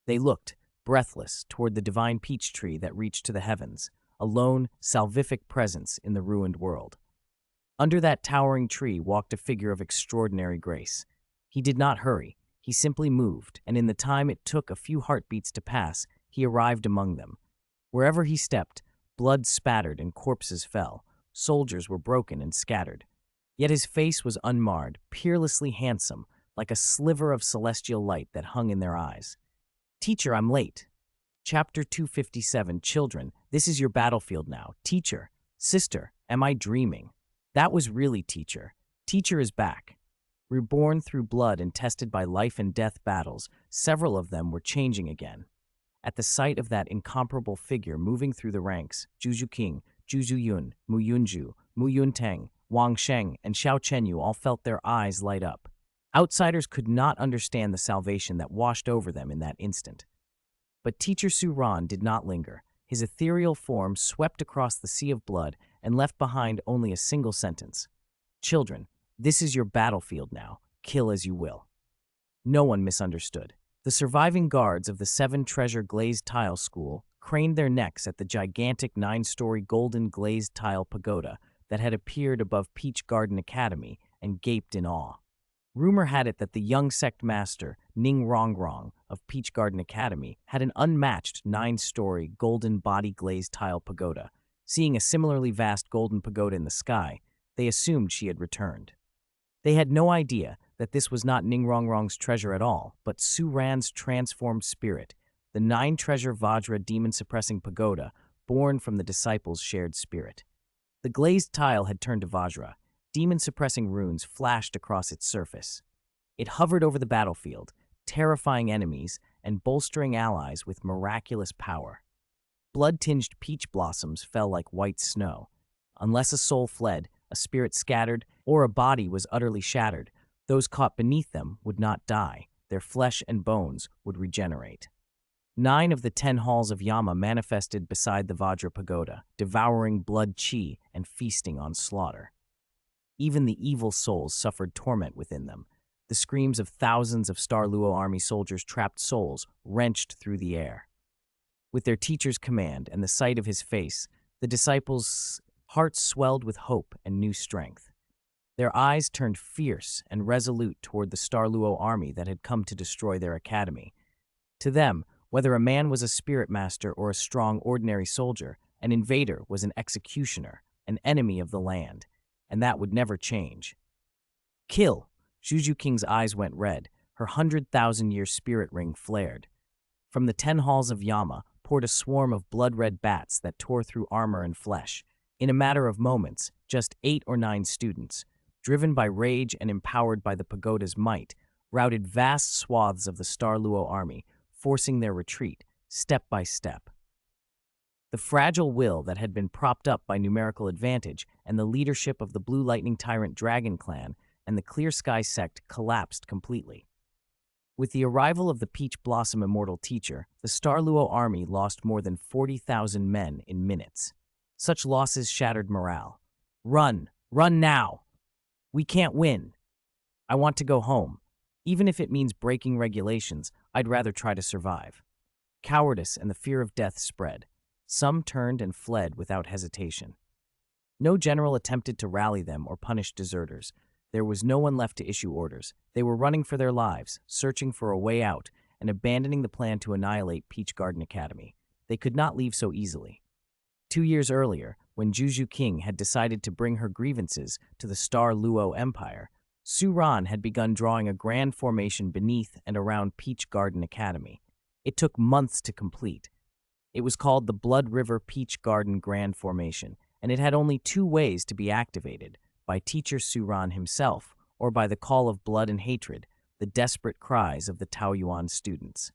They looked, breathless, toward the divine peach tree that reached to the heavens, a lone, salvific presence in the ruined world. Under that towering tree walked a figure of extraordinary grace. He did not hurry. He simply moved, and in the time it took a few heartbeats to pass, he arrived among them. Wherever he stepped, blood spattered and corpses fell. Soldiers were broken and scattered. Yet his face was unmarred, peerlessly handsome, like a sliver of celestial light that hung in their eyes. Teacher, I'm late. Chapter 257, Children, this is your battlefield now. Teacher, sister, am I dreaming? That was really teacher. Teacher is back. Reborn through blood and tested by life and death battles, several of them were changing again. At the sight of that incomparable figure moving through the ranks, Zhu Zhuqing, Zhu Zuyun, Mu Yunju, Mu Yunteng, Wang Sheng, and Xiao Chenyu all felt their eyes light up. Outsiders could not understand the salvation that washed over them in that instant. But Teacher Su Ran did not linger. His ethereal form swept across the sea of blood and left behind only a single sentence. Children, this is your battlefield now. Kill as you will. No one misunderstood. The surviving guards of the 7-treasure glazed tile school craned their necks at the gigantic 9-story golden glazed tile pagoda that had appeared above Peach Garden Academy and gaped in awe. Rumor had it that the young sect master, Ning Rongrong, of Peach Garden Academy, had an unmatched 9-story golden body glazed tile pagoda. Seeing a similarly vast golden pagoda in the sky, they assumed she had returned. They had no idea that this was not Ning Rongrong's treasure at all, but Su Ran's transformed spirit, the 9-treasure Vajra demon-suppressing pagoda born from the disciples' shared spirit. The glazed tile had turned to Vajra. Demon-suppressing runes flashed across its surface. It hovered over the battlefield, terrifying enemies and bolstering allies with miraculous power. Blood-tinged peach blossoms fell like white snow. Unless a soul fled, a spirit scattered, or a body was utterly shattered, those caught beneath them would not die. Their flesh and bones would regenerate. 9 of the 10 halls of Yama manifested beside the Vajra pagoda, devouring blood chi and feasting on slaughter. Even the evil souls suffered torment within them. The screams of thousands of Star Luo army soldiers' trapped souls wrenched through the air. With their teacher's command and the sight of his face, the disciples' hearts swelled with hope and new strength. Their eyes turned fierce and resolute toward the Star Luo army that had come to destroy their academy. To them, whether a man was a spirit master or a strong ordinary soldier, an invader was an executioner, an enemy of the land, and that would never change. Kill! Zhu Zhuqing's eyes went red. Her 100,000-year spirit ring flared. From the 10 halls of Yama poured a swarm of blood-red bats that tore through armor and flesh. In a matter of moments, just 8 or 9 students, driven by rage and empowered by the pagoda's might, routed vast swaths of the Star Luo army, forcing their retreat, step by step. The fragile will that had been propped up by numerical advantage and the leadership of the Blue Lightning Tyrant Dragon Clan and the Clear Sky sect collapsed completely. With the arrival of the Peach Blossom Immortal Teacher, the Star Luo army lost more than 40,000 men in minutes. Such losses shattered morale. Run! Run now! We can't win! I want to go home. Even if it means breaking regulations, I'd rather try to survive. Cowardice and the fear of death spread. Some turned and fled without hesitation. No general attempted to rally them or punish deserters. There was no one left to issue orders. They were running for their lives, searching for a way out, and abandoning the plan to annihilate Peach Garden Academy. They could not leave so easily. 2 years earlier, when Zhu Zhuqing had decided to bring her grievances to the Star Luo Empire, Su Ran had begun drawing a grand formation beneath and around Peach Garden Academy. It took months to complete. It was called the Blood River Peach Garden Grand Formation, and it had only 2 ways to be activated, by Teacher Su Ran himself or by the call of blood and hatred, the desperate cries of the Taoyuan students.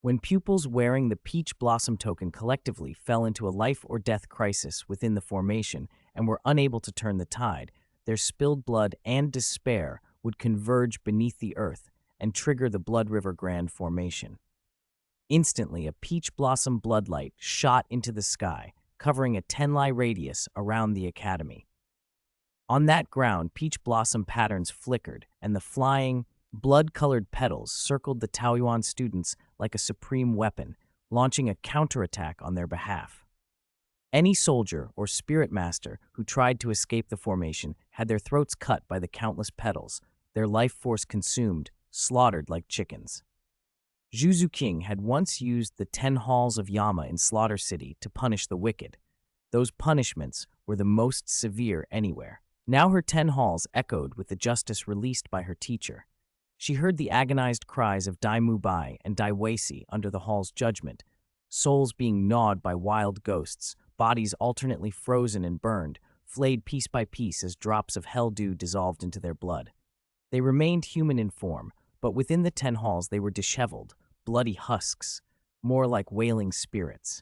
When pupils wearing the Peach Blossom token collectively fell into a life-or-death crisis within the formation and were unable to turn the tide, their spilled blood and despair would converge beneath the earth and trigger the Blood River Grand Formation. Instantly, a peach blossom bloodlight shot into the sky, covering a 10-li radius around the academy. On that ground, peach blossom patterns flickered, and the flying, blood-colored petals circled the Taoyuan students like a supreme weapon, launching a counterattack on their behalf. Any soldier or spirit master who tried to escape the formation had their throats cut by the countless petals, their life force consumed, slaughtered like chickens. Zhu Zhuqing had once used the 10 halls of Yama in Slaughter City to punish the wicked. Those punishments were the most severe anywhere. Now her 10 halls echoed with the justice released by her teacher. She heard the agonized cries of Dai Mu Bai and Dai Weici under the hall's judgment, souls being gnawed by wild ghosts, bodies alternately frozen and burned, flayed piece by piece as drops of hell dew dissolved into their blood. They remained human in form, but within the 10 halls they were disheveled, bloody husks, more like wailing spirits.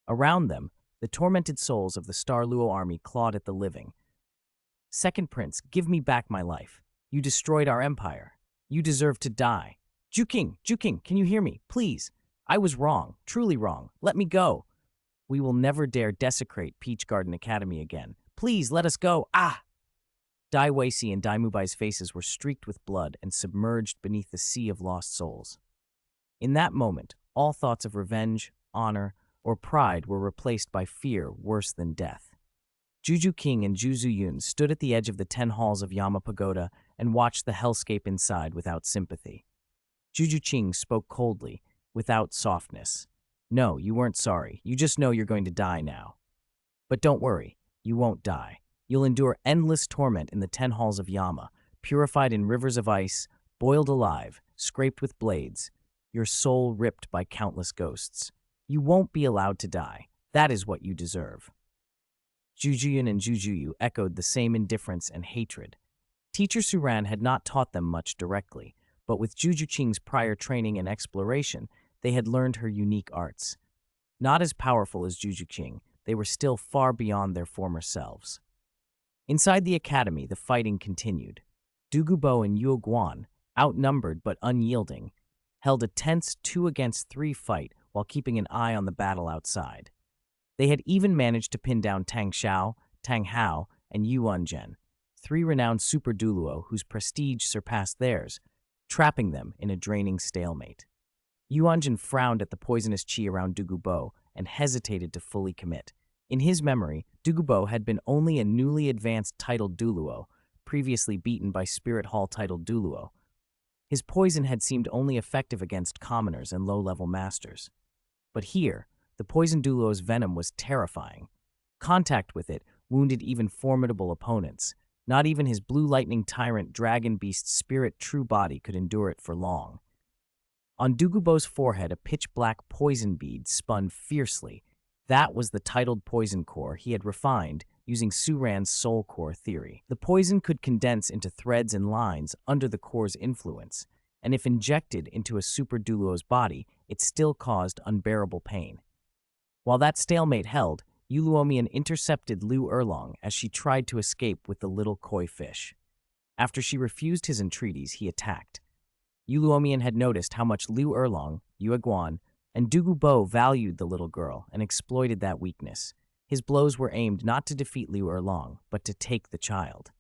Around them, the tormented souls of the Star Luo army clawed at the living. Second Prince, give me back my life. You destroyed our empire. You deserve to die. Zhuqing, can you hear me? Please. I was wrong, truly wrong. Let me go. We will never dare desecrate Peach Garden Academy again. Please, let us go. Ah! Dai Weici and Dai Mubai's faces were streaked with blood and submerged beneath the sea of lost souls. In that moment, all thoughts of revenge, honor, or pride were replaced by fear worse than death. Zhu Zhuqing and Zhu Zuyun stood at the edge of the 10 halls of Yama Pagoda and watched the hellscape inside without sympathy. Zhu Zhuqing spoke coldly, without softness. No, you weren't sorry. You just know you're going to die now. But don't worry, you won't die. You'll endure endless torment in the 10 halls of Yama, purified in rivers of ice, boiled alive, scraped with blades, your soul ripped by countless ghosts. You won't be allowed to die. That is what you deserve. Zhu Zuyun and Zhu Zhuyu echoed the same indifference and hatred. Teacher Suran had not taught them much directly, but with Zhu Zhuqing's prior training and exploration, they had learned her unique arts. Not as powerful as Zhu Zhuqing, they were still far beyond their former selves. Inside the academy, the fighting continued. Du Gubo and Yue Guan, outnumbered but unyielding, held a tense 2-against-3 fight while keeping an eye on the battle outside. They had even managed to pin down Tang Xiao, Tang Hao, and Yuan Zhen, 3 renowned super Douluo whose prestige surpassed theirs, trapping them in a draining stalemate. Yuan Zhen frowned at the poisonous qi around Du Gubo and hesitated to fully commit. In his memory, Du Gubo had been only a newly advanced titled Douluo, previously beaten by Spirit Hall titled Douluo. His poison had seemed only effective against commoners and low-level masters. But here, the poison Douluo's venom was terrifying. Contact with it wounded even formidable opponents. Not even his blue lightning tyrant dragon beast spirit true body could endure it for long. On Du Gubo's forehead, a pitch-black poison bead spun fiercely. That was the titled poison core he had refined using Suran's soul core theory. The poison could condense into threads and lines under the core's influence, and if injected into a super Douluo's body, it still caused unbearable pain. While that stalemate held, Yu Luomian intercepted Liu Erlong as she tried to escape with the little koi fish. After she refused his entreaties, he attacked. Yu Luomian had noticed how much Liu Erlong, Yue Guan, and Du Gubo valued the little girl and exploited that weakness. His blows were aimed not to defeat Liu Erlong, but to take the child.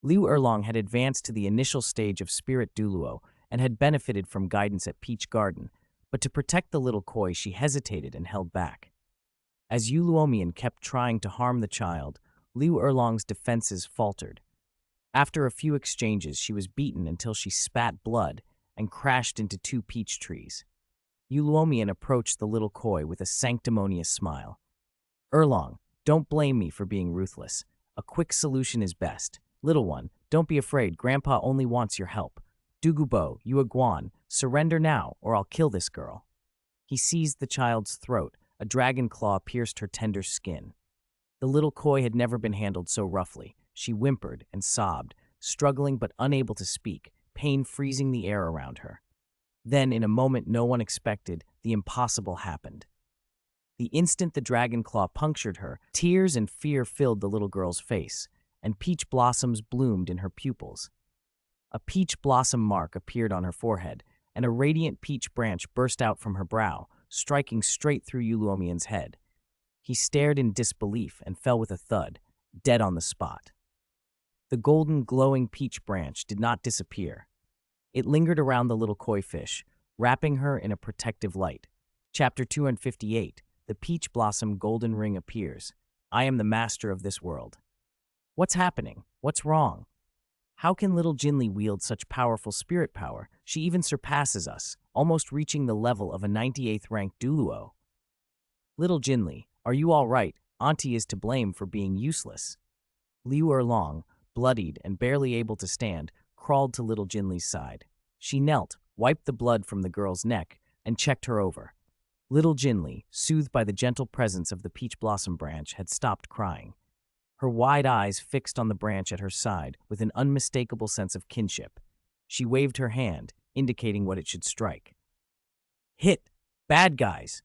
Liu Erlong had advanced to the initial stage of Spirit Douluo and had benefited from guidance at Peach Garden, but to protect the little koi she hesitated and held back. As Yu Luomian kept trying to harm the child, Liu Erlong's defenses faltered. After a few exchanges, she was beaten until she spat blood and crashed into 2 peach trees. Yu Luomian approached the little koi with a sanctimonious smile. Erlong, don't blame me for being ruthless. A quick solution is best. Little one, don't be afraid. Grandpa only wants your help. Du Gubo, Yue Guan, surrender now or I'll kill this girl. He seized the child's throat. A dragon claw pierced her tender skin. The little koi had never been handled so roughly. She whimpered and sobbed, struggling but unable to speak, pain freezing the air around her. Then, in a moment no one expected, the impossible happened. The instant the dragon claw punctured her, tears and fear filled the little girl's face, and peach blossoms bloomed in her pupils. A peach blossom mark appeared on her forehead, and a radiant peach branch burst out from her brow, striking straight through Yu Luomian's head. He stared in disbelief and fell with a thud, dead on the spot. The golden, glowing peach branch did not disappear. It lingered around the little koi fish, wrapping her in a protective light. Chapter 258, The Peach Blossom Golden Ring Appears. I am the master of this world. What's happening? What's wrong? How can little Jinli wield such powerful spirit power? She even surpasses us, almost reaching the level of a 98th rank Douluo. Little Jinli, are you all right? Auntie is to blame for being useless. Liu Erlong, bloodied and barely able to stand, crawled to little Jinli's side. She knelt, wiped the blood from the girl's neck, and checked her over. Little Jinli, soothed by the gentle presence of the peach blossom branch, had stopped crying. her wide eyes fixed on the branch at her side with an unmistakable sense of kinship. She waved her hand, indicating what it should strike. Hit! Bad guys!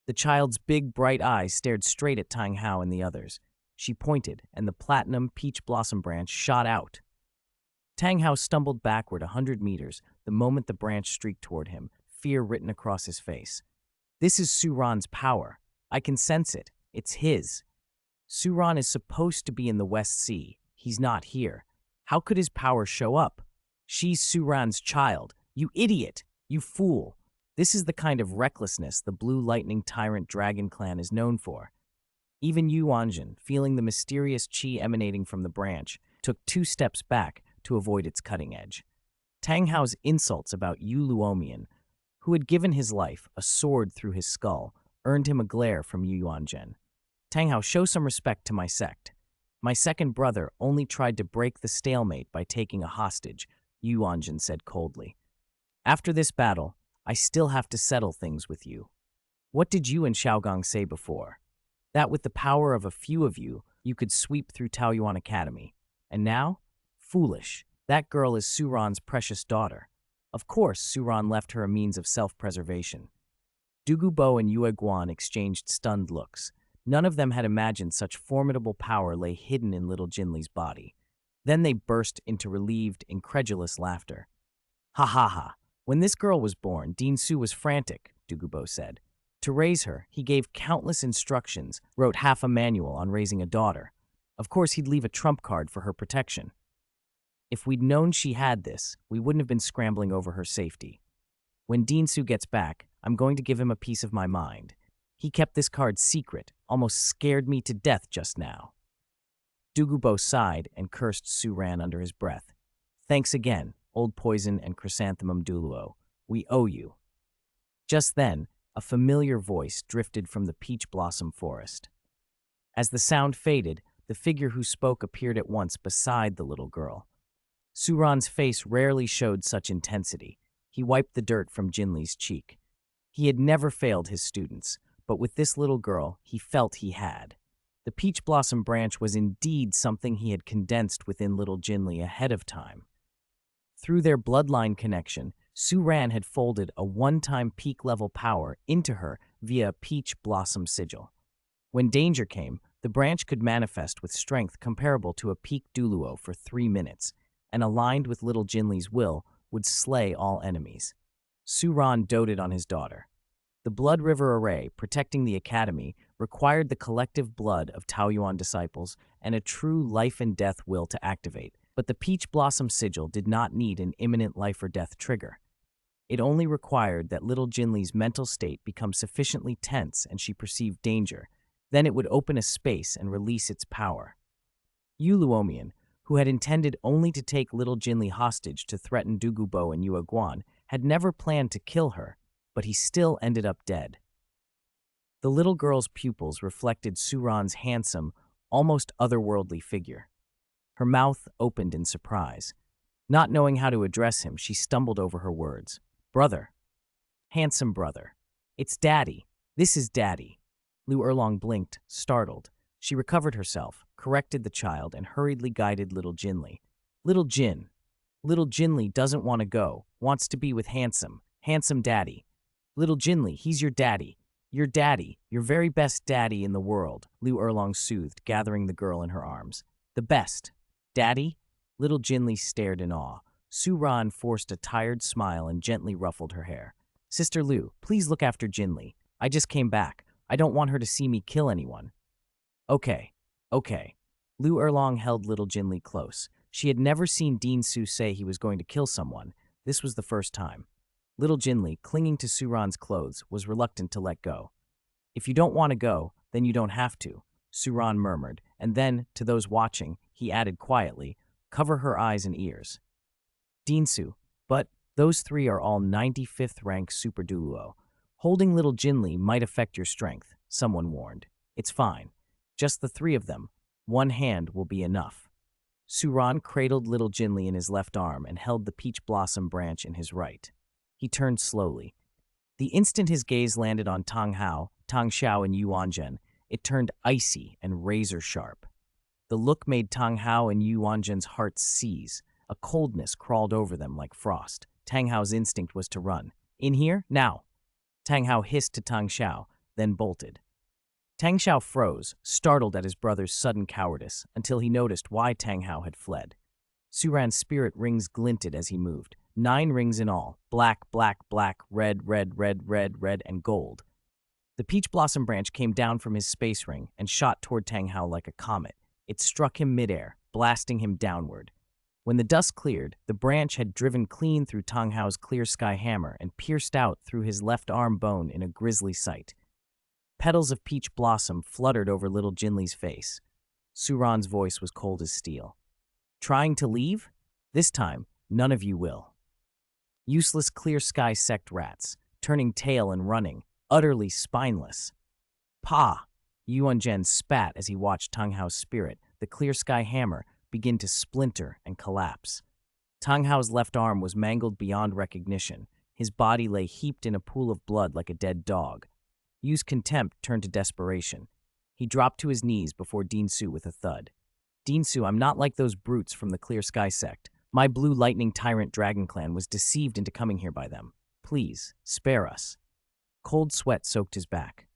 The child's big, bright eyes stared straight at Tang Hao and the others. She pointed, and the platinum peach blossom branch shot out. Tang Hao stumbled backward 100 meters the moment the branch streaked toward him, fear written across his face. This is Suran's power. I can sense it. It's his. Suran is supposed to be in the West Sea. He's not here. How could his power show up? She's Suran's child. You idiot! You fool! This is the kind of recklessness the Blue Lightning Tyrant Dragon Clan is known for. Even Yu Anjin, feeling the mysterious qi emanating from the branch, took 2 steps back to avoid its cutting edge. Tang Hao's insults about Yu Luomian, who had given his life a sword through his skull, earned him a glare from Yu Yuanzhen. Tang Hao, show some respect to my sect. My second brother only tried to break the stalemate by taking a hostage, Yu Yuanzhen said coldly. After this battle, I still have to settle things with you. What did you and Xiaogong say before? That with the power of a few of you, you could sweep through Taoyuan Academy. And now? Foolish. That girl is Suran's precious daughter. Of course, Suran left her a means of self-preservation. Dugu Bo and Yue Guan exchanged stunned looks. None of them had imagined such formidable power lay hidden in little Jinli's body. Then they burst into relieved, incredulous laughter. Ha ha ha. When this girl was born, Dean Su was frantic, Dugu Bo said. To raise her, he gave countless instructions, wrote half a manual on raising a daughter. Of course, he'd leave a trump card for her protection. If we'd known she had this, we wouldn't have been scrambling over her safety. When Dean Su gets back, I'm going to give him a piece of my mind. He kept this card secret, almost scared me to death just now. Dugu Bo sighed and cursed Suran under his breath. Thanks again, Old Poison and Chrysanthemum Douluo. We owe you. Just then, a familiar voice drifted from the peach blossom forest. As the sound faded, the figure who spoke appeared at once beside the little girl. Suran's face rarely showed such intensity. He wiped the dirt from Jinli's cheek. He had never failed his students, but with this little girl, he felt he had. The peach blossom branch was indeed something he had condensed within little Jinli ahead of time. Through their bloodline connection, Suran had folded a one-time peak-level power into her via a peach blossom sigil. When danger came, the branch could manifest with strength comparable to a peak Douluo for 3 minutes, and aligned with little Jinli's will, would slay all enemies. Suran doted on his daughter. The Blood River Array, protecting the Academy, required the collective blood of Taoyuan disciples and a true life-and-death will to activate, but the Peach Blossom Sigil did not need an imminent life-or-death trigger. It only required that little Jinli's mental state become sufficiently tense and she perceived danger. Then it would open a space and release its power. Yu Luomian, who had intended only to take little Jinli hostage to threaten Dugu Bo and Yue Guan, had never planned to kill her, but he still ended up dead. The little girl's pupils reflected Suran's handsome, almost otherworldly figure. Her mouth opened in surprise. Not knowing how to address him, she stumbled over her words. Brother. Handsome brother. It's Daddy. This is Daddy. Lu Erlong blinked, startled. She recovered herself, corrected the child, and hurriedly guided little Jinli. Little Jin. Little Jinli doesn't want to go, wants to be with handsome Daddy. Little Jinli, he's your daddy. Your daddy, your very best daddy in the world, Lu Erlong soothed, gathering the girl in her arms. The best. Daddy? Little Jinli stared in awe. Suran forced a tired smile and gently ruffled her hair. Sister Lu, please look after Jinli. I just came back. I don't want her to see me kill anyone. Okay. Lu Erlong held little Jinli close. She had never seen Dean Su say he was going to kill someone. This was the first time. Little Jinli, clinging to Suran's clothes, was reluctant to let go. If you don't want to go, then you don't have to, Suran murmured, and then, to those watching, he added quietly, cover her eyes and ears. Dean Su, but those 3 are all 95th rank Super Douluo. Holding little Jinli might affect your strength, someone warned. It's fine. Just the 3 of them. One hand will be enough. Suran cradled little Jinli in his left arm and held the peach blossom branch in his right. He turned slowly. The instant his gaze landed on Tang Hao, Tang Xiao, and Yu Anzhen, it turned icy and razor-sharp. The look made Tang Hao and Yu Wanzhen's hearts seize. A coldness crawled over them like frost. Tang Hao's instinct was to run. In here? Now! Tang Hao hissed to Tang Xiao, then bolted. Tang Xiao froze, startled at his brother's sudden cowardice, until he noticed why Tang Hao had fled. Su Ran's spirit rings glinted as he moved. 9 rings in all. Black, black, black, red, red, red, red, red, and gold. The peach blossom branch came down from his space ring and shot toward Tang Hao like a comet. It struck him midair, blasting him downward. When the dust cleared, the branch had driven clean through Tang Hao's clear sky hammer and pierced out through his left arm bone in a grisly sight. Petals of peach blossom fluttered over little Jinli's face. Su Ran's voice was cold as steel. Trying to leave? This time, none of you will. Useless clear sky sect rats, turning tail and running, utterly spineless. Pa! Yuan Zhen spat as he watched Tang Hao's spirit, the clear sky hammer, begin to splinter and collapse. Tang Hao's left arm was mangled beyond recognition. His body lay heaped in a pool of blood like a dead dog. Yu's contempt turned to desperation. He dropped to his knees before Dinsu with a thud. Dinsu, I'm not like those brutes from the Clear Sky sect. My blue lightning tyrant dragon clan was deceived into coming here by them. Please, spare us. Cold sweat soaked his back.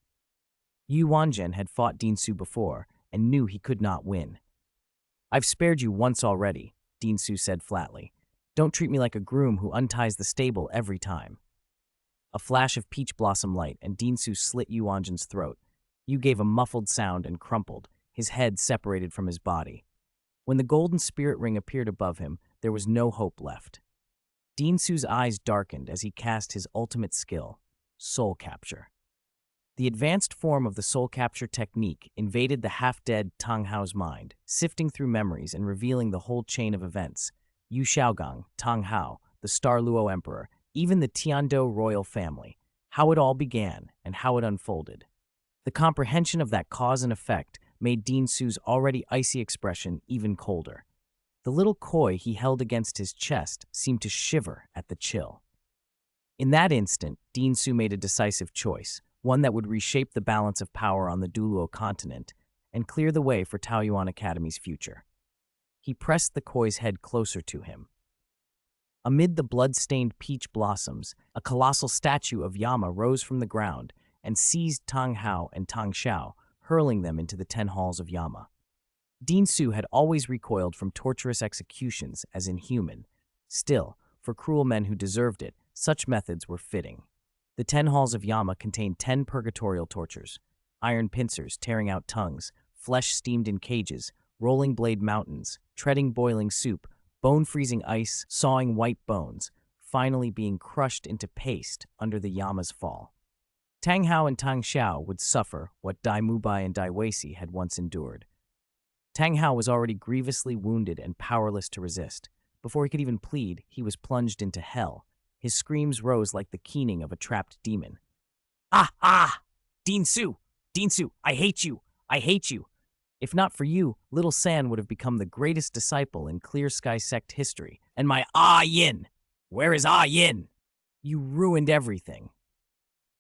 Yu Wanzhen had fought Dinsu before and knew he could not win. I've spared you once already, Dinsu said flatly. Don't treat me like a groom who unties the stable every time. A flash of peach blossom light and Dinsu slit Yu Wanzhen's throat. Yu gave a muffled sound and crumpled, his head separated from his body. When the golden spirit ring appeared above him, there was no hope left. Dinsu's eyes darkened as he cast his ultimate skill, soul capture. The advanced form of the soul capture technique invaded the half-dead Tang Hao's mind, sifting through memories and revealing the whole chain of events. Yu Xiaogang, Tang Hao, the Star Luo Emperor, even the Tiando royal family, how it all began and how it unfolded. The comprehension of that cause and effect made Dinsu's already icy expression even colder. The little koi he held against his chest seemed to shiver at the chill. In that instant, Dinsu made a decisive choice, one that would reshape the balance of power on the Douluo Continent and clear the way for Taoyuan Academy's future. He pressed the koi's head closer to him. Amid the blood-stained peach blossoms, a colossal statue of Yama rose from the ground and seized Tang Hao and Tang Xiao, hurling them into the 10 halls of Yama. Dinsu had always recoiled from torturous executions as inhuman. Still, for cruel men who deserved it, such methods were fitting. The 10 halls of Yama contained 10 purgatorial tortures: iron pincers tearing out tongues, flesh steamed in cages, rolling blade mountains, treading boiling soup, bone-freezing ice, sawing white bones, finally being crushed into paste under the Yama's fall. Tang Hao and Tang Xiao would suffer what Dai Mubai and Dai Weici had once endured. Tang Hao was already grievously wounded and powerless to resist. Before he could even plead, he was plunged into hell. His screams rose like the keening of a trapped demon. Ah, ah! Dinsu! Dinsu, I hate you! I hate you! If not for you, Little San would have become the greatest disciple in Clear Sky sect history. And my Ah Yin! Where is Ah Yin? You ruined everything.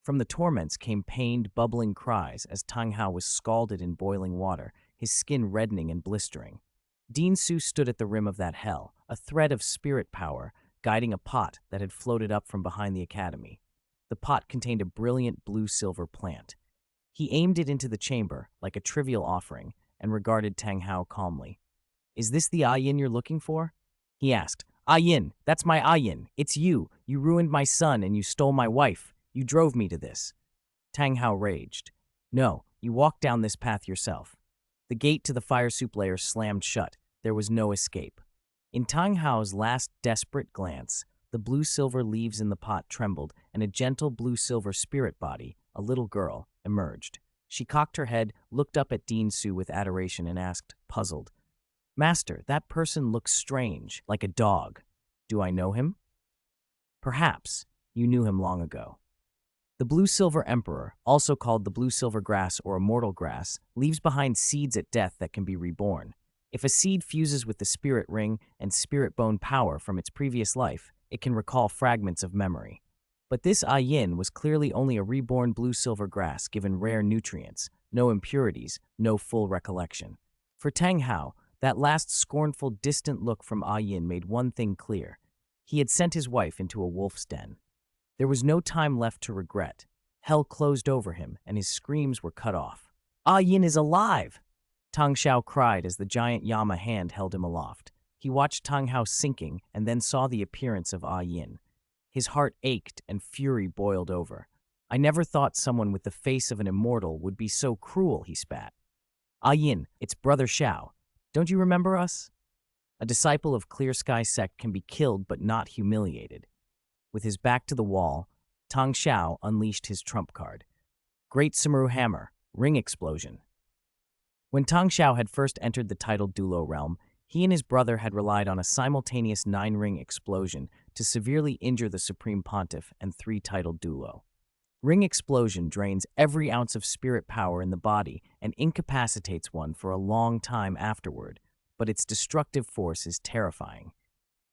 From the torments came pained, bubbling cries as Tang Hao was scalded in boiling water, his skin reddening and blistering. Dinsu stood at the rim of that hell, a thread of spirit power, guiding a pot that had floated up from behind the academy. The pot contained a brilliant blue-silver plant. He aimed it into the chamber like a trivial offering and regarded Tang Hao calmly. Is this the Ayin you're looking for? He asked. Ayin, that's my Ayin. It's you. You ruined my son and you stole my wife. You drove me to this. Tang Hao raged. No, you walked down this path yourself. The gate to the fire soup layer slammed shut. There was no escape. In Tang Hao's last desperate glance, the blue-silver leaves in the pot trembled and a gentle blue-silver spirit body, a little girl, emerged. She cocked her head, looked up at Dinsu with adoration and asked, puzzled, Master, that person looks strange, like a dog. Do I know him? Perhaps. You knew him long ago. The blue-silver emperor, also called the blue-silver grass or immortal grass, leaves behind seeds at death that can be reborn. If a seed fuses with the spirit ring and spirit bone power from its previous life, it can recall fragments of memory. But this Ayin was clearly only a reborn blue-silver grass given rare nutrients, no impurities, no full recollection. For Tang Hao, that last scornful, distant look from Yin made one thing clear. He had sent his wife into a wolf's den. There was no time left to regret. Hell closed over him, and his screams were cut off. Yin is alive! Tang Xiao cried as the giant Yama hand held him aloft. He watched Tang Hao sinking and then saw the appearance of Yin. His heart ached and fury boiled over. I never thought someone with the face of an immortal would be so cruel, he spat. Yin, it's Brother Xiao. Don't you remember us? A disciple of Clear Sky Sect can be killed but not humiliated. With his back to the wall, Tang Xiao unleashed his trump card. Great Samurai Hammer, Ring Explosion. When Tang Xiao had first entered the titled Douluo realm, he and his brother had relied on a simultaneous 9-ring explosion to severely injure the Supreme Pontiff and 3 titled Douluo. Ring Explosion drains every ounce of spirit power in the body and incapacitates one for a long time afterward, but its destructive force is terrifying.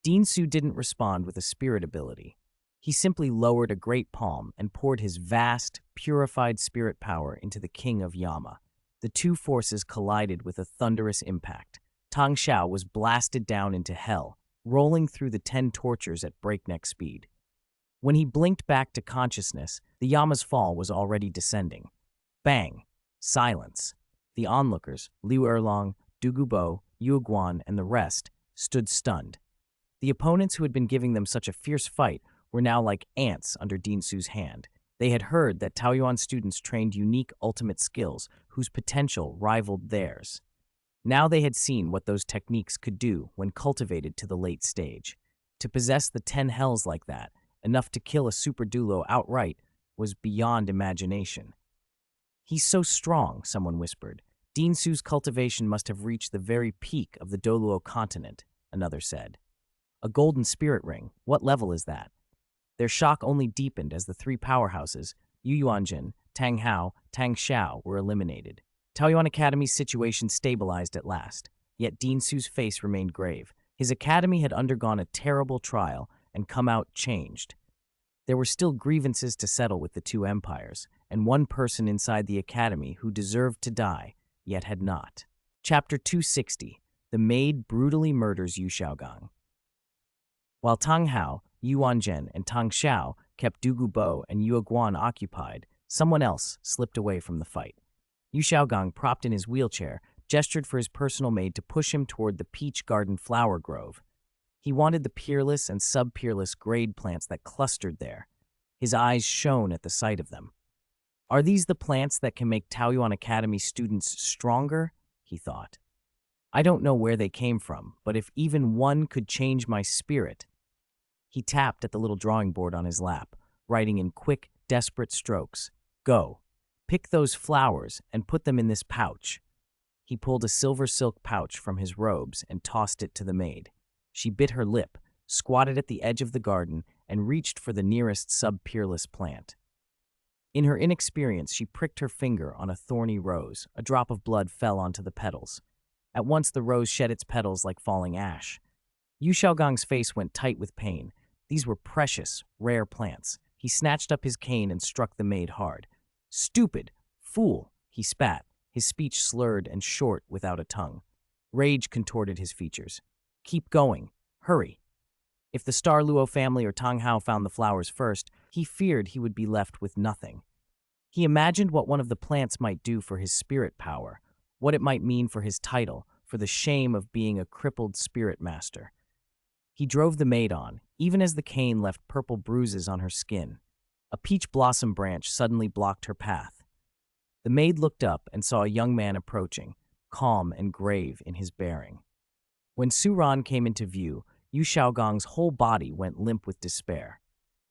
Dinsu didn't respond with a spirit ability. He simply lowered a great palm and poured his vast, purified spirit power into the king of Yama. The two forces collided with a thunderous impact. Tang Xiao was blasted down into hell, rolling through the 10 tortures at breakneck speed. When he blinked back to consciousness, the Yama's fall was already descending. Bang! Silence. The onlookers, Liu Erlong, Du Gubo, Yu Guan, and the rest, stood stunned. The opponents who had been giving them such a fierce fight were now like ants under Dinsu's hand. They had heard that Taoyuan students trained unique ultimate skills whose potential rivaled theirs. Now they had seen what those techniques could do when cultivated to the late stage. To possess the 10 hells like that, enough to kill a super Douluo outright, was beyond imagination. He's so strong, someone whispered. Dinsu's cultivation must have reached the very peak of the Douluo Continent, another said. A golden spirit ring, what level is that? Their shock only deepened as the 3 powerhouses, Yu Yuanjin, Tang Hao, Tang Xiao, were eliminated. Taoyuan Academy's situation stabilized at last, yet Dinsu's face remained grave. His academy had undergone a terrible trial and come out changed. There were still grievances to settle with the 2 empires, and one person inside the academy who deserved to die, yet had not. Chapter 260. The Maid Brutally Murders Yu Xiaogang. While Tang Hao, Yu Wanzhen, and Tang Xiao kept Du Gubo and Yu Guan occupied, someone else slipped away from the fight. Yu Xiaogang, propped in his wheelchair, gestured for his personal maid to push him toward the peach garden flower grove. He wanted the peerless and sub-peerless grade plants that clustered there. His eyes shone at the sight of them. Are these the plants that can make Taoyuan Academy students stronger? He thought. I don't know where they came from, but if even one could change my spirit. He tapped at the little drawing board on his lap, writing in quick, desperate strokes. Go. Pick those flowers and put them in this pouch. He pulled a silver silk pouch from his robes and tossed it to the maid. She bit her lip, squatted at the edge of the garden, and reached for the nearest sub-peerless plant. In her inexperience, she pricked her finger on a thorny rose. A drop of blood fell onto the petals. At once the rose shed its petals like falling ash. Yu Xiaogang's face went tight with pain. These were precious, rare plants. He snatched up his cane and struck the maid hard. Stupid! Fool! He spat, his speech slurred and short without a tongue. Rage contorted his features. Keep going. Hurry. If the Star Luo family or Tang Hao found the flowers first, he feared he would be left with nothing. He imagined what one of the plants might do for his spirit power, what it might mean for his title, for the shame of being a crippled spirit master. He drove the maid on, even as the cane left purple bruises on her skin. A peach blossom branch suddenly blocked her path. The maid looked up and saw a young man approaching, calm and grave in his bearing. When Su Ran came into view, Yu Xiaogang's whole body went limp with despair.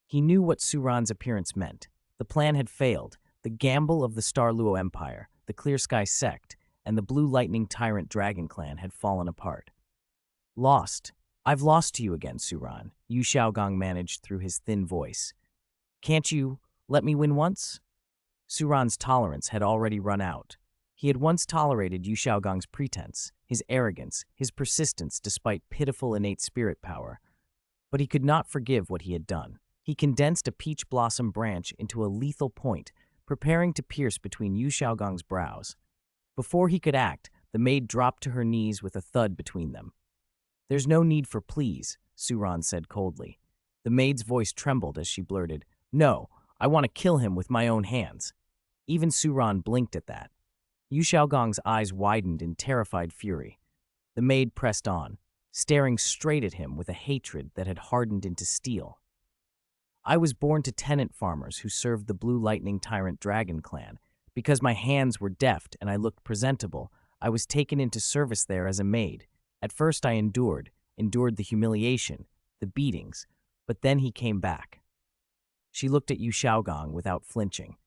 He knew what Su Ran's appearance meant. The plan had failed. The gamble of the Star Luo Empire, the Clear Sky Sect, and the Blue Lightning Tyrant Dragon Clan had fallen apart. Lost. I've lost to you again, Su Ran, Yu Xiaogang managed through his thin voice. Can't you let me win once? Su Ran's tolerance had already run out. He had once tolerated Yu Xiaogang's pretense, his arrogance, his persistence despite pitiful innate spirit power. But he could not forgive what he had done. He condensed a peach blossom branch into a lethal point, preparing to pierce between Yu Xiaogang's brows. Before he could act, The maid dropped to her knees with a thud between them. "There's no need for please," Suran said coldly. The maid's voice trembled as she blurted, "No, I want to kill him with my own hands." Even Suran blinked at that. Yu Xiaogong's eyes widened in terrified fury. The maid pressed on, staring straight at him with a hatred that had hardened into steel. "I was born to tenant farmers who served the Blue Lightning Tyrant Dragon clan. Because my hands were deft and I looked presentable, I was taken into service there as a maid. At first I endured the humiliation, the beatings, but then he came back." She looked at Yu Xiaogong without flinching.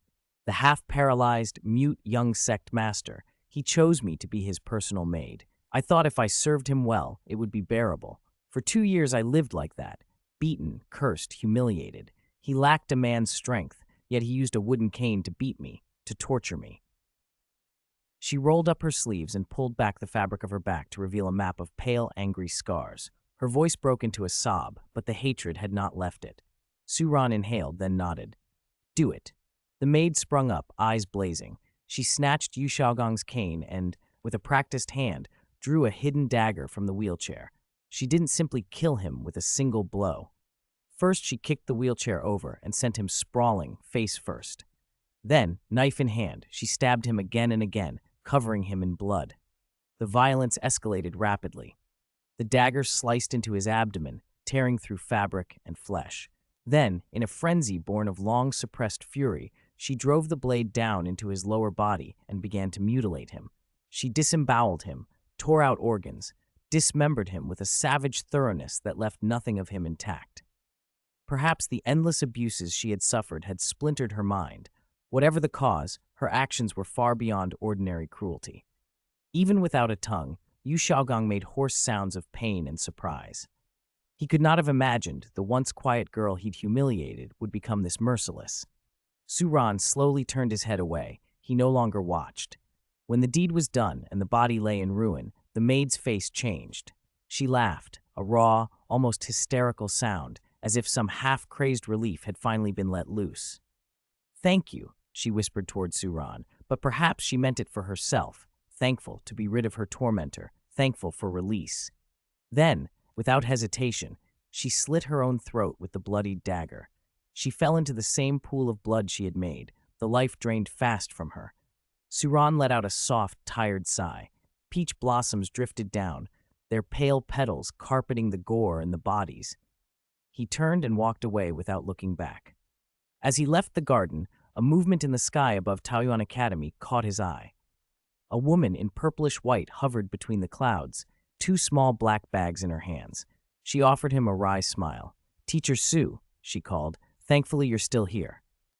"The half-paralyzed, mute young sect master, he chose me to be his personal maid. I thought if I served him well, it would be bearable. For 2 years I lived like that, beaten, cursed, humiliated. He lacked a man's strength, yet he used a wooden cane to beat me, to torture me." She rolled up her sleeves and pulled back the fabric of her back to reveal a map of pale, angry scars. Her voice broke into a sob, but the hatred had not left it. Suran inhaled, then nodded. "Do it." The maid sprung up, eyes blazing. She snatched Yu Xiaogong's cane and, with a practiced hand, drew a hidden dagger from the wheelchair. She didn't simply kill him with a single blow. First, she kicked the wheelchair over and sent him sprawling, face first. Then, knife in hand, she stabbed him again and again, covering him in blood. The violence escalated rapidly. The dagger sliced into his abdomen, tearing through fabric and flesh. Then, in a frenzy born of long-suppressed fury, she drove the blade down into his lower body and began to mutilate him. She disemboweled him, tore out organs, dismembered him with a savage thoroughness that left nothing of him intact. Perhaps the endless abuses she had suffered had splintered her mind. Whatever the cause, her actions were far beyond ordinary cruelty. Even without a tongue, Yu Xiaogong made hoarse sounds of pain and surprise. He could not have imagined the once quiet girl he'd humiliated would become this merciless. Suran slowly turned his head away. He no longer watched. When the deed was done and the body lay in ruin, the maid's face changed. She laughed, a raw, almost hysterical sound, as if some half-crazed relief had finally been let loose. "Thank you," she whispered toward Suran, but perhaps she meant it for herself, thankful to be rid of her tormentor, thankful for release. Then, without hesitation, she slit her own throat with the bloodied dagger. She fell into the same pool of blood she had made, the life drained fast from her. Suran let out a soft, tired sigh. Peach blossoms drifted down, their pale petals carpeting the gore and the bodies. He turned and walked away without looking back. As he left the garden, a movement in the sky above Taoyuan Academy caught his eye. A woman in purplish white hovered between the clouds, 2 small black bags in her hands. She offered him a wry smile. "Teacher Su," she called, "thankfully you're still here."